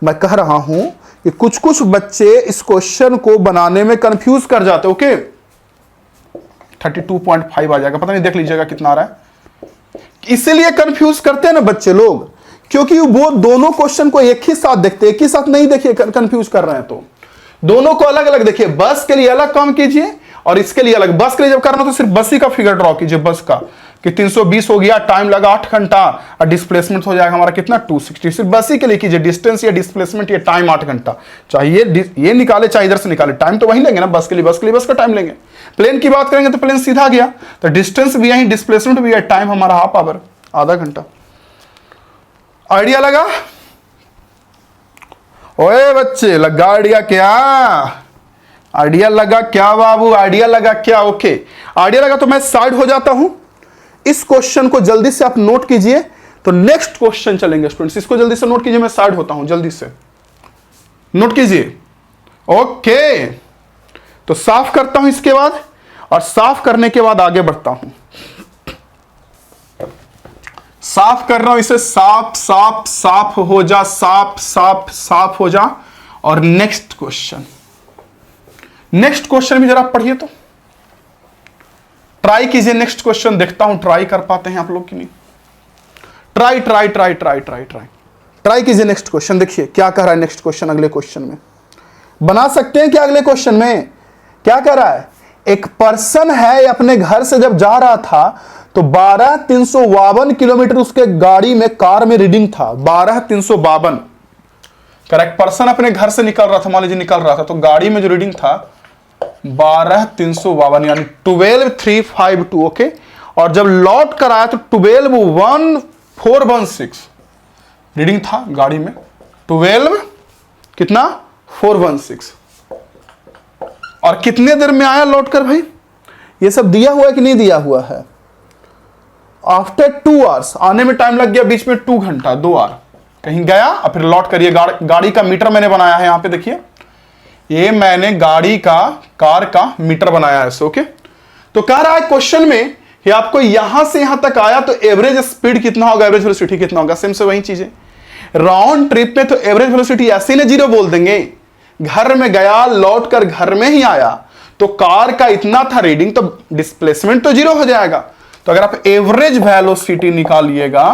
मैं कह रहा हूं कि कुछ बच्चे इस क्वेश्चन को बनाने में कंफ्यूज कर जाते हैं। ओके 32.5 आ जाएगा, पता नहीं, देख लीजिएगा कितना आ रहा है। इसीलिए कंफ्यूज करते हैं ना बच्चे लोग, क्योंकि वो दोनों क्वेश्चन को एक ही साथ देखते हैं, एक ही साथ नहीं देखिए, कंफ्यूज कर रहे हैं तो दोनों को अलग अलग देखिए। बस के लिए अलग काम कीजिए और इसके लिए अलग। बस के लिए जब करना तो सिर्फ बस ही का फिगर ड्रॉ कीजिए, बस का कि 320 हो गया, टाइम लगा 8 घंटा और डिस्प्लेसमेंट हो जाएगा हमारा कितना 260। सिर्फ बस ही के लिए कीजिए, डिस्टेंस या डिस्प्लेसमेंट या टाइम 8 घंटा, चाहिए ये निकाले चाहे इधर से निकाले, टाइम तो वही लेंगे ना बस के लिए, बस का टाइम लेंगे। प्लेन की बात करेंगे तो प्लेन सीधा गया, तो डिस्टेंस भी यही, डिस्प्लेसमेंट भी है, टाइम हमारा हाफ आवर, आधा घंटा। आइडिया लगा? ओए बच्चे, लगा आइडिया क्या? आइडिया लगा क्या बाबू? आइडिया लगा क्या? ओके, आइडिया लगा तो मैं साइड हो जाता हूं। इस क्वेश्चन को जल्दी से आप नोट कीजिए, तो नेक्स्ट क्वेश्चन चलेंगे स्टूडेंट्स। इसको जल्दी से नोट कीजिए, मैं साइड होता हूं, जल्दी से नोट कीजिए। ओके, तो साफ करता हूं इसके बाद, और साफ करने के बाद आगे बढ़ता हूं। साफ कर रहा हूं इसे, साफ साफ साफ हो जा, साफ साफ साफ हो जा। और नेक्स्ट क्वेश्चन भी जरा पढ़िए, तो ट्राई कीजिए। नेक्स्ट क्वेश्चन देखता हूं ट्राई कर पाते हैं आप लोग कि नहीं। ट्राई कीजिए नेक्स्ट क्वेश्चन, देखिए क्या कह रहा है नेक्स्ट क्वेश्चन। अगले क्वेश्चन में बना सकते हैं क्या? अगले क्वेश्चन में क्या कह रहा है? एक पर्सन है, अपने घर से जब जा रहा था तो 12,352 किलोमीटर उसके गाड़ी में, कार में रीडिंग था 12,352। करेक्ट, पर्सन अपने घर से निकल रहा था, मान लीजिए निकल रहा था, तो गाड़ी में जो रीडिंग था 12,352 यानी 12,352। ओके, और जब लौट कर आया तो 12,1416 रीडिंग था गाड़ी में, 12 कितना 416। और कितने देर में आया लौट कर? भाई ये सब दिया हुआ है कि नहीं दिया हुआ है? आफ्टर 2 आवर्स, आने में टाइम लग गया बीच में 2 घंटा, 2 आवर कहीं गया और फिर लौट करिए। गाड़ी का मीटर मैंने बनाया है, यहां पे देखिए, ये मैंने गाड़ी का, कार का मीटर बनाया है। ओके, तो कह रहा है क्वेश्चन में कि आपको यहां से यहां तक आया तो एवरेज स्पीड कितना होगा, एवरेज वेलोसिटी कितना होगा। सेम से वही चीजें राउंड ट्रिप में, तो एवरेज वेलोसिटी ऐसे ना 0 बोल देंगे। घर में गया, लौट कर घर में ही आया, तो कार का इतना था रीडिंग, तो डिस्प्लेसमेंट तो 0 हो जाएगा। तो अगर आप एवरेज वेलोसिटी निकालिएगा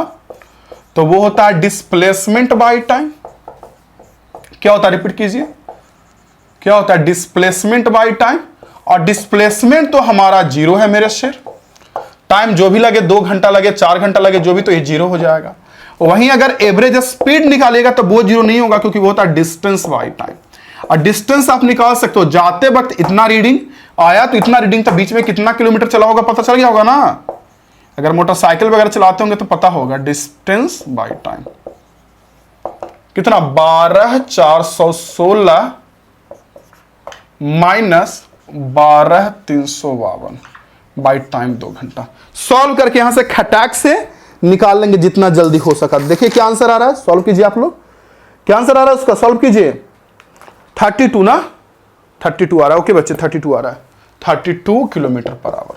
तो वो होता है डिस्प्लेसमेंट बाय टाइम। क्या होता है? रिपीट कीजिए, क्या होता है? Displacement by time. और डिस्प्लेसमेंट तो हमारा 0 है मेरे शेर, टाइम जो भी लगे, 2 घंटा लगे, 4 घंटा लगे, जो भी, तो ये 0 हो जाएगा। वहीं अगर एवरेज स्पीड निकालिएगा तो वो 0 नहीं होगा, क्योंकि वो होता है डिस्टेंस बाय टाइम। और डिस्टेंस आप निकाल सकते हो, जाते वक्त इतना रीडिंग आया तो इतना रीडिंग था, बीच में कितना किलोमीटर चला होगा पता चल गया होगा ना। अगर मोटरसाइकिल वगैरह चलाते होंगे तो पता होगा, डिस्टेंस बाय टाइम कितना, 12,416 माइनस 12,352 बाय टाइम 2 घंटा। सॉल्व करके यहां से खटाक से निकाल लेंगे जितना जल्दी हो सका। देखिए क्या आंसर आ रहा है, सॉल्व कीजिए आप लोग। क्या आंसर आ रहा है उसका, सॉल्व कीजिए। 32 ना, 32 आ रहा है। ओके बच्चे, 32 आ रहा है, 32 किलोमीटर पर आवर।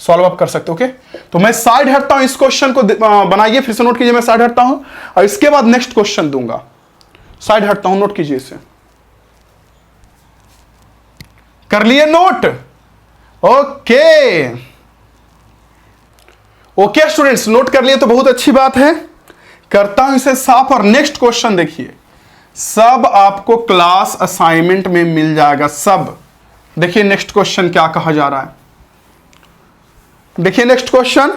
सॉल्व आप कर सकते हो। ओके, तो मैं साइड हटता हूं, इस क्वेश्चन को बनाइए, फिर से नोट कीजिए। मैं साइड हटता हूं और इसके बाद नेक्स्ट क्वेश्चन दूंगा। साइड हटता हूं, नोट कीजिए इसे। कर लिए note? Okay okay students, note कर लिए तो बहुत अच्छी बात है। करता हूं इसे साफ, और नेक्स्ट क्वेश्चन देखिए, सब आपको क्लास असाइनमेंट में मिल जाएगा, सब। देखिए नेक्स्ट क्वेश्चन क्या कहा जा रहा है, देखिए नेक्स्ट क्वेश्चन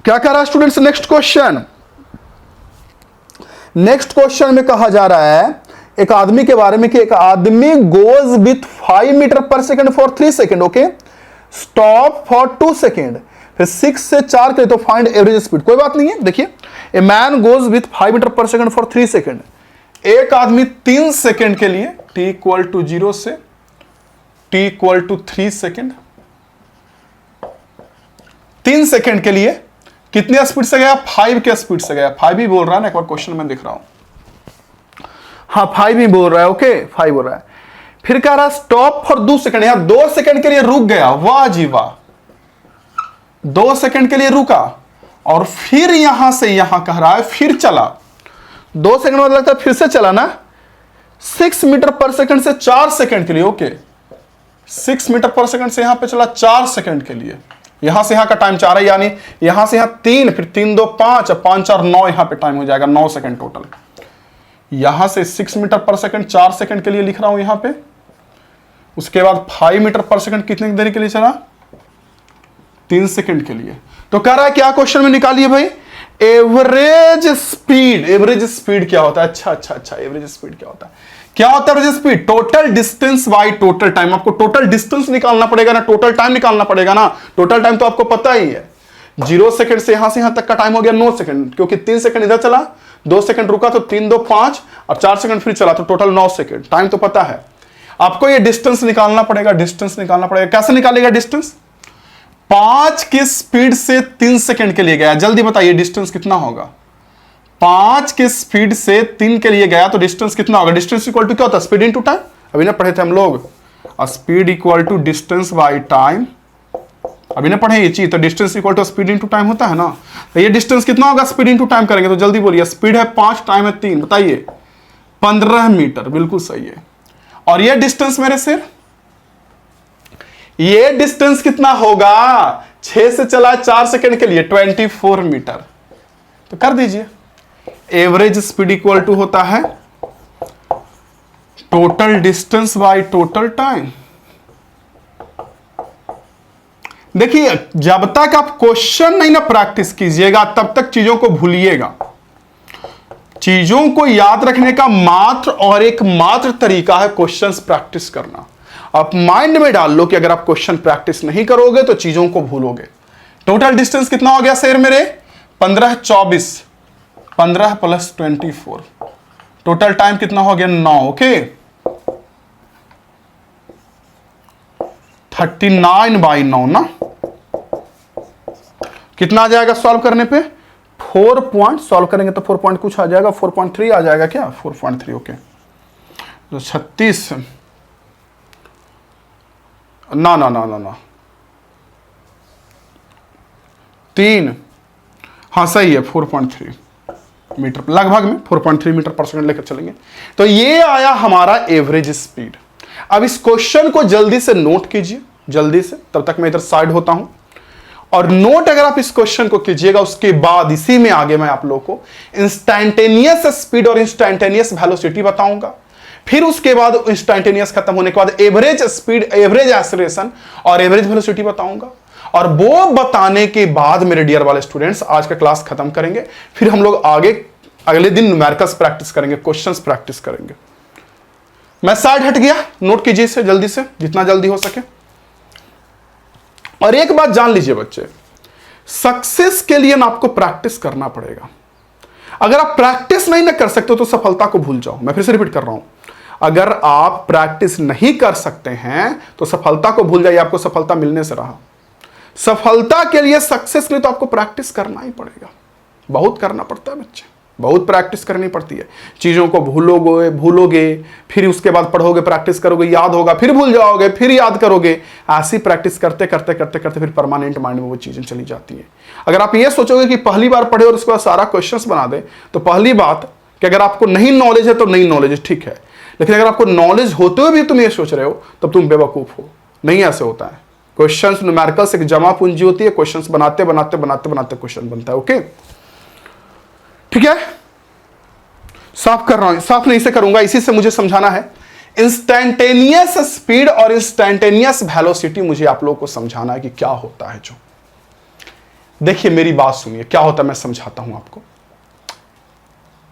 क्या कह रहा है स्टूडेंट्स। नेक्स्ट क्वेश्चन में कहा जा रहा है एक आदमी के बारे में कि एक आदमी goes with 5 metre per second for 3 second. Okay, stop for 2 second, फिर 6 से 4 करे तो फाइंड एवरेज स्पीड। कोई बात नहीं है, देखिए, a man goes with 5 metre per second for 3 second. एक आदमी 3 सेकेंड के लिए, t इक्वल टू 0 से t equal to 3 second, 3 second के लिए कितने स्पीड से गया? 5 के स्पीड से गया। 5 ही बोल रहा है ना, एक बार क्वेश्चन में दिख रहा हूं, हाँ 5 ही बोल रहा है। ओके, 5 बोल रहा है। फिर कह रहा है स्टॉप फॉर 2 सेकेंड, यहां 2 सेकेंड के लिए रुक गया। वाह जी वाह, 2 सेकेंड के लिए रुका और फिर यहां से यहां कह रहा है फिर चला। 2 सेकेंड मतलब लगता है फिर से चला ना, 6 मीटर पर सेकेंड से 4 सेकेंड के लिए। ओके, 6 मीटर पर सेकंड से यहां पे चला 4 सेकंड के लिए, यहां से यहां का टाइम 4 है, यानी यहां से यहां 3, फिर 3 2 5 और 5 4 9, यहां पे टाइम हो जाएगा 9 सेकंड टोटल। यहां से 6 मीटर पर सेकंड 4 सेकंड के लिए लिख रहा हूं यहां पे। उसके बाद 5 मीटर पर सेकंड कितने देरी के लिए चला, 3 सेकंड के लिए। तो कह रहा है क्या क्वेश्चन में निकालिए भाई, एवरेज स्पीड। एवरेज स्पीड क्या होता है? अच्छा, एवरेज स्पीड क्या होता है? क्या होता है average speed? Total distance by total time. आपको टोटल डिस्टेंस निकालना पड़ेगा ना, टोटल टाइम निकालना पड़ेगा ना। टोटल टाइम तो आपको पता ही है, 0 सेकंड से यहां तक का टाइम हो गया 9 सेकंड, क्योंकि 3 सेकंड इधर चला, 2 सेकंड रुका तो 3 2 5 और 4 सेकंड फिर चला, तो टोटल 9 सेकंड। टाइम तो पता है आपको, ये डिस्टेंस निकालना पड़ेगा। डिस्टेंस निकालना पड़ेगा, कैसे निकालेगा डिस्टेंस? 5 की स्पीड से 3 सेकंड के लिए गया, जल्दी बताइए डिस्टेंस कितना होगा? 5 के स्पीड से 3 के लिए गया तो डिस्टेंस कितना होगा? डिस्टेंस इक्वल टू क्या होता है? Speed into time. अभी ना पढ़े थे हम लोग, speed equal to distance by time. अभी ना पढ़े ये चीज, तो distance equal to speed into time होता है ना। तो ये डिस्टेंस कितना होगा स्पीड इनटू टाइम करेंगे तो जल्दी बोलिए। स्पीड है 5, टाइम है 3, बताइए 15 मीटर, बिल्कुल सही है। और ये डिस्टेंस मेरे से, ये डिस्टेंस कितना होगा? 6 से चला 4 सेकंड के लिए 24 मीटर। तो कर दीजिए, एवरेज स्पीड इक्वल टू होता है total distance by total time. देखिए, जब तक आप क्वेश्चन नहीं ना प्रैक्टिस कीजिएगा तब तक चीजों को भूलिएगा। चीजों को याद रखने का मात्र और एकमात्र तरीका है क्वेश्चंस प्रैक्टिस करना। आप माइंड में डाल लो कि अगर आप क्वेश्चन प्रैक्टिस नहीं करोगे तो चीजों को भूलोगे। टोटल डिस्टेंस कितना हो गया शेर मेरे? 15 24, 15 प्लस 24, टोटल टाइम कितना हो गया? 9। ओके, 39 बाई 9 ना, कितना आ जाएगा सॉल्व करने पे? 4 पॉइंट सॉल्व करेंगे तो 4 पॉइंट कुछ आ जाएगा, 4.3 आ जाएगा क्या? 4.3। ओके, तो 36 ना 3, हाँ सही है, 4.3 मीटर लगभग में, 4.3 मीटर पर सेकंड लेकर चलेंगे। तो ये आया हमारा एवरेज स्पीड। अब इस क्वेश्चन को जल्दी से नोट कीजिए, जल्दी से, तब तक मैं इधर साइड होता हूं। और नोट अगर आप इस क्वेश्चन को कीजिएगा, उसके बाद इसी में आगे मैं आप लोगों को इंस्टैंटेनियस स्पीड और इंस्टैंटेनियस वेलोसिटी बताऊंगा। फिर उसके बाद इंस्टैंटेनियस खत्म होने के बाद एवरेज स्पीड, एवरेज एक्सेलरेशन और एवरेज वेलोसिटी बताऊंगा। और वो बताने के बाद मेरे डियर वाले स्टूडेंट्स आज का क्लास खत्म करेंगे। फिर हम लोग आगे अगले दिन न्यूमेरिकल्स प्रैक्टिस करेंगे, क्वेश्चंस प्रैक्टिस करेंगे। मैं साइड हट गया, नोट कीजिए इसे जल्दी से, जितना जल्दी हो सके। और एक बात जान लीजिए बच्चे, सक्सेस के लिए ना आपको प्रैक्टिस करना पड़ेगा। अगर आप प्रैक्टिस नहीं ना कर सकते तो सफलता को भूल जाओ। मैं फिर से रिपीट कर रहा हूं, अगर आप प्रैक्टिस नहीं कर सकते हैं तो सफलता को भूल जाइए, आपको सफलता मिलने से रहा। सफलता के लिए, सक्सेस के लिए तो आपको प्रैक्टिस करना ही पड़ेगा, बहुत करना पड़ता है बच्चे, बहुत प्रैक्टिस करनी पड़ती है। चीज़ों को भूलोगे, फिर उसके बाद पढ़ोगे, प्रैक्टिस करोगे, याद होगा, फिर भूल जाओगे, फिर याद करोगे। ऐसी प्रैक्टिस करते करते करते करते फिर परमानेंट माइंड में वो चीज़ें चली जाती हैं। अगर आप ये सोचोगे कि पहली बार पढ़े और उसके बाद सारा क्वेश्चंस बना दे, तो पहली बात कि अगर आपको नहीं नॉलेज है तो नहीं नॉलेज है, ठीक है। लेकिन अगर आपको नॉलेज होते हुए भी तुम ये सोच रहे हो तब तुम बेवकूफ़ हो। नहीं ऐसे होता है। क्वेश्चंस न्यूमेरिकल्स एक जमा पूंजी होती है, क्वेश्चंस बनाते बनाते बनाते बनाते क्वेश्चन बनता है। ओके, ठीक है। साफ कर रहा हूं, साफ नहीं से करूंगा, इसी से मुझे समझाना है। इंस्टैंटेनियस स्पीड और इंस्टैंटेनियस वेलोसिटी मुझे आप लोगों को समझाना है कि क्या होता है। जो देखिए मेरी बात सुनिए, क्या होता है मैं समझाता हूं आपको।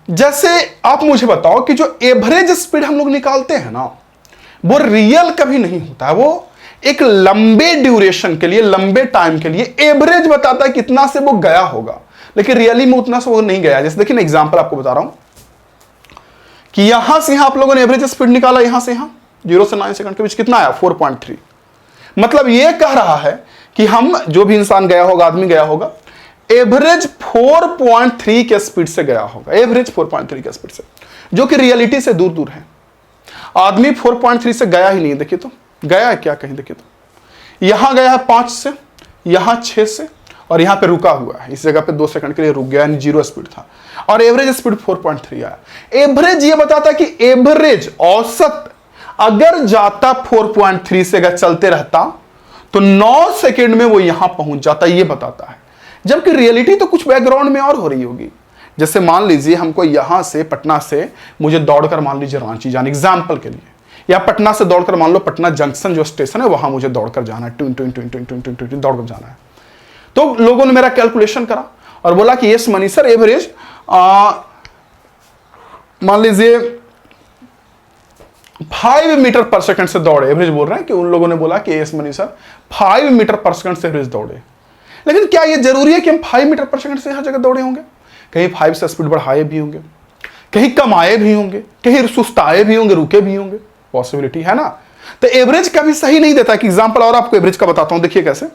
जैसे आप मुझे बताओ कि जो एवरेज स्पीड हम लोग निकालते हैं ना, वो रियल कभी नहीं होता है। वो एक लंबे ड्यूरेशन के लिए, लंबे टाइम के लिए एवरेज बताता है कितना से वो गया होगा, लेकिन रियली में उतना से वो नहीं गया। जैसे देखिए ना, एग्जांपल आपको बता रहा हूं कि यहां से यहां आप लोगों ने एवरेज स्पीड निकाला, यहां से यहां 0 से 9 सेकंड के बीच कितना आया? 4.3। मतलब ये कह रहा है कि हम, जो भी इंसान गया होगा, आदमी गया होगा, एवरेज 4.3 के स्पीड से गया होगा, एवरेज 4.3 के स्पीड से, जो कि रियलिटी से दूर दूर है। आदमी 4.3 से गया ही नहीं। देखिए तो गया है क्या कहीं? देखिए तो यहां गया है 5 से, यहां 6 से, और यहां पे रुका हुआ है, इस जगह पे 2 सेकंड के लिए रुक गया, यानी 0 स्पीड था, और एवरेज स्पीड 4.3 आया। एवरेज ये बताता है कि एवरेज, औसत अगर जाता 4.3 से, अगर चलते रहता तो 9 सेकंड में वो यहां पहुंच जाता, ये बताता है। जबकि रियलिटी तो कुछ बैकग्राउंड में और हो रही होगी। जैसे मान लीजिए हमको यहां से, पटना से मुझे दौड़कर मान लीजिए रांची जाना, एग्जाम्पल के लिए, या पटना से दौड़कर मान लो पटना जंक्शन जो स्टेशन है वहां मुझे दौड़कर जाना है, दौड़कर जाना है। तो लोगों ने मेरा कैलकुलेशन करा और बोला कि यस मनी सर, एवरेज मान लीजिए 5 मीटर पर सेकंड से दौड़े, एवरेज बोल रहे हैं कि उन लोगों ने बोला कि yes money sir 5 metre per second से एवरेज दौड़े। लेकिन क्या ये जरूरी है कि हम 5 मीटर पर सेकंड से हर जगह दौड़े होंगे? कहीं 5 से स्पीड बढ़ाए भी होंगे, कहीं कम आए भी होंगे, कहीं सुस्ताए भी होंगे, रुके भी होंगे, पॉसिबिलिटी है ना। तो एवरेज का भी सही नहीं देता। कि एग्जांपल और आपको एवरेज का बताता हूं, देखिए कैसे।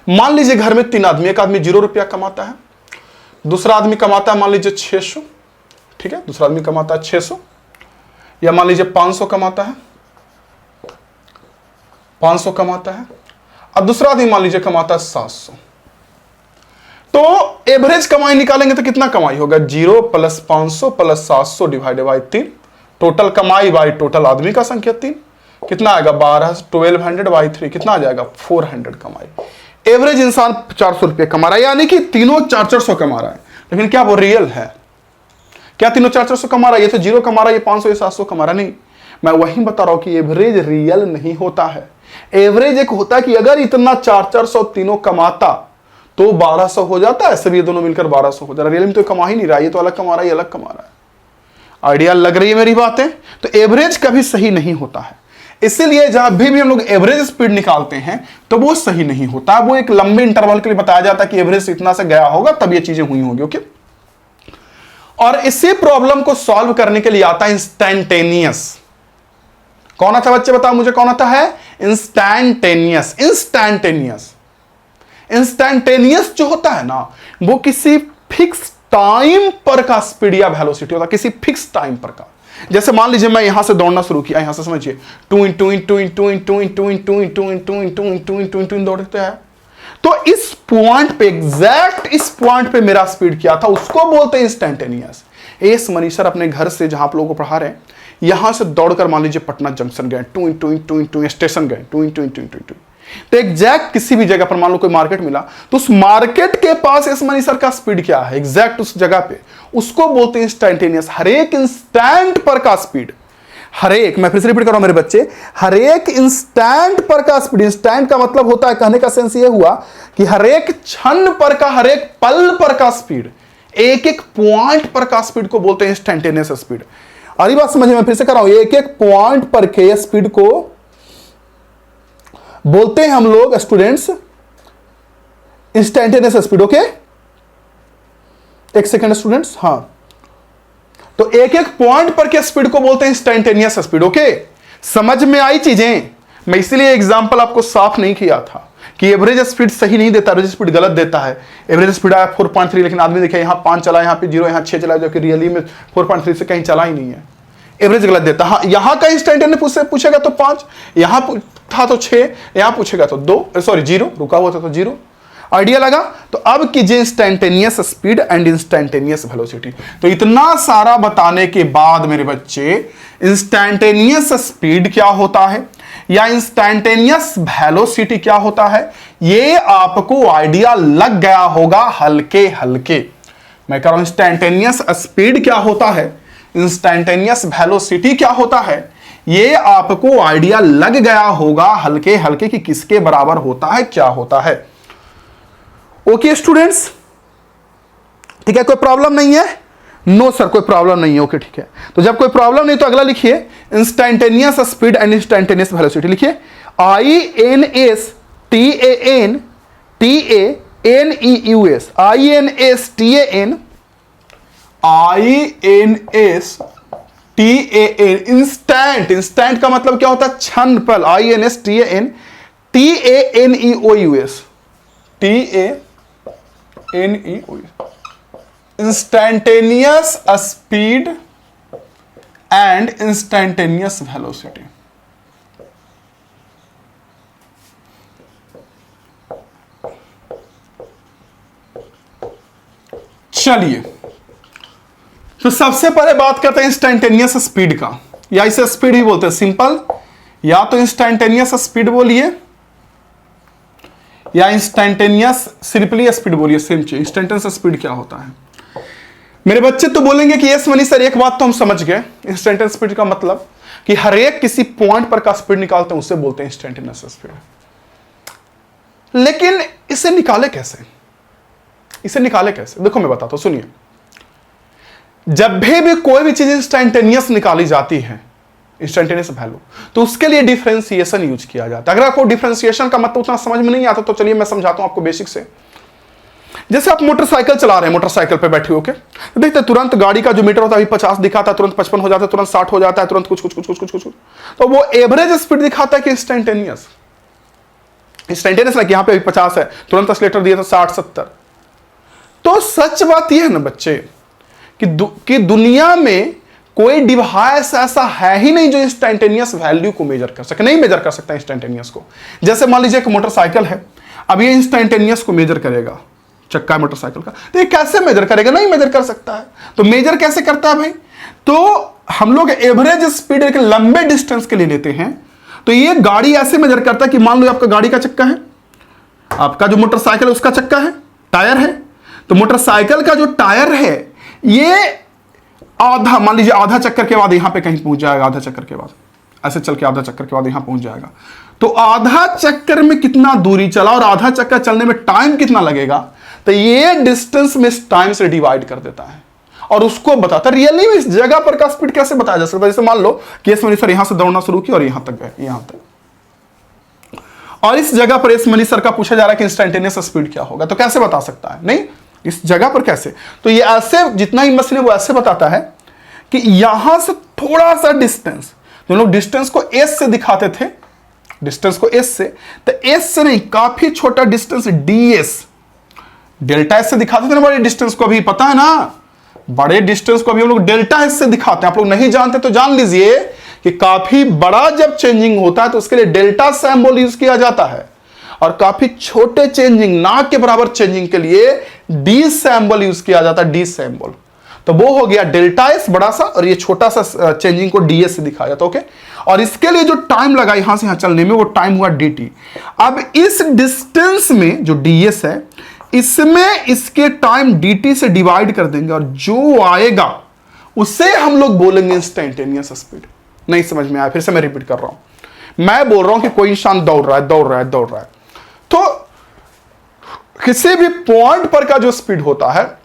मान लीजिए घर में 3 आदमी, एक आदमी 0 रुपया कमाता है, दूसरा आदमी कमाता है मान लीजिए 600, ठीक है, दूसरा आदमी कमाता है 600, या मान लीजिए 500 कमाता है, 500 कमाता है, और दूसरा आदमी मान लीजिए कमाता है 700। तो एवरेज कमाई निकालेंगे तो कितना कमाई होगा? 0 + 500 + 700 डिवाइडेड बाई 3, टोटल कमाई बाई टोटल आदमी का संख्या 3, कितना आएगा? 1200 बाई 3 कितना आ जाएगा? 400 कमाई। एवरेज इंसान 400 रुपये कमा रहा है, यानी कि तीनों 400 कमा रहा है। लेकिन क्या वो रियल है? क्या तीनों 400 कमा रहा है? ये तो 0 कमा रहा है, ये 500, ये 700 कमा रहा नहीं। मैं वही बता रहा हूं कि एवरेज रियल नहीं होता है। एवरेज एक होता है कि अगर इतना 400 तीनों कमाता तो 1200 हो जाता है, सब ये दोनों मिलकर 1200 हो जा रहा है। रियल में तो कमा ही नहीं रहा, ये तो अलग कमा रहा है, ये अलग कमा रहा है। आइडिया लग रही है मेरी बातें? तो एवरेज कभी सही नहीं होता है। इसीलिए जहां भी हम लोग एवरेज स्पीड निकालते हैं तो वो सही नहीं होता। वो एक लंबे इंटरवल के लिए बताया जाता है कि एवरेज इतना से गया होगा तब ये चीजें हुई होंगी। ओके, और इसी प्रॉब्लम को सॉल्व करने के लिए आता है इंस्टैंटेनियस। कौन आता बच्चे, बताओ मुझे कौन आता है? इंस्टैंटेनियस। इंस्टैंटेनियस इंस्टैंटेनियस जो होता है ना, वो किसी फिक्स टाइम पर का स्पीड या वेलोसिटी होता है, किसी फिक्स टाइम पर का। जैसे मान लीजिए मैं यहां से दौड़ना शुरू किया, यहां से समझिए 2 दौड़ते हैं, तो इस पॉइंट पे, एग्जैक्ट इस पॉइंट पे मेरा स्पीड क्या था उसको बोलते हैं इंस्टैंटेनियस। एस मनीषर अपने घर से, जहां आप लोगों को पढ़ा रहे हैं, यहां से दौड़कर मान लीजिए पटना जंक्शन गए, स्टेशन गए, तो एग्जैक्ट किसी भी जगह पर मान लो कोई मार्केट मिला, तो उस मार्केट के पास एस मनीषर का स्पीड क्या है एग्जैक्ट उस जगह पे, उसको बोलते हैं इंस्टैंटेनियस। हर एक इंस्टेंट पर का स्पीड, हर एक, मैं फिर से रिपीट कर रहा हूं मेरे बच्चे, हर एक इंस्टेंट पर का स्पीड। इंस्टेंट का मतलब होता है, कहने का सेंस ये हुआ कि हर एक क्षण पर का, हर एक पल पर का स्पीड, एक एक पॉइंट पर का स्पीड को बोलते हैं इंस्टैंटेनियस स्पीड। और ये बात समझिए, मैं फिर से कर रहा हूं, एक एक पॉइंट पर के स्पीड को बोलते हैं हम लोग स्टूडेंट्स इंस्टैंटेनियस स्पीड। ओके, एक सेकंड स्टूडेंट्स, हां, तो एक एक पॉइंट पर के स्पीड को बोलते हैं इंस्टैंटेनियस स्पीड। ओके, समझ में आई चीजें? मैं इसीलिए एग्जांपल आपको साफ नहीं किया था कि एवरेज स्पीड सही नहीं देता, एवरेज स्पीड गलत देता है। एवरेज स्पीड आया 4.3, लेकिन आदमी देखिए यहां 5 चला, यहां पे 0, यहां 6 चला, जबकि रियली में 4.3 से कहीं चला ही नहीं है। एवरेज गलत देता। हाँ, यहां का इंस्टैंटेनियस पूछेगा तो 5, यहां था तो 6, यहां पूछेगा तो 2, सॉरी 0, रुका हुआ था तो 0। आइडिया लगा? तो अब कीजिए instantaneous speed and instantaneous velocity. तो इतना सारा बताने के बाद मेरे बच्चे, इंस्टैंटेनियस स्पीड क्या होता है या इंस्टैंटेनियस वेलोसिटी क्या होता है, ये आपको आइडिया लग गया होगा हल्के हल्के। मैं कह रहा हूं इंस्टैंटेनियस स्पीड क्या होता है, इंस्टैंटेनियस वेलोसिटी क्या होता है, ये आपको आइडिया लग गया होगा हल्के हल्के कि किसके बराबर होता है, क्या होता है। ओके स्टूडेंट्स, ठीक है, कोई प्रॉब्लम नहीं है? नो सर, कोई प्रॉब्लम नहीं है। ओके, ठीक है, तो जब कोई प्रॉब्लम नहीं तो अगला लिखिए instantaneous speed and instantaneous velocity. लिखिए INSTANTANEUS, INSTAN, इंस्टेंट। इंस्टेंट का मतलब क्या होता है? क्षण पल। INSTANTANEOUS, instantaneous speed and instantaneous velocity. चलिए, तो सबसे पहले बात करते हैं इंस्टैंटेनियस स्पीड का। या इसे स्पीड ही बोलते हैं, सिंपल। या तो इंस्टैंटेनियस स्पीड बोलिए या इंस्टैंटेनियस सिंपली स्पीड बोलिए, सेम चीज। इंस्टैंटेनियस स्पीड क्या होता है मेरे बच्चे? तो बोलेंगे कि यस मनी सर, एक बात तो हम समझ गए, इंस्टैंटेनियस स्पीड का मतलब कि हर एक किसी पॉइंट पर का स्पीड निकालते हैं उसे बोलते हैं इंस्टैंटेनियस स्पीड। लेकिन इसे निकाले कैसे? इसे निकाले कैसे? देखो मैं बताता हूं, सुनिए। जब भी कोई भी चीज इंस्टैंटेनियस निकाली जाती है, इंस्टैंटेनियस वैल्यू, तो उसके लिए डिफरेंशिएशन यूज किया जाता है। अगर आपको डिफरेंशिएशन का मतलब उतना समझ में नहीं आता तो चलिए मैं समझाता हूं आपको बेसिक से। जैसे आप मोटरसाइकिल चला रहे हैं, मोटरसाइकिल पे बैठे होके, तो देखते तुरंत गाड़ी का जो मीटर होता है अभी 50 दिखाता है, तुरंत 55 हो जाता है, तुरंत 60 हो जाता है, तुरंत कुछ कुछ कुछ कुछ कुछ कुछ, तो वो एवरेज स्पीड दिखाता है कि इंस्टैंटेनियस। इंस्टैंटेनियस ना कि यहां पे 50 है, तुरंत एक्सीलरेटर दिया तो 60 70। तो सच बात यह है ना बच्चे कि दुनिया में कोई डिवाइस ऐसा है ही नहीं जो इंस्टैंटेनियस वैल्यू को मेजर कर सके, नहीं मेजर कर सकता इंस्टैंटेनियस को। जैसे मान लीजिए एक मोटरसाइकिल है, अब ये इंस्टैंटेनियस को मेजर करेगा, चक्का है मोटरसाइकिल का, तो ये कैसे मेजर करेगा? नहीं मेजर कर सकता है। तो मेजर कैसे करता है भाई? तो हम लोग एवरेज स्पीड एक लंबे डिस्टेंस के लिए लेते हैं। तो ये गाड़ी ऐसे मेजर करता है कि मान लो आपका गाड़ी का चक्का है, आपका जो मोटरसाइकिल है उसका चक्का है, टायर है, तो मोटरसाइकिल का जो टायर है ये आधा, मान लीजिए आधा चक्कर के बाद यहां पे कहीं पहुंच जाएगा, आधा चक्कर के बाद ऐसे चल के आधा चक्कर के बाद यहां पहुंच जाएगा। तो आधा चक्कर में कितना दूरी चला और आधा चक्कर चलने में टाइम कितना लगेगा, तो ये डिस्टेंस में टाइम से डिवाइड कर देता है और उसको बताता है। रियली में इस जगह पर का स्पीड कैसे बताया जा सकता है? जैसे मान लो कि एस मनी सर यहां से दौड़ना शुरू किया और यहां तक गए, यहां तक, और इस जगह पर एस मनी सर का पूछा जा रहा है कि इंस्टैंटेनियस स्पीड क्या होगा, तो कैसे बता सकता है? नहीं, इस जगह पर कैसे? तो ये ऐसे, जितना ही मशीन है वो ऐसे बताता है कि यहां से थोड़ा सा डिस्टेंस, जो लोग डिस्टेंस को एस से दिखाते थे, डिस्टेंस को एस से, तो एस से नहीं, काफी छोटा डिस्टेंस डीएस, डेल्टा एस से दिखाते थे ना बड़े डिस्टेंस को, अभी पता है ना, बड़े डिस्टेंस को अभी हम लोग डेल्टा एस से दिखाते हैं। आप लोग नहीं जानते तो जान लीजिए कि काफी बड़ा जब चेंजिंग होता है तो उसके लिए डेल्टा सिंबल यूज किया जाता है, और काफी छोटे चेंजिंग, ना के बराबर चेंजिंग के लिए डी सिंबल यूज किया जाता है, डी सिंबल। तो वो हो गया डेल्टा एस बड़ा सा, और ये छोटा सा चेंजिंग को डीएस से दिखाया जाता है। ओके, और इसके लिए जो टाइम लगा यहां से यहां चलने में, वो टाइम हुआ dt। अब इस डिस्टेंस में जो ds है, इसमें इसके टाइम dt से डिवाइड कर देंगे और जो आएगा उसे हम लोग बोलेंगे इंस्टैंटेनियस स्पीड। नहीं समझ में आया? फिर से मैं रिपीट कर रहा हूं। मैं बोल रहा हूं कि कोई इंसान दौड़ रहा है, दौड़ रहा है, दौड़ रहा है, तो किसी भी पॉइंट पर का जो स्पीड होता है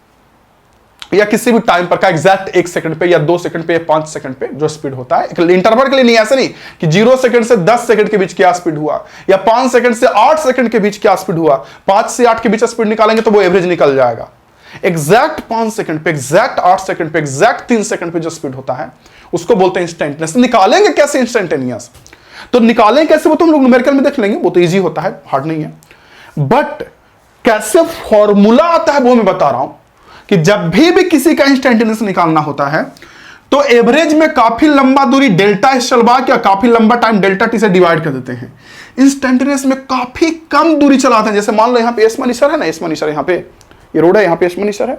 या किसी भी टाइम पर का एग्जैक्ट 1 सेकंड पे या 2 सेकंड पे या 5 सेकंड पे जो स्पीड होता है, इंटरवल के लिए नहीं, ऐसे नहीं कि 0 सेकंड से 10 सेकंड के बीच क्या स्पीड हुआ, या 5 सेकंड से 8 सेकंड के बीच क्या स्पीड हुआ, 5 से 8 के बीच स्पीड निकालेंगे तो वो एवरेज निकल जाएगा। एग्जैक्ट 5 सेकंड पे, एग्जैक्ट 8 सेकंड पे, एग्जैक्ट 3 सेकंड पे जो स्पीड होता है उसको बोलते हैं इंस्टैंटेनियस। निकालेंगे कैसे इंस्टैंटेनियस? तो निकालेंगे कैसे वो तो हम लोग न्यूमेरिकल में देख लेंगे, वो तो ईजी होता है, हार्ड नहीं है। बट कैसे फॉर्मूला आता है वो मैं बता रहा हूं कि जब भी किसी का इंस्टैंटेनियस निकालना होता है तो एवरेज में काफी लंबा दूरी डेल्टा एस चलवा के काफी लंबा टाइम डेल्टा टी से डिवाइड कर देते हैं। इंस्टैंटेनियस में काफी कम दूरी चलाते हैं। जैसे मान लो यहां पे एस मनीसर है ना, एस मनीसर यहां पे ये रोड है, यहां पे एस मनीसर है,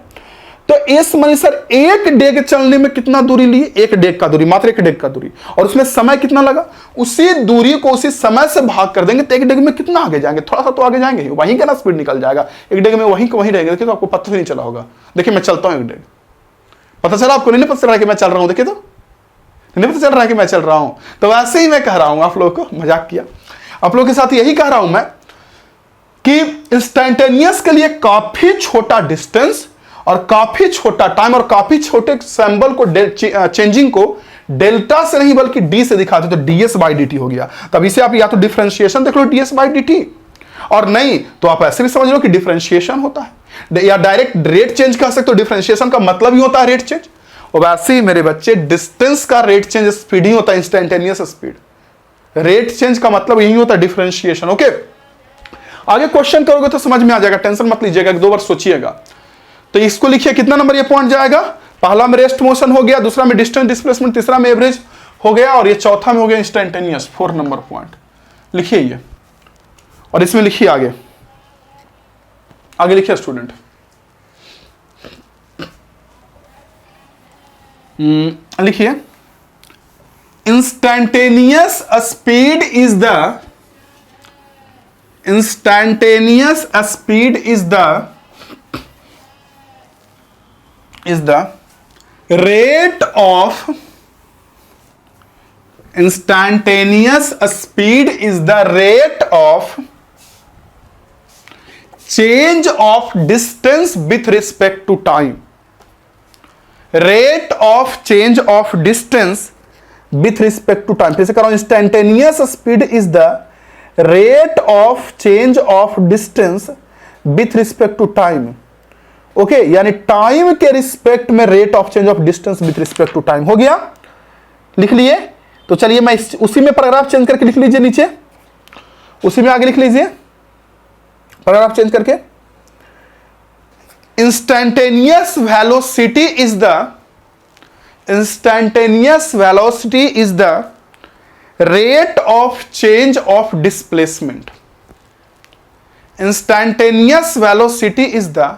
तो एस मनीसर एक डेग चलने में कितना दूरी लिए? 1 डेग का दूरी, मात्र 1 डेग का दूरी, और उसमें समय कितना लगा? उसी दूरी को उसी समय से भाग कर देंगे तो 1 डेग में कितना आगे जाएंगे? थोड़ा सा तो आगे जाएंगे, वहीं का ना स्पीड निकल जाएगा। 1 डेग में वहीं को वहीं रहेंगे। देखिए तो आपको पता नहीं चला होगा। देखिए मैं चलता हूं 1 डेग, पता चला आपको? नहीं पता चल रहा है कि मैं चल रहा हूं? देखिए तो नहीं पता चल रहा है कि मैं चल रहा हूं। तो वैसे ही मैं कह रहा हूं, आप लोगों को मजाक किया, आप लोगों के साथ यही कह रहा हूं मैं कि इंस्टैंटेनियस के लिए काफी छोटा डिस्टेंस और काफी छोटा टाइम और काफी छोटे सिंबल को चेंजिंग को डेल्टा से नहीं बल्कि डी से दिखाते, तो ds बाई डी टी हो गया। तब इसे आप या तो डिफरेंशिएशन देख लो ds बाई डी टी, और नहीं तो आप ऐसे भी समझ लो कि डिफरेंशिएशन होता है, या डायरेक्ट रेट चेंज कह सकते हो। डिफरेंशिएशन का मतलब ही होता है रेट चेंज, और वैसे ही मेरे बच्चे डिस्टेंस का रेट चेंज स्पीड ही होता है, इंस्टैंटेनियस स्पीड। रेट चेंज का मतलब यही होता है डिफरेंशिएशन। ओके, आगे क्वेश्चन करोगे तो समझ में आ जाएगा, टेंशन मत लीजिएगा, 1-2 बार सोचिएगा। तो इसको लिखिए, कितना नंबर ये पॉइंट जाएगा? पहला में रेस्ट मोशन हो गया, दूसरा में डिस्टेंस डिस्प्लेसमेंट, तीसरा में एवरेज हो गया, और ये चौथा में हो गया इंस्टैंटेनियस। 4 नंबर पॉइंट लिखिए ये, और इसमें लिखिए आगे, आगे लिखिए स्टूडेंट। लिखिए instantaneous speed is the rate of instantaneous speed is the rate of change of distance with respect to time. Rate of change of distance with respect to time. फिर से करो, instantaneous speed is the rate of change of distance with respect to time. Okay यानी time के respect में rate of change of distance with respect to time. हो गया, लिख लिए। तो चलिए मैं उसी में पैराग्राफ चेंज करके लिख लीजिए, नीचे उसी में आगे लिख लीजिए पैराग्राफ चेंज करके। Instantaneous velocity is the rate of change of displacement. Instantaneous velocity is the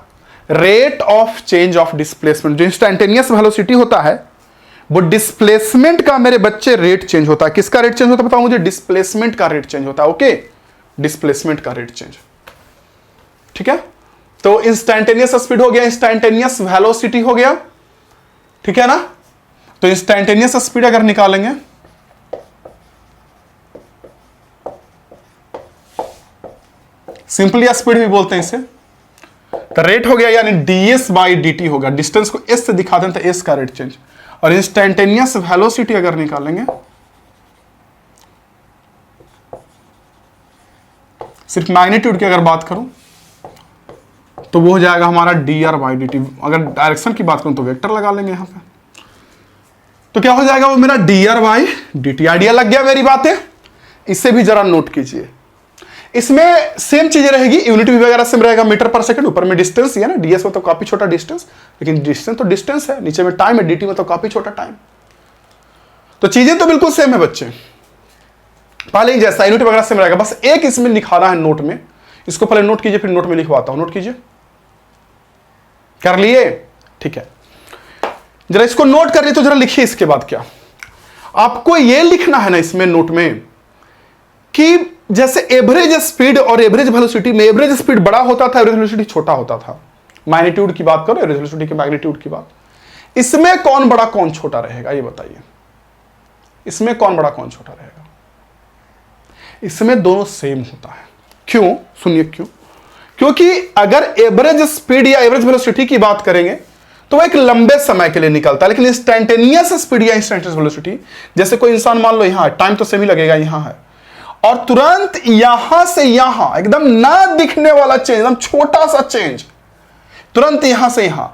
rate of change of displacement. जो इंस्टैंटेनियस वेलोसिटी होता है वो डिस्प्लेसमेंट का मेरे बच्चे रेट चेंज होता है। किसका रेट चेंज होता है बताओ मुझे? डिस्प्लेसमेंट का रेट चेंज होता है। ओके, डिस्प्लेसमेंट का रेट चेंज, ठीक है। तो इंस्टैंटेनियस स्पीड हो गया, इंस्टैंटेनियस वेलोसिटी हो गया, ठीक है ना। तो इंस्टैंटेनियस स्पीड अगर निकालेंगे सिंपली स्पीड भी बोलते हैं इसे, तो रेट हो गया यानी ds बाई dt होगा। डिस्टेंस को s से दिखाते हैं तो s का रेट चेंज। और इंस्टैंटेनियस वेलोसिटी अगर निकालेंगे सिर्फ मैग्नीट्यूड की अगर बात करूं तो वो हो जाएगा हमारा dr बाई dt। अगर डायरेक्शन की बात करूं तो वेक्टर लगा लेंगे यहां पे, तो क्या हो जाएगा वो मेरा dr बाई dt। आइडिया लग गया मेरी बातें? इससे भी जरा नोट कीजिए। इसमें सेम चीजें रहेगी, यूनिट भी वगैरह सेम रहेगा, मीटर पर सेकंड। ऊपर में डिस्टेंस है ना, ds में तो काफी छोटा डिस्टेंस, लेकिन डिस्टेंस तो डिस्टेंस है। नीचे में टाइम है, dt में तो काफी छोटा टाइम। तो चीजें तो बिल्कुल सेम है बच्चे, पहले ही जैसा यूनिट वगैरह सेम रहेगा। बस एक इसमें लिखाना है नोट में, इसको पहले नोट कीजिए फिर नोट में लिखवाता हूं। नोट कीजिए, कर लिए? ठीक है, जरा इसको नोट कर लिए तो जरा लिखिए। इसके बाद क्या आपको ये लिखना है ना इसमें नोट में कि जैसे एवरेज स्पीड और एवरेज वेलोसिटी में एवरेज स्पीड बड़ा होता था, एवरेज वेलोसिटी छोटा होता था। मैग्नीट्यूड की बात करो, एवरेज वेलोसिटी के मैग्नीट्यूड की बात, इसमें कौन बड़ा कौन छोटा रहेगा ये बताइए? इसमें कौन बड़ा कौन छोटा रहेगा? इसमें दोनों सेम होता है। क्यों? सुनिए क्यों। क्योंकि अगर एवरेज स्पीड या एवरेज वेलोसिटी की बात करेंगे तो वो एक लंबे समय के लिए निकलता है, लेकिन इंस्टैंटेनियस स्पीड या इंस्टैंटेनियस वेलोसिटी, जैसे कोई इंसान मान लो यहां है, टाइम तो सेम ही लगेगा, यहां है और तुरंत यहां से यहां एकदम ना दिखने वाला चेंज, एकदम छोटा सा चेंज, तुरंत यहां से यहां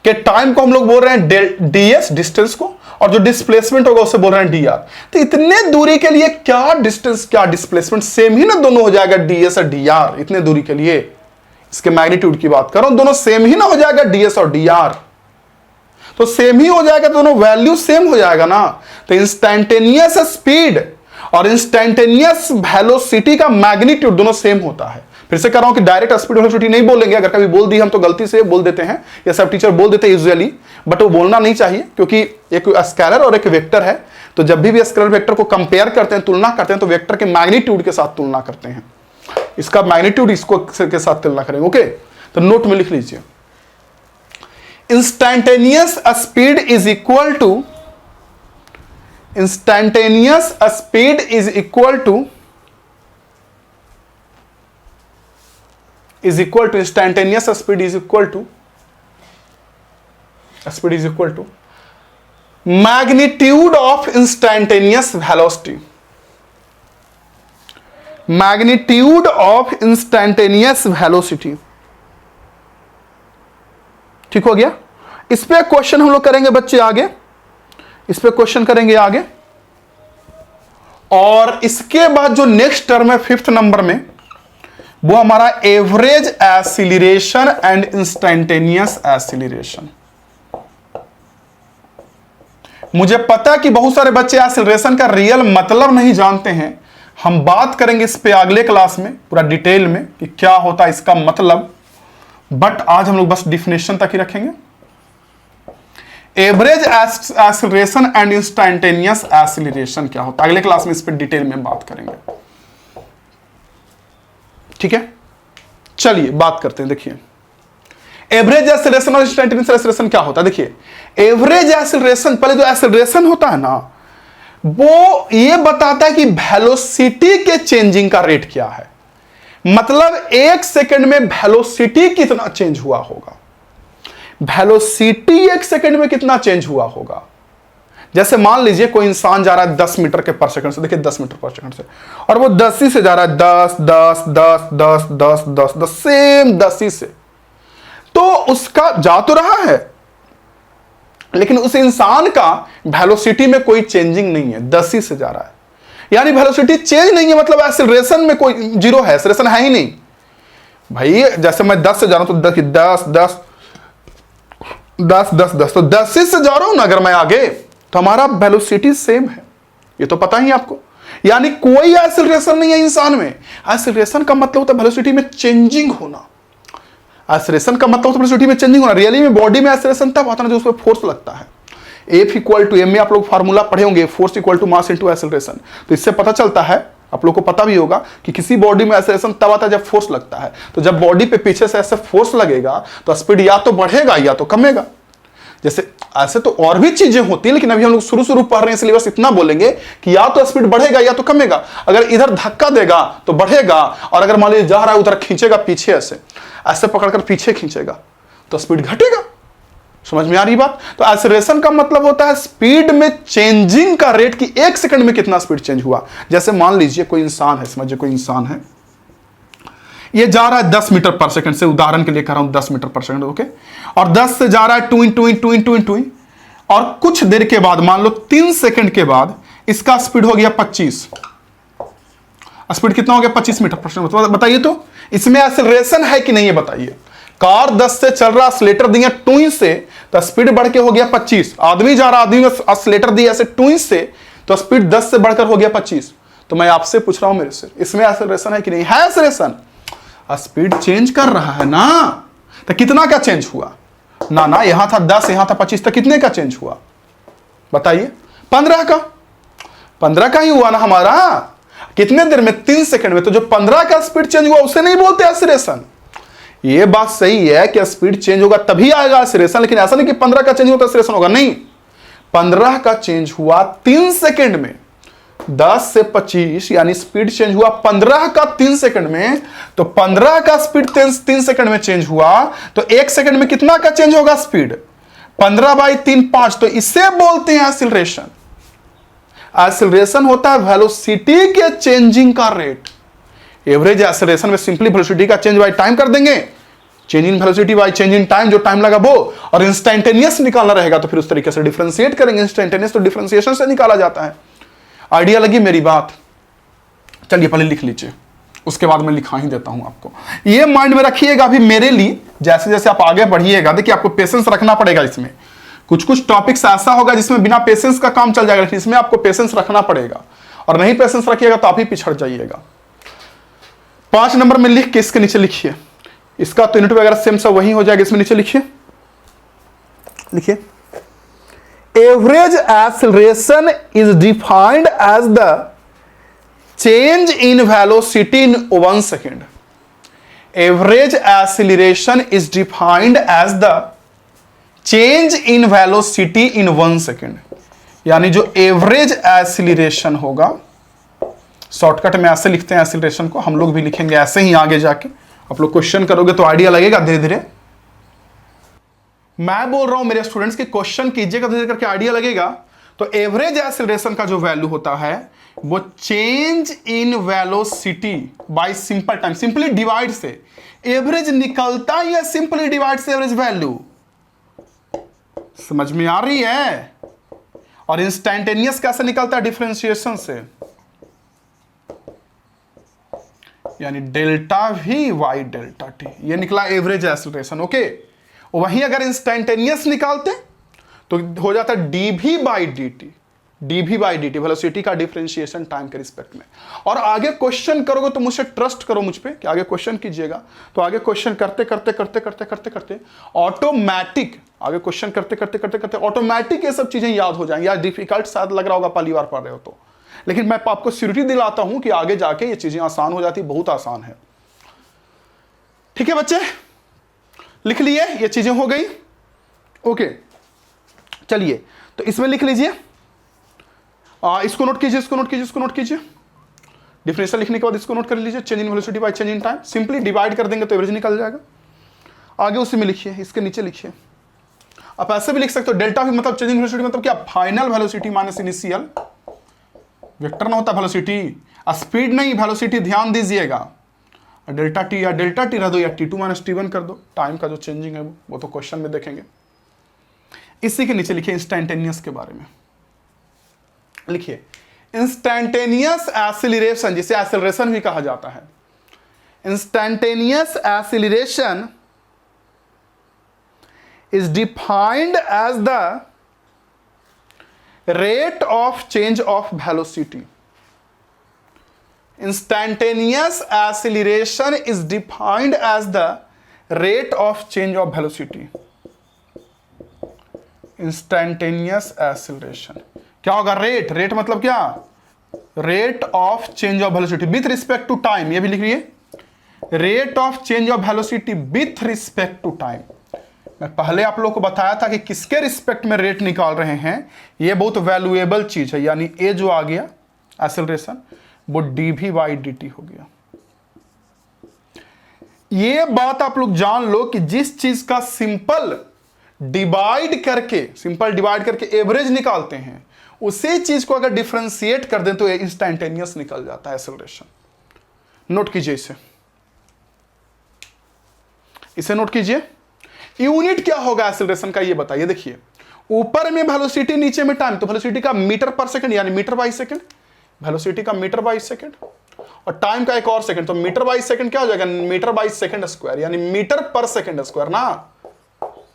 के टाइम को हम लोग बोल रहे हैं ds डिस्टेंस को, और जो डिस्प्लेसमेंट होगा उसे बोल रहे हैं dr। तो इतने दूरी के लिए क्या डिस्टेंस क्या डिस्प्लेसमेंट सेम ही ना दोनों हो जाएगा, ds और dr। इतने दूरी के लिए इसके मैग्नीट्यूड की बात करो, दोनों सेम ही ना हो जाएगा ds और dr। तो सेम ही हो जाएगा, दोनों वैल्यू सेम हो जाएगा ना। तो इंस्टैंटेनियस स्पीड और इंस्टैंटेनियस वेलोसिटी का मैग्नीट्यूड दोनों सेम होता है। फिर से कह रहा हूं कि डायरेक्ट स्पीड वेलोसिटी नहीं बोलेंगे, अगर कभी बोल दी हम तो गलती से बोल देते हैं, या सब टीचर बोल देते हैं यूजुअली, बट वो बोलना नहीं चाहिए क्योंकि एक स्केलर और एक वेक्टर है। तो जब भी स्केलर वेक्टर को कंपेयर करते हैं, तुलना करते हैं, तो वेक्टर के मैग्नीट्यूड के साथ तुलना करते हैं। इसका मैग्नीट्यूड इसको के साथ तुलना करेंगे। ओके, तो नोट में लिख लीजिए, instantaneous speed is equal to instantaneous speed is equal to instantaneous speed is equal to magnitude of instantaneous velocity। magnitude of instantaneous velocity, ठीक हो गया। इस पे क्वेश्चन हम लोग करेंगे बच्चे आगे, इस पे क्वेश्चन करेंगे आगे। और इसके बाद जो नेक्स्ट टर्म है 5th नंबर में, वो हमारा average acceleration and instantaneous acceleration. मुझे पता कि बहुत सारे बच्चे एक्सीलरेशन का रियल मतलब नहीं जानते हैं। हम बात करेंगे इस पे अगले क्लास में पूरा डिटेल में कि क्या होता है इसका मतलब, बट आज हम लोग बस डिफिनेशन तक ही रखेंगे। Average acceleration and instantaneous acceleration क्या होता है, अगले क्लास में इस पर डिटेल में बात करेंगे। ठीक है, चलिए बात करते हैं। देखिए एवरेज एक्सीलरेशन और इंस्टेंटेनियस एक्सीलरेशन क्या होता है। देखिए एवरेज एक्सीलरेशन, पहले जो एक्सीलरेशन होता है ना, वो ये बताता है कि वेलोसिटी के चेंजिंग का रेट क्या है, मतलब एक सेकंड में वेलोसिटी कितना चेंज हुआ होगा, वेलोसिटी एक सेकंड में कितना चेंज हुआ होगा। जैसे मान लीजिए कोई इंसान जा रहा है 10 मीटर के पर सेकंड से, देखिए 10 मीटर पर सेकंड से, और वो 10 ही से जा रहा है, 10 10 10 10 10 10 10 सेम 10 ही से, तो उसका जा तो रहा है, लेकिन उस इंसान का वेलोसिटी में कोई चेंजिंग नहीं है, 10 ही से जा रहा है, यानी वेलोसिटी चेंज नहीं है, मतलब एक्सीलरेशन में कोई जीरो है, एक्सीलरेशन है ही नहीं भाई। जैसे मैं 10 से जा रहा हूं तो 10 10 10 10 10 10, तो 10 ही से जा रहा हूं ना अगर मैं आगे, तो हमारा वेलोसिटी सेम है, ये तो पता ही आपको। यानी कोई एक्सीलरेशन नहीं है इंसान में। एक्सीलरेशन का मतलब होता है वेलोसिटी में चेंजिंग होना, एक्सीलरेशन का मतलब होता है वेलोसिटी में चेंजिंग होना। रियली में बॉडी में एक्सीलरेशन तब होता है जो उस पर फोर्स लगता है। F इक्वल टू एम में आप लोग फार्मूला पढ़े होंगे, force equal to mass into acceleration. तो इससे पता चलता है, आप लोग को पता भी होगा कि किसी बॉडी में एक्सीलरेशन तब आता है जब फोर्स लगता है। तो जब बॉडी पे पीछे से ऐसे फोर्स लगेगा तो स्पीड या तो बढ़ेगा या तो कमेगा। जैसे ऐसे तो और भी चीजें होती हैं, लेकिन अभी हम लोग शुरू पढ़ रहे हैं इसलिए बस इतना बोलेंगे कि या तो स्पीड बढ़ेगा या तो कमेगा। अगर इधर धक्का देगा तो बढ़ेगा, और अगर मान लीजिए जा रहा है उधर खींचेगा पीछे, ऐसे पकड़कर पीछे खींचेगा तो स्पीड घटेगा। समझ में आ रही बात। तो एक्सीलरेशन का मतलब होता है स्पीड में चेंजिंग का रेट, कि एक सेकंड में कितना स्पीड चेंज हुआ। जैसे मान लीजिए कोई इंसान है, समझिए कोई इंसान है, ये जा रहा है 10 मीटर पर सेकंड से, उदाहरण के लिए कर रहा हूं 10 मीटर पर सेकंड, ओके, और 10 से जा रहा है 2 × 2 × 2, और कुछ देर के बाद मान लो 3 सेकंड के बाद इसका स्पीड हो गया 25। स्पीड कितना हो गया 25 मीटर पर सेकंड। बताइए तो इसमें एक्सीलरेशन है कि नहीं है, बताइए। कार 10 से चल रहा, एक्सीलरेटर दिया 2 से, तो स्पीड बढ़ के हो गया 25। आदमी जा रहा, आदमी में एक्सीलरेटर दिया ऐसे 2 से, तो स्पीड 10 से बढ़कर हो गया 25। तो मैं आपसे पूछ रहा हूं मेरे से, इसमें एक्सीलरेशन है कि नहीं है? एक्सीलरेशन, स्पीड चेंज कर रहा है ना। तो कितना का चेंज हुआ ना, ना यहां था 10, यहां था 25, तो कितने का चेंज हुआ बताइए? 15 का। 15 का ही हुआ ना हमारा। कितने देर में? 3 सेकंड में। तो जो 15 का स्पीड चेंज हुआ उसे नहीं बोलते एक्सीलरेशन। ये बात सही है कि स्पीड चेंज होगा तभी आएगा एक्सीलरेशन, लेकिन ऐसा नहीं कि 15 का चेंज होता एक्सीलरेशन होगा, नहीं। 15 का चेंज हुआ 3 सेकंड में, 10 से 25, यानी स्पीड चेंज हुआ 15 का 3 सेकंड में। तो 15 का स्पीड 3 सेकंड में चेंज हुआ, तो 1 सेकंड में कितना का चेंज होगा स्पीड? 15/3 5। तो इसे बोलते हैं एक्सीलरेशन। एक्सीलरेशन होता है वेलोसिटी के चेंजिंग का रेट। एवरेज एक्सीलरेशन में सिंपली वेलोसिटी का चेंज बाय टाइम कर देंगे, change in velocity by change in time, जो टाइम लगा वो, और इंस्टेंटेनियस निकालना रहेगा तो फिर उस तरीके से डिफरेंशिएट करेंगे। इंस्टेंटेनियस तो डिफरेंशिएशन से निकाला जाता है। आइडिया लगी मेरी बात? चलिए पहले लिख लीजिए, उसके बाद मैं लिखा ही देता हूं आपको। ये माइंड में रखिएगा अभी मेरे लिए, जैसे जैसे आप आगे बढ़िएगा, देखिए आपको पेशेंस रखना पड़ेगा। इसमें कुछ कुछ टॉपिक्स ऐसा होगा जिसमें बिना पेशेंस का काम चल जाएगा, लेकिन इसमें आपको पेशेंस रखना पड़ेगा, और नहीं पेशेंस रखिएगा तो आप ही पिछड़ जाइएगा। 5 नंबर में लिख के इसके नीचे लिखिए, इसका तो यूनिट वगैरह सेम सब वही हो जाएगा। इसमें नीचे लिखिए, लिखिए average acceleration is defined as the change in velocity in 1 second. Average acceleration is defined as the change in velocity in 1 second. यानी जो एवरेज एक्सीलरेशन होगा, शॉर्टकट में ऐसे लिखते हैं एक्सीलरेशन को, हम लोग भी लिखेंगे ऐसे ही आगे जाके। आप लोग क्वेश्चन करोगे तो आइडिया लगेगा धीरे धीरे। मैं बोल रहा हूं मेरे स्टूडेंट्स की क्वेश्चन कीजिएगा, धीरे करके आइडिया लगेगा। तो एवरेज एक्सीलरेशन का जो वैल्यू होता है वो change in velocity bye simple time, simply divide से। एवरेज निकलता ही है सिंपली डिवाइड से एवरेज वैल्यू। समझ में आ रही है? और इंस्टेंटेनियस कैसे निकलता है? डिफरेंशिएशन से, यानी delta we by delta T. ये निकला एवरेज एक्सीलरेशन, ओके। वहीं अगर इंस्टेंटेनियस निकालते तो हो जाता डी भी by D T. dv by dt, velocity का डिफरेंशिएशन टाइम के रिस्पेक्ट में। और आगे क्वेश्चन करोगे तो मुझसे ट्रस्ट करो मुझ पे कि आगे क्वेश्चन कीजिएगा तो आगे क्वेश्चन करते करते करते करते करते करते ऑटोमेटिक, आगे क्वेश्चन करते करते करते करते ऑटोमेटिक ये सब चीजें याद हो जाएंगी। यार डिफिकल्ट शायद लग रहा होगा पहली बार पढ़ रहे हो तो, लेकिन मैं आपको सिक्योरिटी दिलाता हूं कि आगे जाके ये चीजें आसान हो जाती, बहुत आसान है। ठीक है बच्चे, लिख लिए, ये चीजें हो गई। ओके चलिए, तो इसमें लिख लीजिए, इसको नोट कीजिए, इसको नोट कीजिए, इसको नोट कीजिए। डिफरेंशियल लिखने के बाद इसको नोट कर लीजिए, change in velocity by change in time. Simply divide कर देंगे तो एवरेज निकल जाएगा। आगे उसी में लिखिए, इसके नीचे लिखिए। आप ऐसे भी लिख सकते हो, डेल्टा भी मतलब चेंज इन वेलोसिटी मतलब क्या, final velocity minus initial vector ना होता वेलोसिटी, स्पीड नहीं वेलोसिटी, ध्यान दीजिएगा। डेल्टा टी या डेल्टा टी रह दो या T2 माइनस T1 कर दो, टाइम का जो चेंजिंग है वो तो क्वेश्चन में देखेंगे। इसी के नीचे लिखिए इंस्टैंटेनियस के बारे में लिखिए, इंस्टैंटेनियस एक्सीलरेशन, जिसे एक्सीलरेशन भी कहा जाता है। Instantaneous acceleration is defined as the rate of change of velocity. Instantaneous acceleration is defined as the rate of change of velocity. Instantaneous acceleration क्या होगा, रेट मतलब क्या, rate of change of velocity with respect to time. ये भी लिख लीजिए, rate of change of velocity with respect to time. मैं पहले आप लोगों को बताया था कि किसके रिस्पेक्ट में रेट निकाल रहे हैं, ये बहुत वैल्यूएबल चीज है। यानी ए जो आ गया एक्सेलरेशन, वो dv बाई dt हो गया। ये बात आप लोग जान लो कि जिस चीज का सिंपल डिवाइड करके एवरेज निकालते हैं, उसी चीज को अगर डिफरेंशिएट कर दें तो इंस्टैंटेनियस निकल जाता है एक्सेलरेशन। नोट कीजिए इसे नोट कीजिए। यूनिट क्या होगा एक्सेलरेशन का, ये बताइए। देखिए, ऊपर में वेलोसिटी, नीचे में टाइम, तो वेलोसिटी का मीटर पर सेकंड यानी मीटर बाई सेकंड, वेलोसिटी का मीटर बाई सेकंड, और टाइम का एक और सेकंड, तो मीटर बाई सेकंड क्या हो जाएगा, मीटर बाई सेकंड स्क्वायर, यानी मीटर पर सेकंड स्क्वायर ना,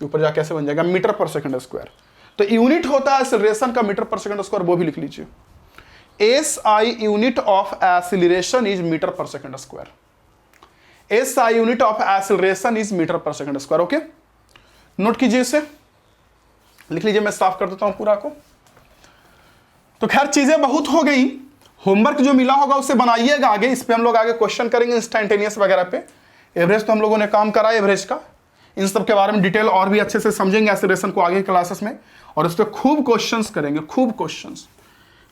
ऊपर जा कैसे बन जाएगा, मीटर पर सेकंड स्क्वायर। तो यूनिट होता है एक्सीलरेशन का मीटर पर सेकंड स्क्वायर, वो भी लिख लीजिए। SI unit of acceleration is metre per second square. SI unit of acceleration is metre per second square. Okay, note कीजिए, इसे लिख लीजिए। मैं साफ कर देता हूं पूरा को। तो खैर चीजें बहुत हो गई, होमवर्क जो मिला होगा उसे बनाइएगा आगे, इस पे हम लोग आगे क्वेश्चन करेंगे इंस्टैंटेनियस वगैरह पे। एवरेज तो हम लोगों ने काम करा एवरेज का, इन सब के बारे में डिटेल और भी अच्छे से समझेंगे एक्सीलरेशन को आगे क्लासेस में, और इस पे खूब क्वेश्चंस करेंगे, खूब क्वेश्चंस,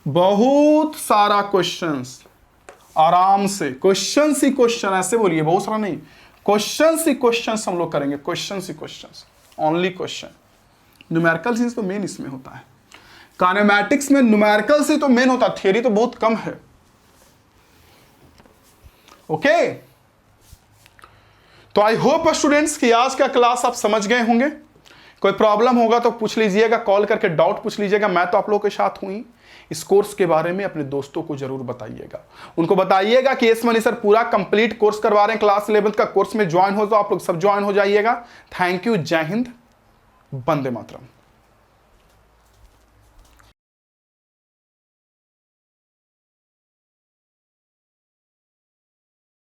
बहुत सारा क्वेश्चंस, आराम से क्वेश्चंस ही क्वेश्चन, ऐसे बोलिए बहुत सारा नहीं, क्वेश्चंस ही क्वेश्चंस हम लोग करेंगे, क्वेश्चंस ही क्वेश्चंस, ओनली क्वेश्चन। न्यूमेरिकल तो मेन इसमें होता है, काइनेमैटिक्स में न्यूमेरिकल से तो मेन होता है, थियरी तो बहुत कम है। ओके, तो आई होप स्टूडेंट्स कि आज का क्लास आप समझ गए होंगे। कोई प्रॉब्लम होगा तो पूछ लीजिएगा, कॉल करके डाउट पूछ लीजिएगा। मैं तो आप लोगों के साथ हूं ही। इस कोर्स के बारे में अपने दोस्तों को जरूर बताइएगा, उनको बताइएगा कि एस मनी सर पूरा कंप्लीट कोर्स करवा रहे हैं, क्लास 11th का कोर्स में ज्वाइन हो तो आप लोग सब ज्वाइन हो जाइएगा। थैंक यू, जय हिंद, वंदे मातरम।